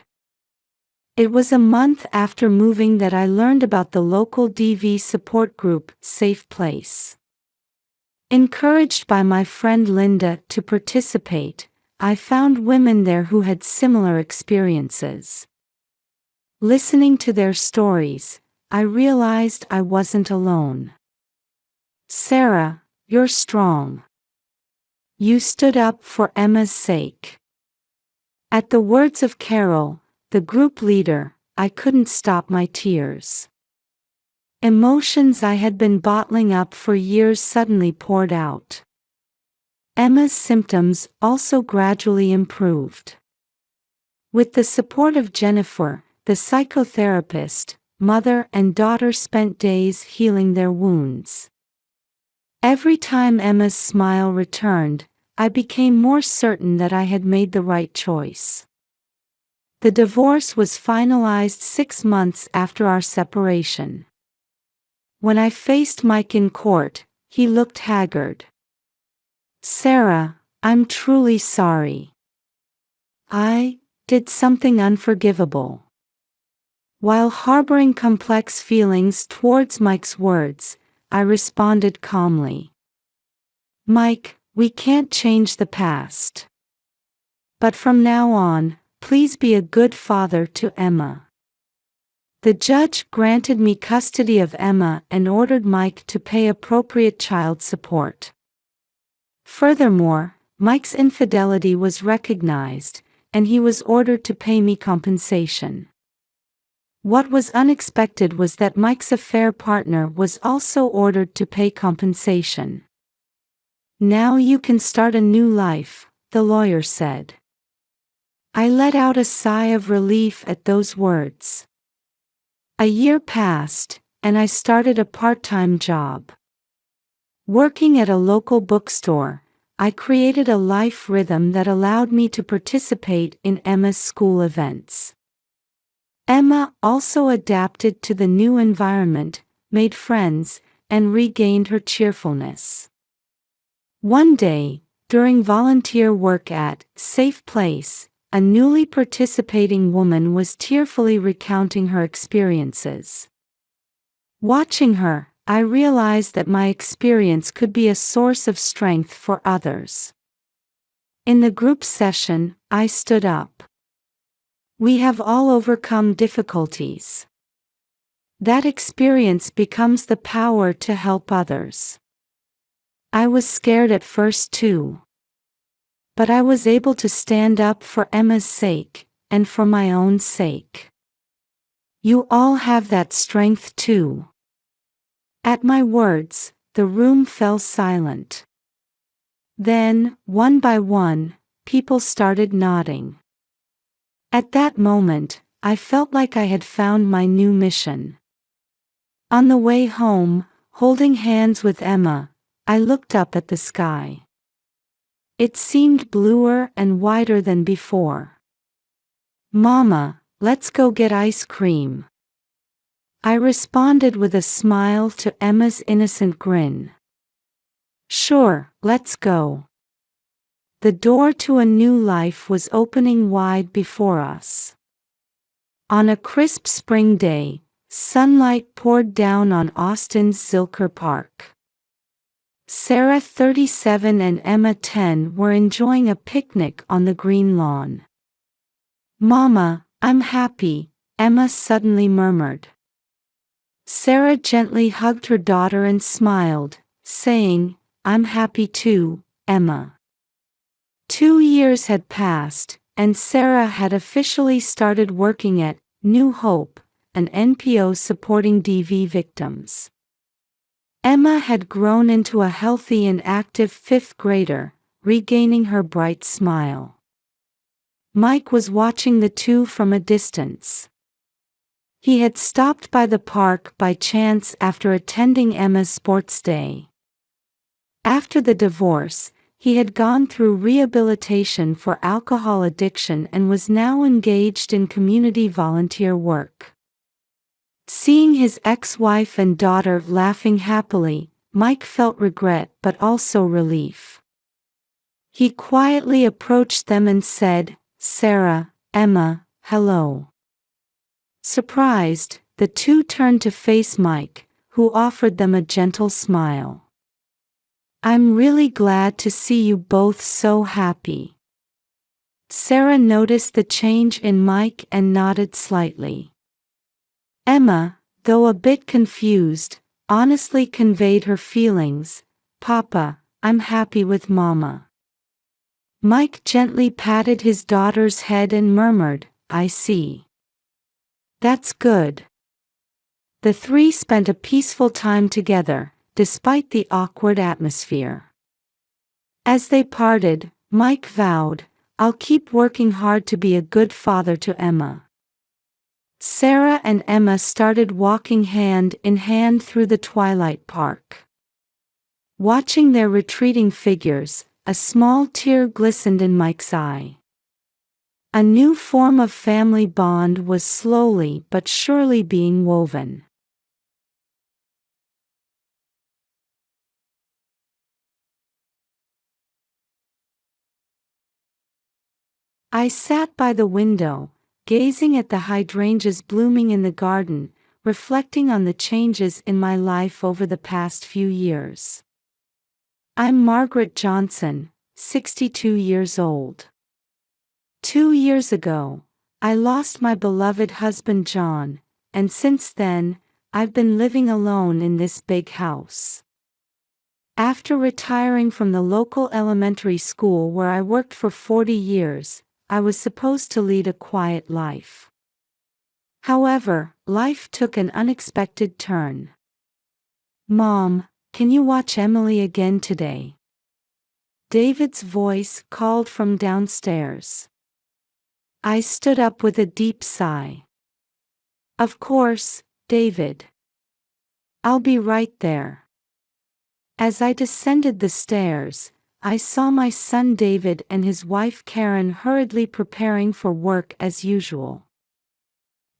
It was a month after moving that I learned about the local DV support group, Safe Place. Encouraged by my friend Linda to participate, I found women there who had similar experiences. Listening to their stories, I realized I wasn't alone. Sarah, you're strong. You stood up for Emma's sake. At the words of Carol, the group leader, I couldn't stop my tears. Emotions I had been bottling up for years suddenly poured out. Emma's symptoms also gradually improved. With the support of Jennifer, the psychotherapist, mother and daughter spent days healing their wounds. Every time Emma's smile returned, I became more certain that I had made the right choice. The divorce was finalized 6 months after our separation. When I faced Mike in court, he looked haggard. Sarah, I'm truly sorry. I did something unforgivable. While harboring complex feelings towards Mike's words, I responded calmly. Mike, we can't change the past. But from now on, please be a good father to Emma. The judge granted me custody of Emma and ordered Mike to pay appropriate child support. Furthermore, Mike's infidelity was recognized, and he was ordered to pay me compensation. What was unexpected was that Mike's affair partner was also ordered to pay compensation. Now you can start a new life, the lawyer said. I let out a sigh of relief at those words. A year passed, and I started a part-time job. Working at a local bookstore, I created a life rhythm that allowed me to participate in Emma's school events. Emma also adapted to the new environment, made friends, and regained her cheerfulness. One day, during volunteer work at Safe Place, a newly participating woman was tearfully recounting her experiences. Watching her, I realized that my experience could be a source of strength for others. In the group session, I stood up. We have all overcome difficulties. That experience becomes the power to help others. I was scared at first too. But I was able to stand up for Emma's sake, and for my own sake. You all have that strength too. At my words, the room fell silent. Then, one by one, people started nodding. At that moment, I felt like I had found my new mission. On the way home, holding hands with Emma, I looked up at the sky. It seemed bluer and wider than before. Mama, let's go get ice cream. I responded with a smile to Emma's innocent grin. Sure, let's go. The door to a new life was opening wide before us. On a crisp spring day, sunlight poured down on Austin's Zilker Park. Sarah, 37, and Emma, 10, were enjoying a picnic on the green lawn. Mama, I'm happy, Emma suddenly murmured. Sarah gently hugged her daughter and smiled, saying, I'm happy too, Emma. 2 years had passed, and Sarah had officially started working at New Hope, an NPO supporting DV victims. Emma had grown into a healthy and active 5th grader, regaining her bright smile. Mike was watching the two from a distance. He had stopped by the park by chance after attending Emma's sports day. After the divorce, he had gone through rehabilitation for alcohol addiction and was now engaged in community volunteer work. Seeing his ex-wife and daughter laughing happily, Mike felt regret but also relief. He quietly approached them and said, Sarah, Emma, hello. Surprised, the two turned to face Mike, who offered them a gentle smile. I'm really glad to see you both so happy. Sarah noticed the change in Mike and nodded slightly. Emma, though a bit confused, honestly conveyed her feelings. "Papa, I'm happy with Mama." Mike gently patted his daughter's head and murmured, "I see. That's good." The three spent a peaceful time together, despite the awkward atmosphere. As they parted, Mike vowed, "I'll keep working hard to be a good father to Emma." Sarah and Emma started walking hand in hand through the twilight park. Watching their retreating figures, a small tear glistened in Mike's eye. A new form of family bond was slowly but surely being woven. I sat by the window, gazing at the hydrangeas blooming in the garden, reflecting on the changes in my life over the past few years. I'm Margaret Johnson, 62 years old. 2 years ago, I lost my beloved husband John, and since then, I've been living alone in this big house. After retiring from the local elementary school where I worked for 40 years, I was supposed to lead a quiet life. However, life took an unexpected turn. "Mom, can you watch Emily again today?" David's voice called from downstairs. I stood up with a deep sigh. "Of course, David. I'll be right there." As I descended the stairs, I saw my son David and his wife Karen hurriedly preparing for work as usual.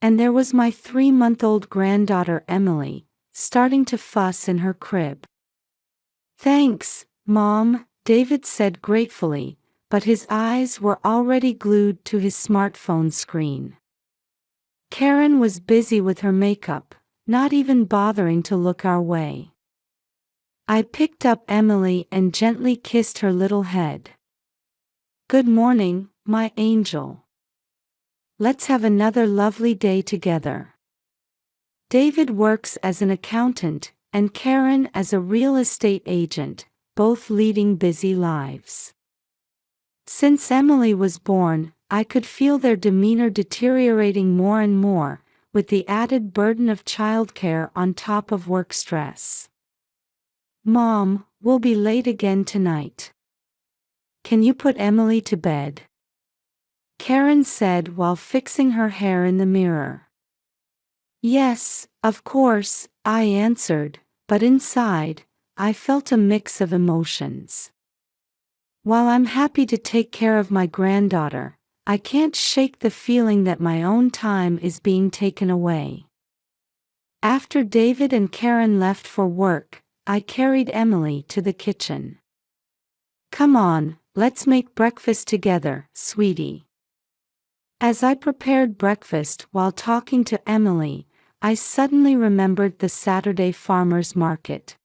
And there was my 3-month-old granddaughter Emily, starting to fuss in her crib. "Thanks, Mom," David said gratefully, but his eyes were already glued to his smartphone screen. Karen was busy with her makeup, not even bothering to look our way. I picked up Emily and gently kissed her little head. "Good morning, my angel. Let's have another lovely day together." David works as an accountant, and Karen as a real estate agent, both leading busy lives. Since Emily was born, I could feel their demeanor deteriorating more and more, with the added burden of childcare on top of work stress. "Mom, we'll be late again tonight. Can you put Emily to bed?" Karen said while fixing her hair in the mirror. "Yes, of course," I answered, but inside, I felt a mix of emotions. While I'm happy to take care of my granddaughter, I can't shake the feeling that my own time is being taken away. After David and Karen left for work, I carried Emily to the kitchen. "Come on, let's make breakfast together, sweetie." As I prepared breakfast while talking to Emily, I suddenly remembered the Saturday farmers market.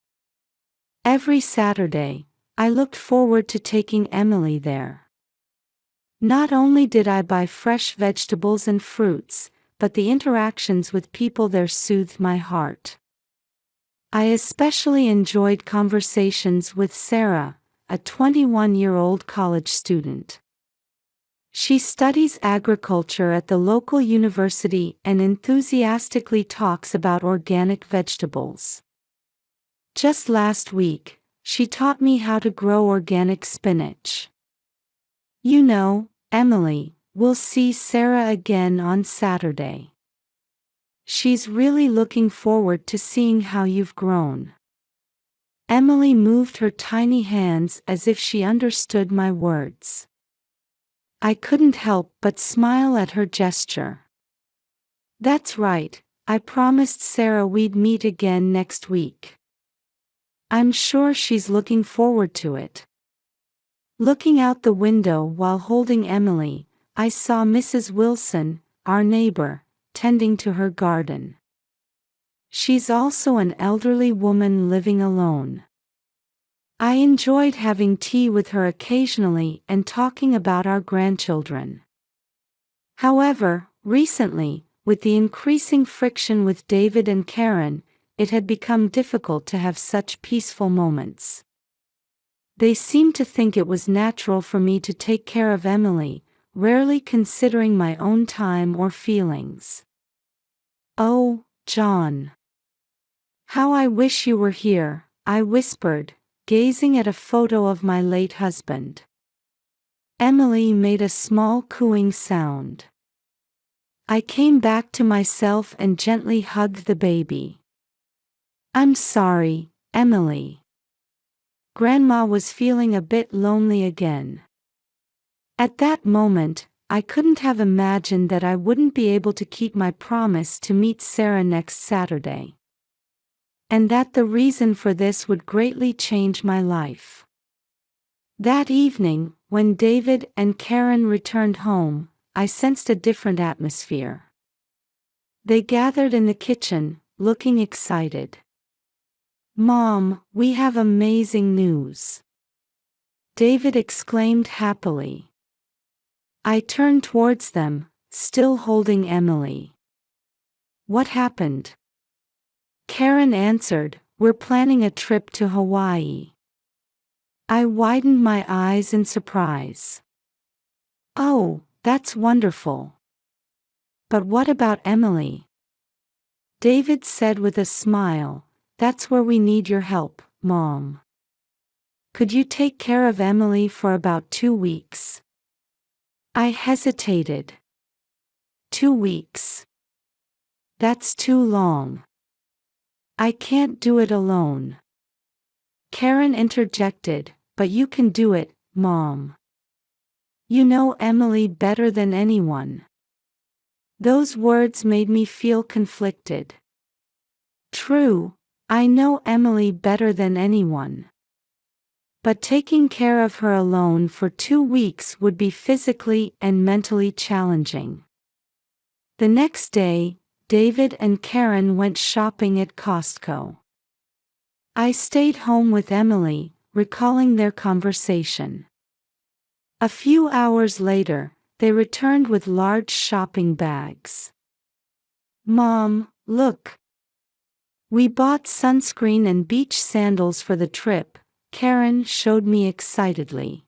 Every Saturday, I looked forward to taking Emily there. Not only did I buy fresh vegetables and fruits, but the interactions with people there soothed my heart. I especially enjoyed conversations with Sarah, a 21-year-old college student. She studies agriculture at the local university and enthusiastically talks about organic vegetables. Just last week, she taught me how to grow organic spinach. "You know, Emily, we'll see Sarah again on Saturday. She's really looking forward to seeing how you've grown." Emily moved her tiny hands as if she understood my words. I couldn't help but smile at her gesture. "That's right, I promised Sarah we'd meet again next week. I'm sure she's looking forward to it." Looking out the window while holding Emily, I saw Mrs. Wilson, our neighbor, tending to her garden. She's also an elderly woman living alone. I enjoyed having tea with her occasionally and talking about our grandchildren. However, recently, with the increasing friction with David and Karen, it had become difficult to have such peaceful moments. They seemed to think it was natural for me to take care of Emily, rarely considering my own time or feelings. "Oh, John. How I wish you were here," I whispered, gazing at a photo of my late husband. Emily made a small cooing sound. I came back to myself and gently hugged the baby. "I'm sorry, Emily." Grandma was feeling a bit lonely again. At that moment, I couldn't have imagined that I wouldn't be able to keep my promise to meet Sarah next Saturday. And that the reason for this would greatly change my life. That evening, when David and Karen returned home, I sensed a different atmosphere. They gathered in the kitchen, looking excited. "Mom, we have amazing news," David exclaimed happily. I turned towards them, still holding Emily. "What happened?" Karen answered, "We're planning a trip to Hawaii." I widened my eyes in surprise. "Oh, that's wonderful. But what about Emily?" David said with a smile, "That's where we need your help, Mom. Could you take care of Emily for about 2 weeks?" I hesitated. 2 weeks. That's too long. I can't do it alone. Karen interjected, "But you can do it, Mom. You know Emily better than anyone." Those words made me feel conflicted. True, I know Emily better than anyone. But taking care of her alone for 2 weeks would be physically and mentally challenging. The next day, David and Karen went shopping at Costco. I stayed home with Emily, recalling their conversation. A few hours later, they returned with large shopping bags. "Mom, look. We bought sunscreen and beach sandals for the trip," Karen showed me excitedly.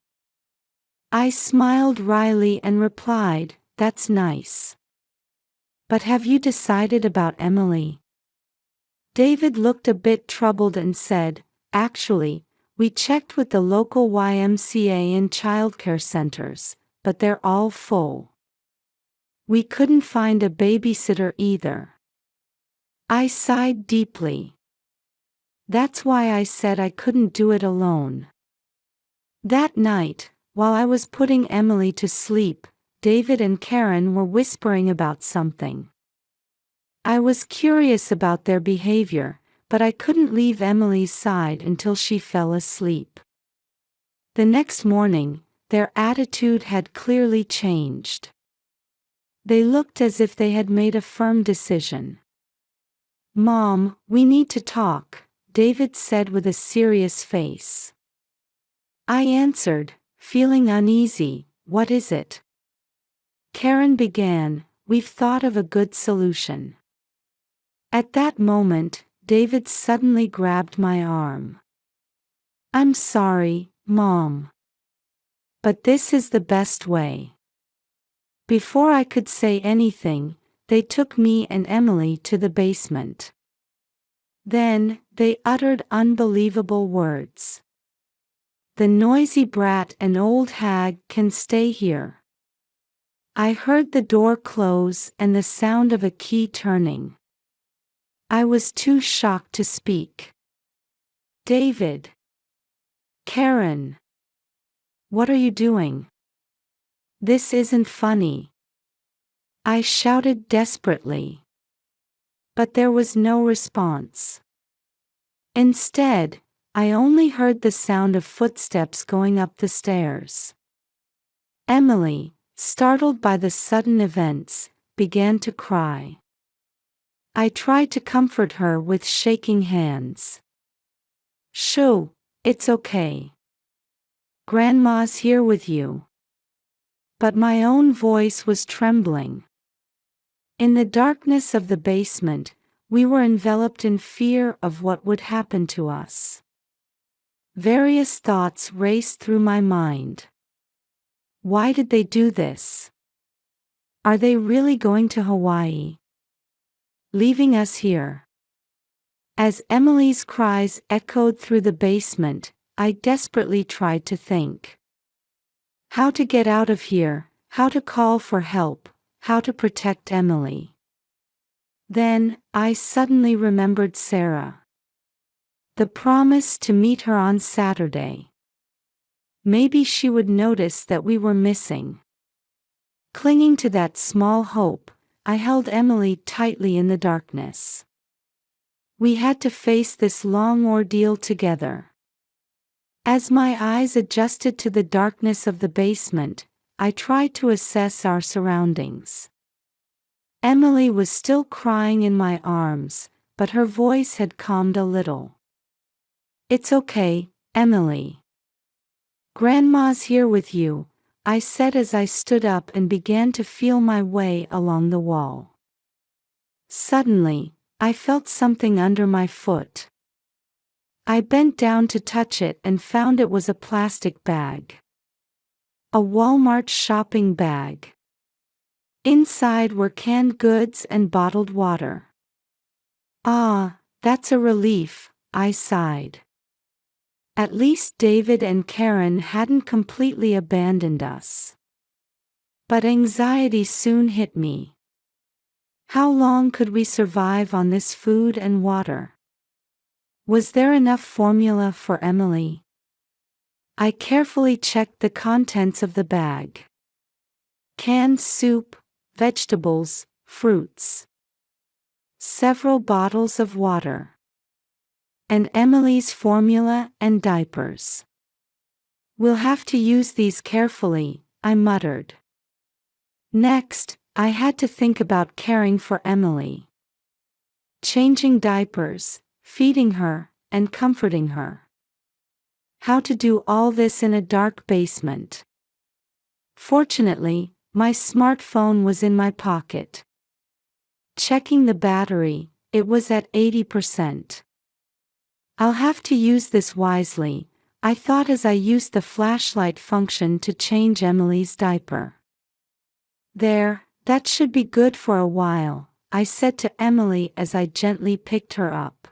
I smiled wryly and replied, "That's nice. But have you decided about Emily?" David looked a bit troubled and said, "Actually, we checked with the local YMCA and childcare centers, but they're all full. We couldn't find a babysitter either." I sighed deeply. That's why I said I couldn't do it alone. That night, while I was putting Emily to sleep, David and Karen were whispering about something. I was curious about their behavior, but I couldn't leave Emily's side until she fell asleep. The next morning, their attitude had clearly changed. They looked as if they had made a firm decision. "Mom, we need to talk," David said with a serious face. I answered, feeling uneasy, "What is it?" Karen began, "We've thought of a good solution." At that moment, David suddenly grabbed my arm. "I'm sorry, Mom. But this is the best way." Before I could say anything, they took me and Emily to the basement. Then, they uttered unbelievable words. "The noisy brat and old hag can stay here." I heard the door close and the sound of a key turning. I was too shocked to speak. "David. Karen. What are you doing? This isn't funny." I shouted desperately. But there was no response. Instead, I only heard the sound of footsteps going up the stairs. Emily, startled by the sudden events, began to cry. I tried to comfort her with shaking hands. "Shoo, it's okay. Grandma's here with you." But my own voice was trembling. In the darkness of the basement, We were enveloped in fear of what would happen to us. Various thoughts raced through my mind. Why did they do this? Are they really going to Hawaii? Leaving us here? As Emily's cries echoed through the basement, I desperately tried to think. How to get out of here, how to call for help, how to protect Emily. Then, I suddenly remembered Sarah. The promise to meet her on Saturday. Maybe she would notice that we were missing. Clinging to that small hope, I held Emily tightly in the darkness. We had to face this long ordeal together. As my eyes adjusted to the darkness of the basement, I tried to assess our surroundings. Emily was still crying in my arms, but her voice had calmed a little. "It's okay, Emily. Grandma's here with you," I said as I stood up and began to feel my way along the wall. Suddenly, I felt something under my foot. I bent down to touch it and found it was a plastic bag. A Walmart shopping bag. Inside were canned goods and bottled water. "Ah, that's a relief," I sighed. At least David and Karen hadn't completely abandoned us. But anxiety soon hit me. How long could we survive on this food and water? Was there enough formula for Emily? I carefully checked the contents of the bag. Canned soup, vegetables, fruits. Several bottles of water. And Emily's formula and diapers. "We'll have to use these carefully," I muttered. Next, I had to think about caring for Emily. Changing diapers, feeding her, and comforting her. How to do all this in a dark basement. Fortunately, my smartphone was in my pocket. Checking the battery, it was at 80%. "I'll have to use this wisely," I thought as I used the flashlight function to change Emily's diaper. "There, that should be good for a while," I said to Emily as I gently picked her up.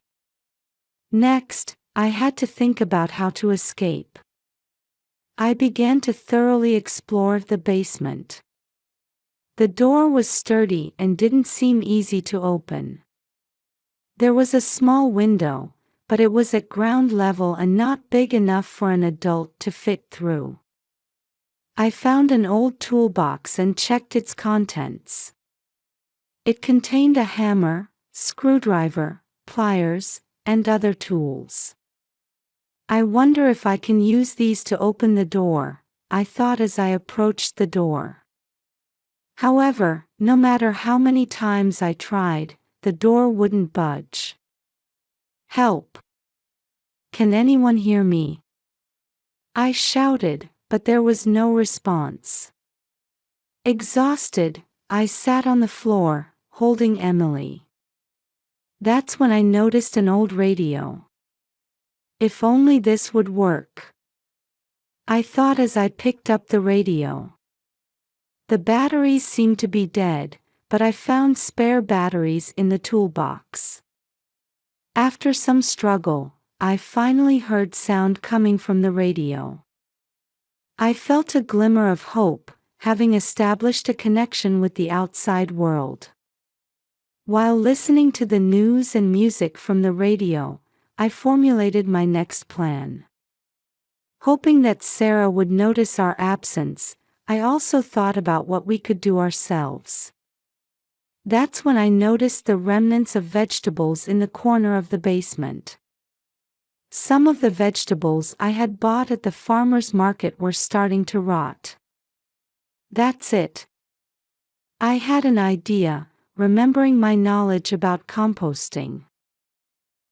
Next, I had to think about how to escape. I began to thoroughly explore the basement. The door was sturdy and didn't seem easy to open. There was a small window, but it was at ground level and not big enough for an adult to fit through. I found an old toolbox and checked its contents. It contained a hammer, screwdriver, pliers, and other tools. "I wonder if I can use these to open the door," I thought as I approached the door. However, no matter how many times I tried, the door wouldn't budge. "Help! Can anyone hear me?" I shouted, but there was no response. Exhausted, I sat on the floor, holding Emily. That's when I noticed an old radio. If only this would work. I thought as I picked up the radio. The batteries seemed to be dead, but I found spare batteries in the toolbox. After some struggle, I finally heard sound coming from the radio. I felt a glimmer of hope, having established a connection with the outside world. While listening to the news and music from the radio, I formulated my next plan. Hoping that Sarah would notice our absence, I also thought about what we could do ourselves. That's when I noticed the remnants of vegetables in the corner of the basement. Some of the vegetables I had bought at the farmer's market were starting to rot. That's it. I had an idea, remembering my knowledge about composting.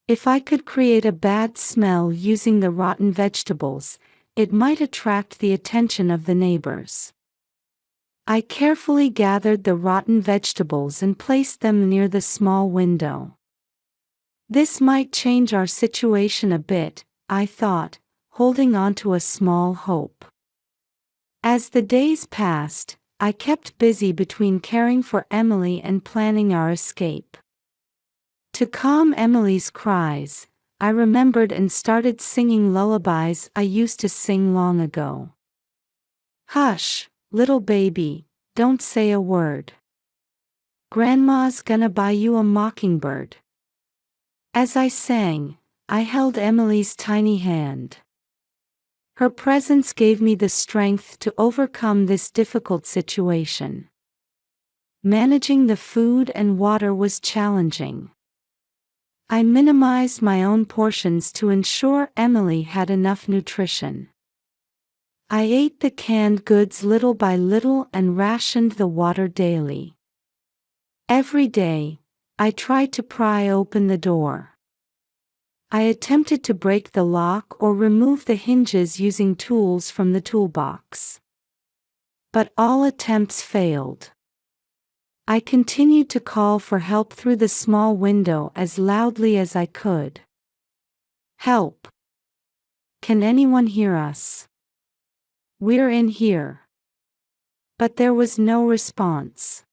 If I could create a bad smell using the rotten vegetables, it might attract the attention of the neighbors. I carefully gathered the rotten vegetables and placed them near the small window. This might change our situation a bit, I thought, holding on to a small hope. As the days passed, I kept busy between caring for Emily and planning our escape. To calm Emily's cries, I remembered and started singing lullabies I used to sing long ago. Hush, little baby, don't say a word. Grandma's gonna buy you a mockingbird. As I sang, I held Emily's tiny hand. Her presence gave me the strength to overcome this difficult situation. Managing the food and water was challenging. I minimized my own portions to ensure Emily had enough nutrition. I ate the canned goods little by little and rationed the water daily. Every day, I tried to pry open the door. I attempted to break the lock or remove the hinges using tools from the toolbox. But all attempts failed. I continued to call for help through the small window as loudly as I could. Help! Can anyone hear us? We're in here. But there was no response.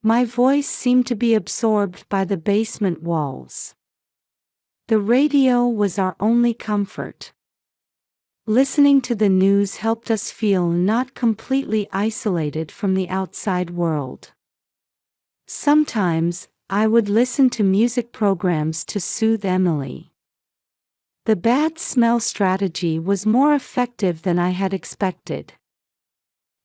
My voice seemed to be absorbed by the basement walls. The radio was our only comfort. Listening to the news helped us feel not completely isolated from the outside world. Sometimes, I would listen to music programs to soothe Emily. The bad smell strategy was more effective than I had expected.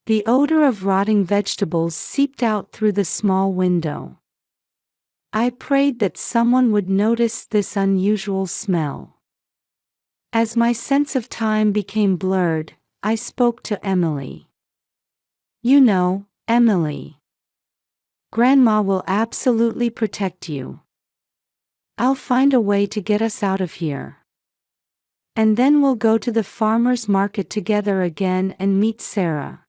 The odor of rotting vegetables seeped out through the small window. I prayed that someone would notice this unusual smell. As my sense of time became blurred, I spoke to Emily. You know, Emily. Grandma will absolutely protect you. I'll find a way to get us out of here. And then we'll go to the farmer's market together again and meet Sarah.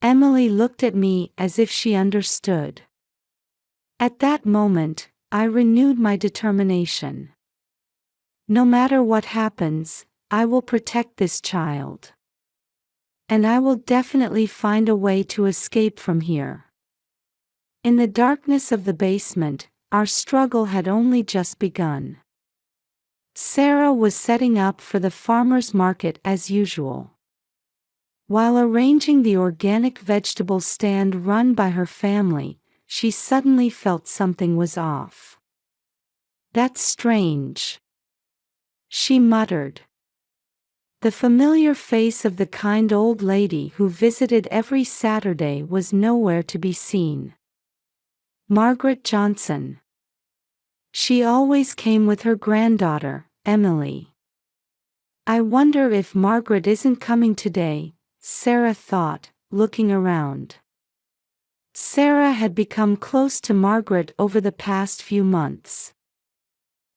Emily looked at me as if she understood. At that moment, I renewed my determination. No matter what happens, I will protect this child. And I will definitely find a way to escape from here. In the darkness of the basement, our struggle had only just begun. Sarah was setting up for the farmer's market as usual. While arranging the organic vegetable stand run by her family, she suddenly felt something was off. That's strange, she muttered. The familiar face of the kind old lady who visited every Saturday was nowhere to be seen. Margaret Johnson. She always came with her granddaughter, Emily. I wonder if Margaret isn't coming today, Sarah thought, looking around. Sarah had become close to Margaret over the past few months.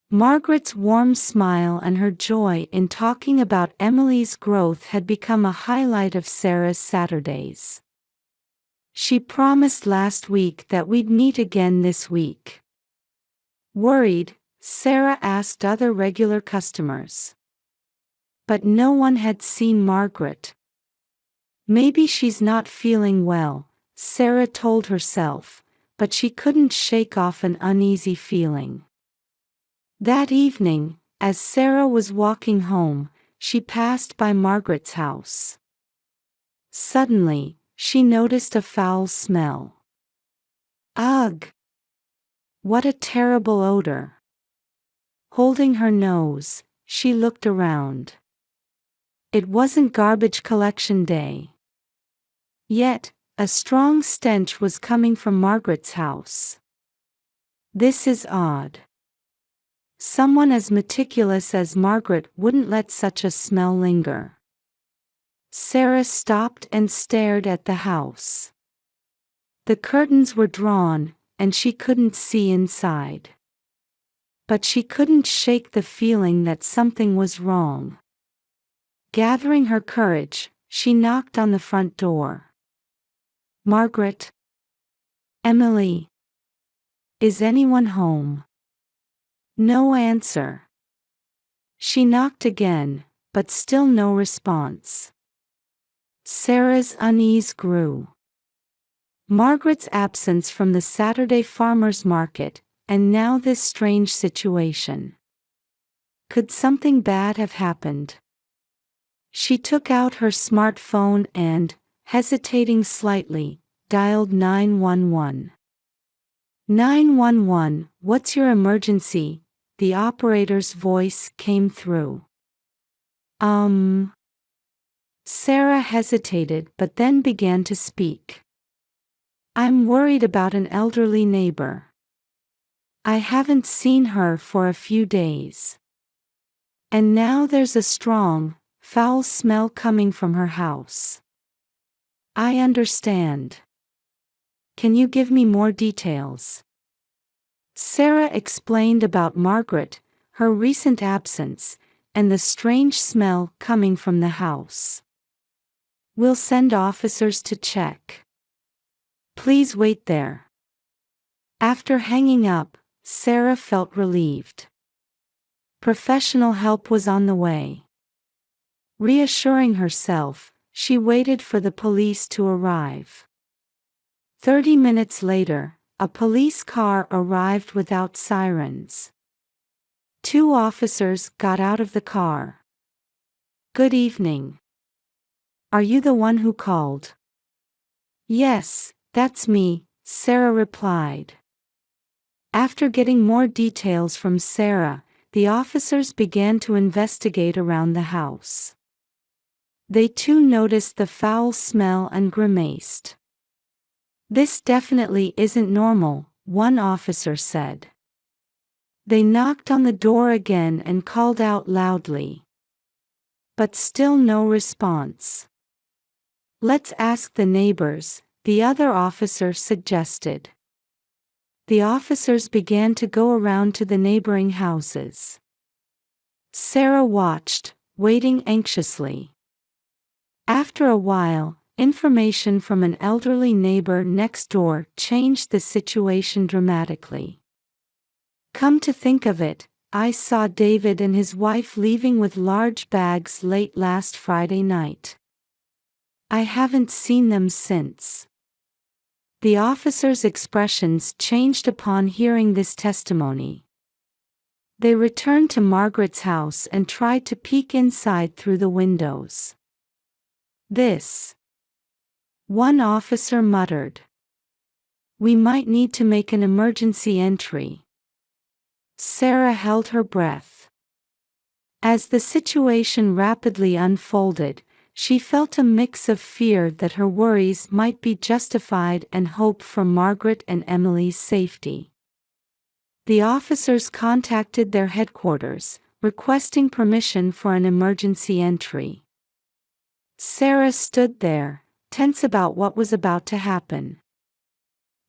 Margaret's warm smile and her joy in talking about Emily's growth had become a highlight of Sarah's Saturdays. She promised last week that we'd meet again this week. Worried, Sarah asked other regular customers. But no one had seen Margaret. Maybe she's not feeling well, Sarah told herself, but she couldn't shake off an uneasy feeling. That evening, as Sarah was walking home, she passed by Margaret's house. Suddenly, she noticed a foul smell. Ugh! What a terrible odor! Holding her nose, she looked around. It wasn't garbage collection day. Yet, a strong stench was coming from Margaret's house. This is odd. Someone as meticulous as Margaret wouldn't let such a smell linger. Sarah stopped and stared at the house. The curtains were drawn, and she couldn't see inside. But she couldn't shake the feeling that something was wrong. Gathering her courage, she knocked on the front door. Margaret? Emily? Is anyone home? No answer. She knocked again, but still no response. Sarah's unease grew. Margaret's absence from the Saturday farmers market, and now this strange situation. Could something bad have happened? She took out her smartphone and, hesitating slightly, dialed 911. 911, what's your emergency? The operator's voice came through. Sarah hesitated but then began to speak. I'm worried about an elderly neighbor. I haven't seen her for a few days. And now there's a strong, foul smell coming from her house. I understand. Can you give me more details? Sarah explained about Margaret, her recent absence, and the strange smell coming from the house. We'll send officers to check. Please wait there. After hanging up, Sarah felt relieved. Professional help was on the way. Reassuring herself, she waited for the police to arrive. 30 minutes later, a police car arrived without sirens. 2 officers got out of the car. Good evening. Are you the one who called? Yes, that's me, Sarah replied. After getting more details from Sarah, the officers began to investigate around the house. They too noticed the foul smell and grimaced. This definitely isn't normal, one officer said. They knocked on the door again and called out loudly. But still no response. Let's ask the neighbors, the other officer suggested. The officers began to go around to the neighboring houses. Sarah watched, waiting anxiously. After a while, information from an elderly neighbor next door changed the situation dramatically. Come to think of it, I saw David and his wife leaving with large bags late last Friday night. I haven't seen them since. The officers' expressions changed upon hearing this testimony. They returned to Margaret's house and tried to peek inside through the windows. One officer muttered. We might need to make an emergency entry. Sarah held her breath. As the situation rapidly unfolded, she felt a mix of fear that her worries might be justified and hope for Margaret and Emily's safety. The officers contacted their headquarters, requesting permission for an emergency entry. Sarah stood there, tense about what was about to happen.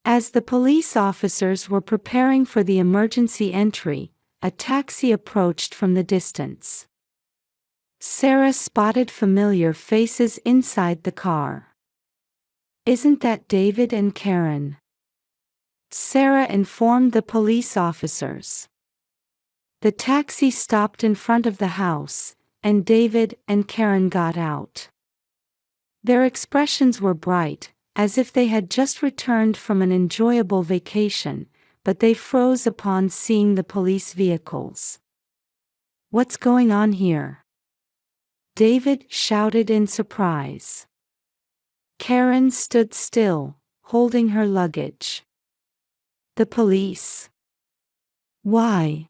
As the police officers were preparing for the emergency entry, a taxi approached from the distance. Sarah spotted familiar faces inside the car. Isn't that David and Karen? Sarah informed the police officers. The taxi stopped in front of the house, and David and Karen got out. Their expressions were bright, as if they had just returned from an enjoyable vacation, but they froze upon seeing the police vehicles. What's going on here? David shouted in surprise. Karen stood still, holding her luggage. The police. Why?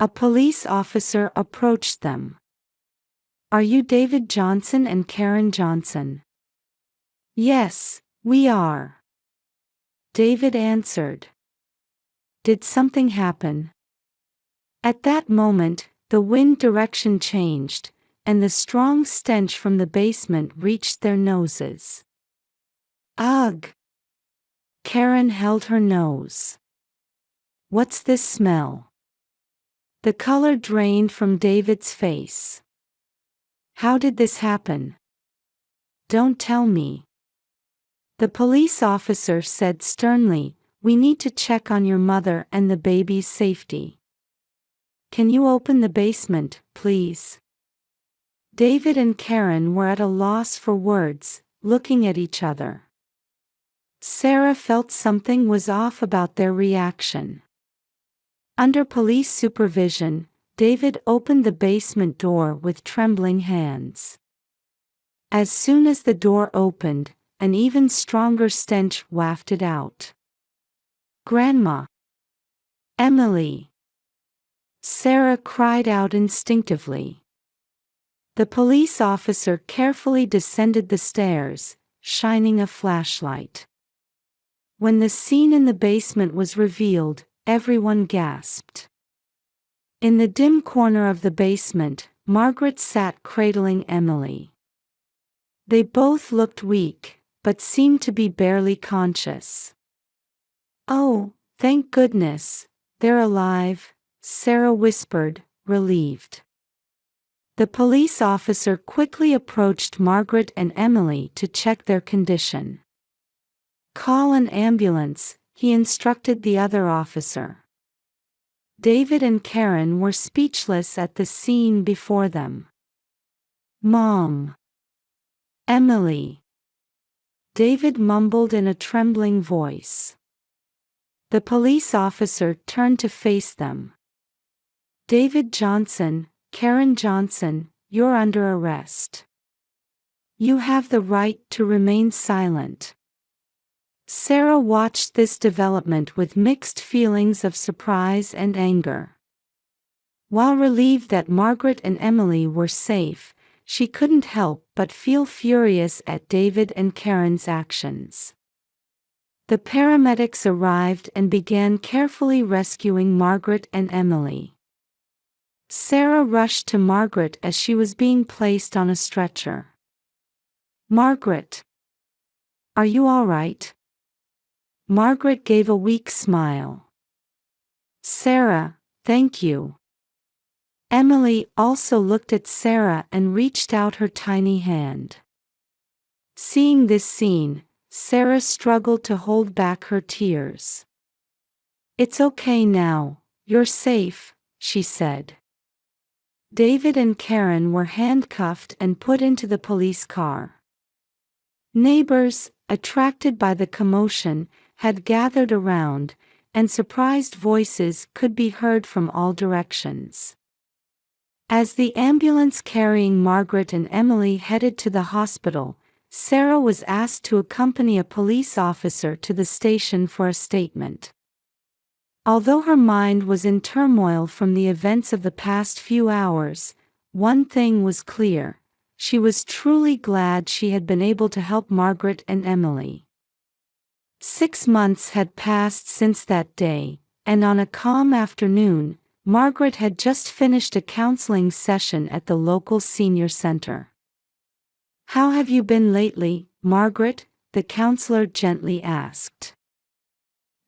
A police officer approached them. Are you David Johnson and Karen Johnson? Yes, we are. David answered. Did something happen? At that moment, the wind direction changed, and the strong stench from the basement reached their noses. Ugh! Karen held her nose. What's this smell? The color drained from David's face. How did this happen? Don't tell me. The police officer said sternly, we need to check on your mother and the baby's safety. Can you open the basement, please? David and Karen were at a loss for words, looking at each other. Sarah felt something was off about their reaction. Under police supervision, David opened the basement door with trembling hands. As soon as the door opened, an even stronger stench wafted out. "Grandma! Emily!" Sarah cried out instinctively. The police officer carefully descended the stairs, shining a flashlight. When the scene in the basement was revealed, everyone gasped. In the dim corner of the basement, Margaret sat cradling Emily. They both looked weak, but seemed to be barely conscious. "Oh, thank goodness, they're alive," Sarah whispered, relieved. The police officer quickly approached Margaret and Emily to check their condition. "Call an ambulance," he instructed the other officer. David and Karen were speechless at the scene before them. "Mom! Emily!" David mumbled in a trembling voice. The police officer turned to face them. "David Johnson, Karen Johnson, you're under arrest. You have the right to remain silent." Sarah watched this development with mixed feelings of surprise and anger. While relieved that Margaret and Emily were safe, she couldn't help but feel furious at David and Karen's actions. The paramedics arrived and began carefully rescuing Margaret and Emily. Sarah rushed to Margaret as she was being placed on a stretcher. "Margaret! Are you all right?" Margaret gave a weak smile. "Sarah, thank you." Emily also looked at Sarah and reached out her tiny hand. Seeing this scene, Sarah struggled to hold back her tears. "It's okay now, you're safe," she said. David and Karen were handcuffed and put into the police car. Neighbors, attracted by the commotion, had gathered around, and surprised voices could be heard from all directions. As the ambulance carrying Margaret and Emily headed to the hospital, Sarah was asked to accompany a police officer to the station for a statement. Although her mind was in turmoil from the events of the past few hours, one thing was clear: she was truly glad she had been able to help Margaret and Emily. 6 months had passed since that day, and on a calm afternoon, Margaret had just finished a counseling session at the local senior center. "How have you been lately, Margaret?" the counselor gently asked.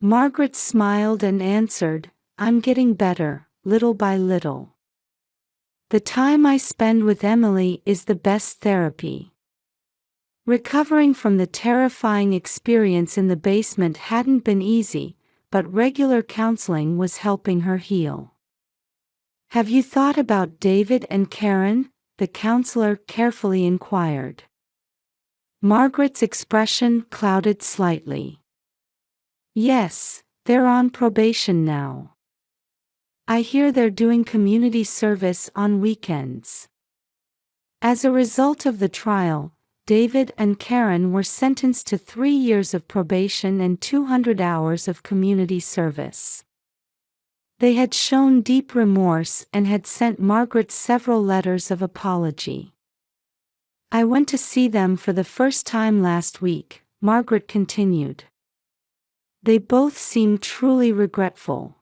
Margaret smiled and answered, "I'm getting better, little by little. The time I spend with Emily is the best therapy." Recovering from the terrifying experience in the basement hadn't been easy, but regular counseling was helping her heal. "Have you thought about David and Karen?" the counselor carefully inquired. Margaret's expression clouded slightly. "Yes, they're on probation now. I hear they're doing community service on weekends." As a result of the trial, David and Karen were sentenced to 3 years of probation and 200 hours of community service. They had shown deep remorse and had sent Margaret several letters of apology. "I went to see them for the first time last week," Margaret continued. "They both seemed truly regretful.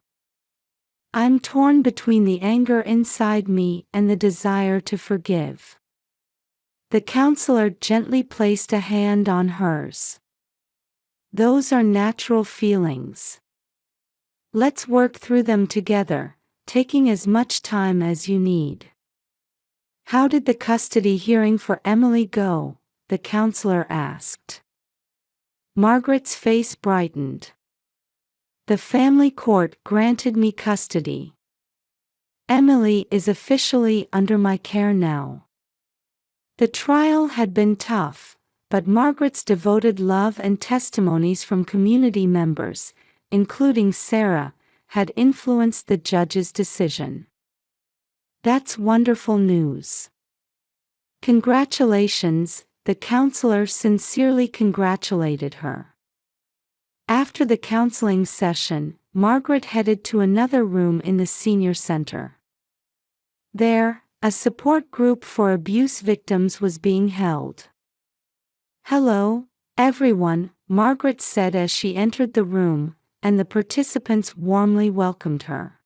I'm torn between the anger inside me and the desire to forgive." The counselor gently placed a hand on hers. "Those are natural feelings. Let's work through them together, taking as much time as you need." "How did the custody hearing for Emily go?" the counselor asked. Margaret's face brightened. "The family court granted me custody. Emily is officially under my care now. The trial had been tough, but Margaret's devoted love and testimonies from community members, including Sarah, had influenced the judge's decision. That's wonderful news. Congratulations, the counselor sincerely congratulated her. After the counseling session, Margaret headed to another room in the senior center. There, a support group for abuse victims was being held. "Hello, everyone," Margaret said as she entered the room, and the participants warmly welcomed her.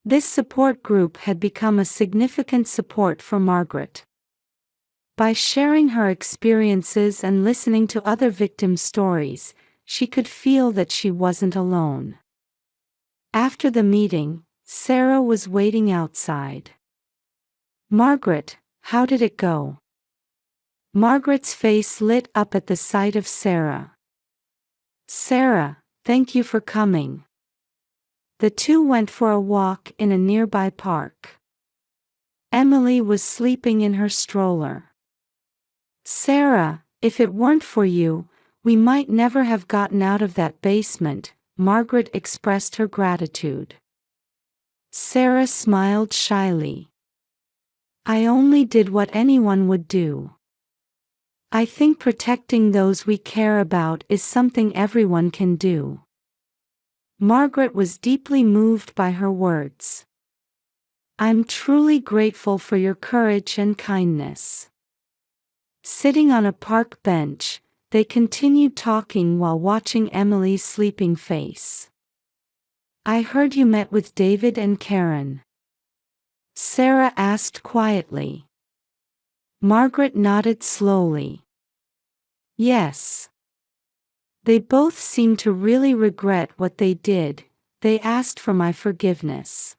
This support group had become a significant support for Margaret. By sharing her experiences and listening to other victim stories, she could feel that she wasn't alone. After the meeting, Sarah was waiting outside. "Margaret, how did it go?" Margaret's face lit up at the sight of Sarah. "Sarah, thank you for coming." The two went for a walk in a nearby park. Emily was sleeping in her stroller. "Sarah, if it weren't for you, we might never have gotten out of that basement," Margaret expressed her gratitude. Sarah smiled shyly. "I only did what anyone would do. I think protecting those we care about is something everyone can do." Margaret was deeply moved by her words. "I'm truly grateful for your courage and kindness." Sitting on a park bench, they continued talking while watching Emily's sleeping face. "I heard you met with David and Karen," Sarah asked quietly. Margaret nodded slowly. "Yes. They both seemed to really regret what they did. They asked for my forgiveness."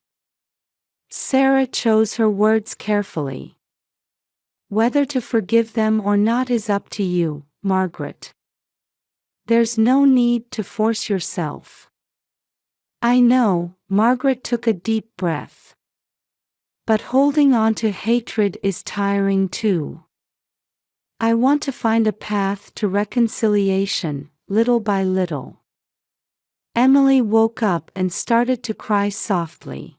Sarah chose her words carefully. "Whether to forgive them or not is up to you, Margaret. There's no need to force yourself." "I know," Margaret took a deep breath. "But holding on to hatred is tiring too. I want to find a path to reconciliation, little by little." Emily woke up and started to cry softly.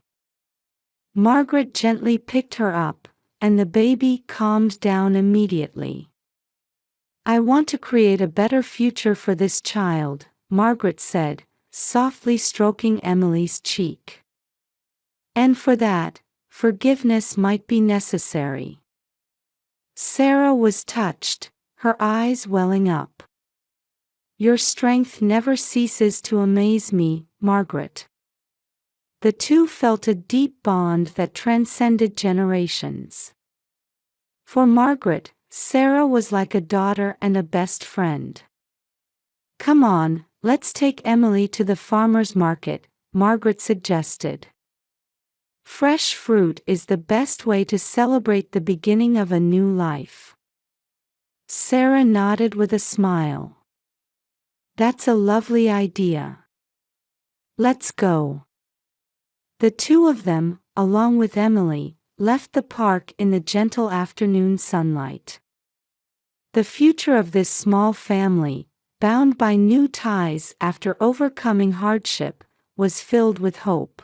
Margaret gently picked her up, and the baby calmed down immediately. "I want to create a better future for this child," Margaret said, softly stroking Emily's cheek. "And for that, forgiveness might be necessary." Sarah was touched, her eyes welling up. "Your strength never ceases to amaze me, Margaret." The two felt a deep bond that transcended generations. For Margaret, Sarah was like a daughter and a best friend. "Come on, let's take Emily to the farmer's market," Margaret suggested. "Fresh fruit is the best way to celebrate the beginning of a new life." Sarah nodded with a smile. "That's a lovely idea. Let's go." The two of them, along with Emily, left the park in the gentle afternoon sunlight. The future of this small family, bound by new ties after overcoming hardship, was filled with hope.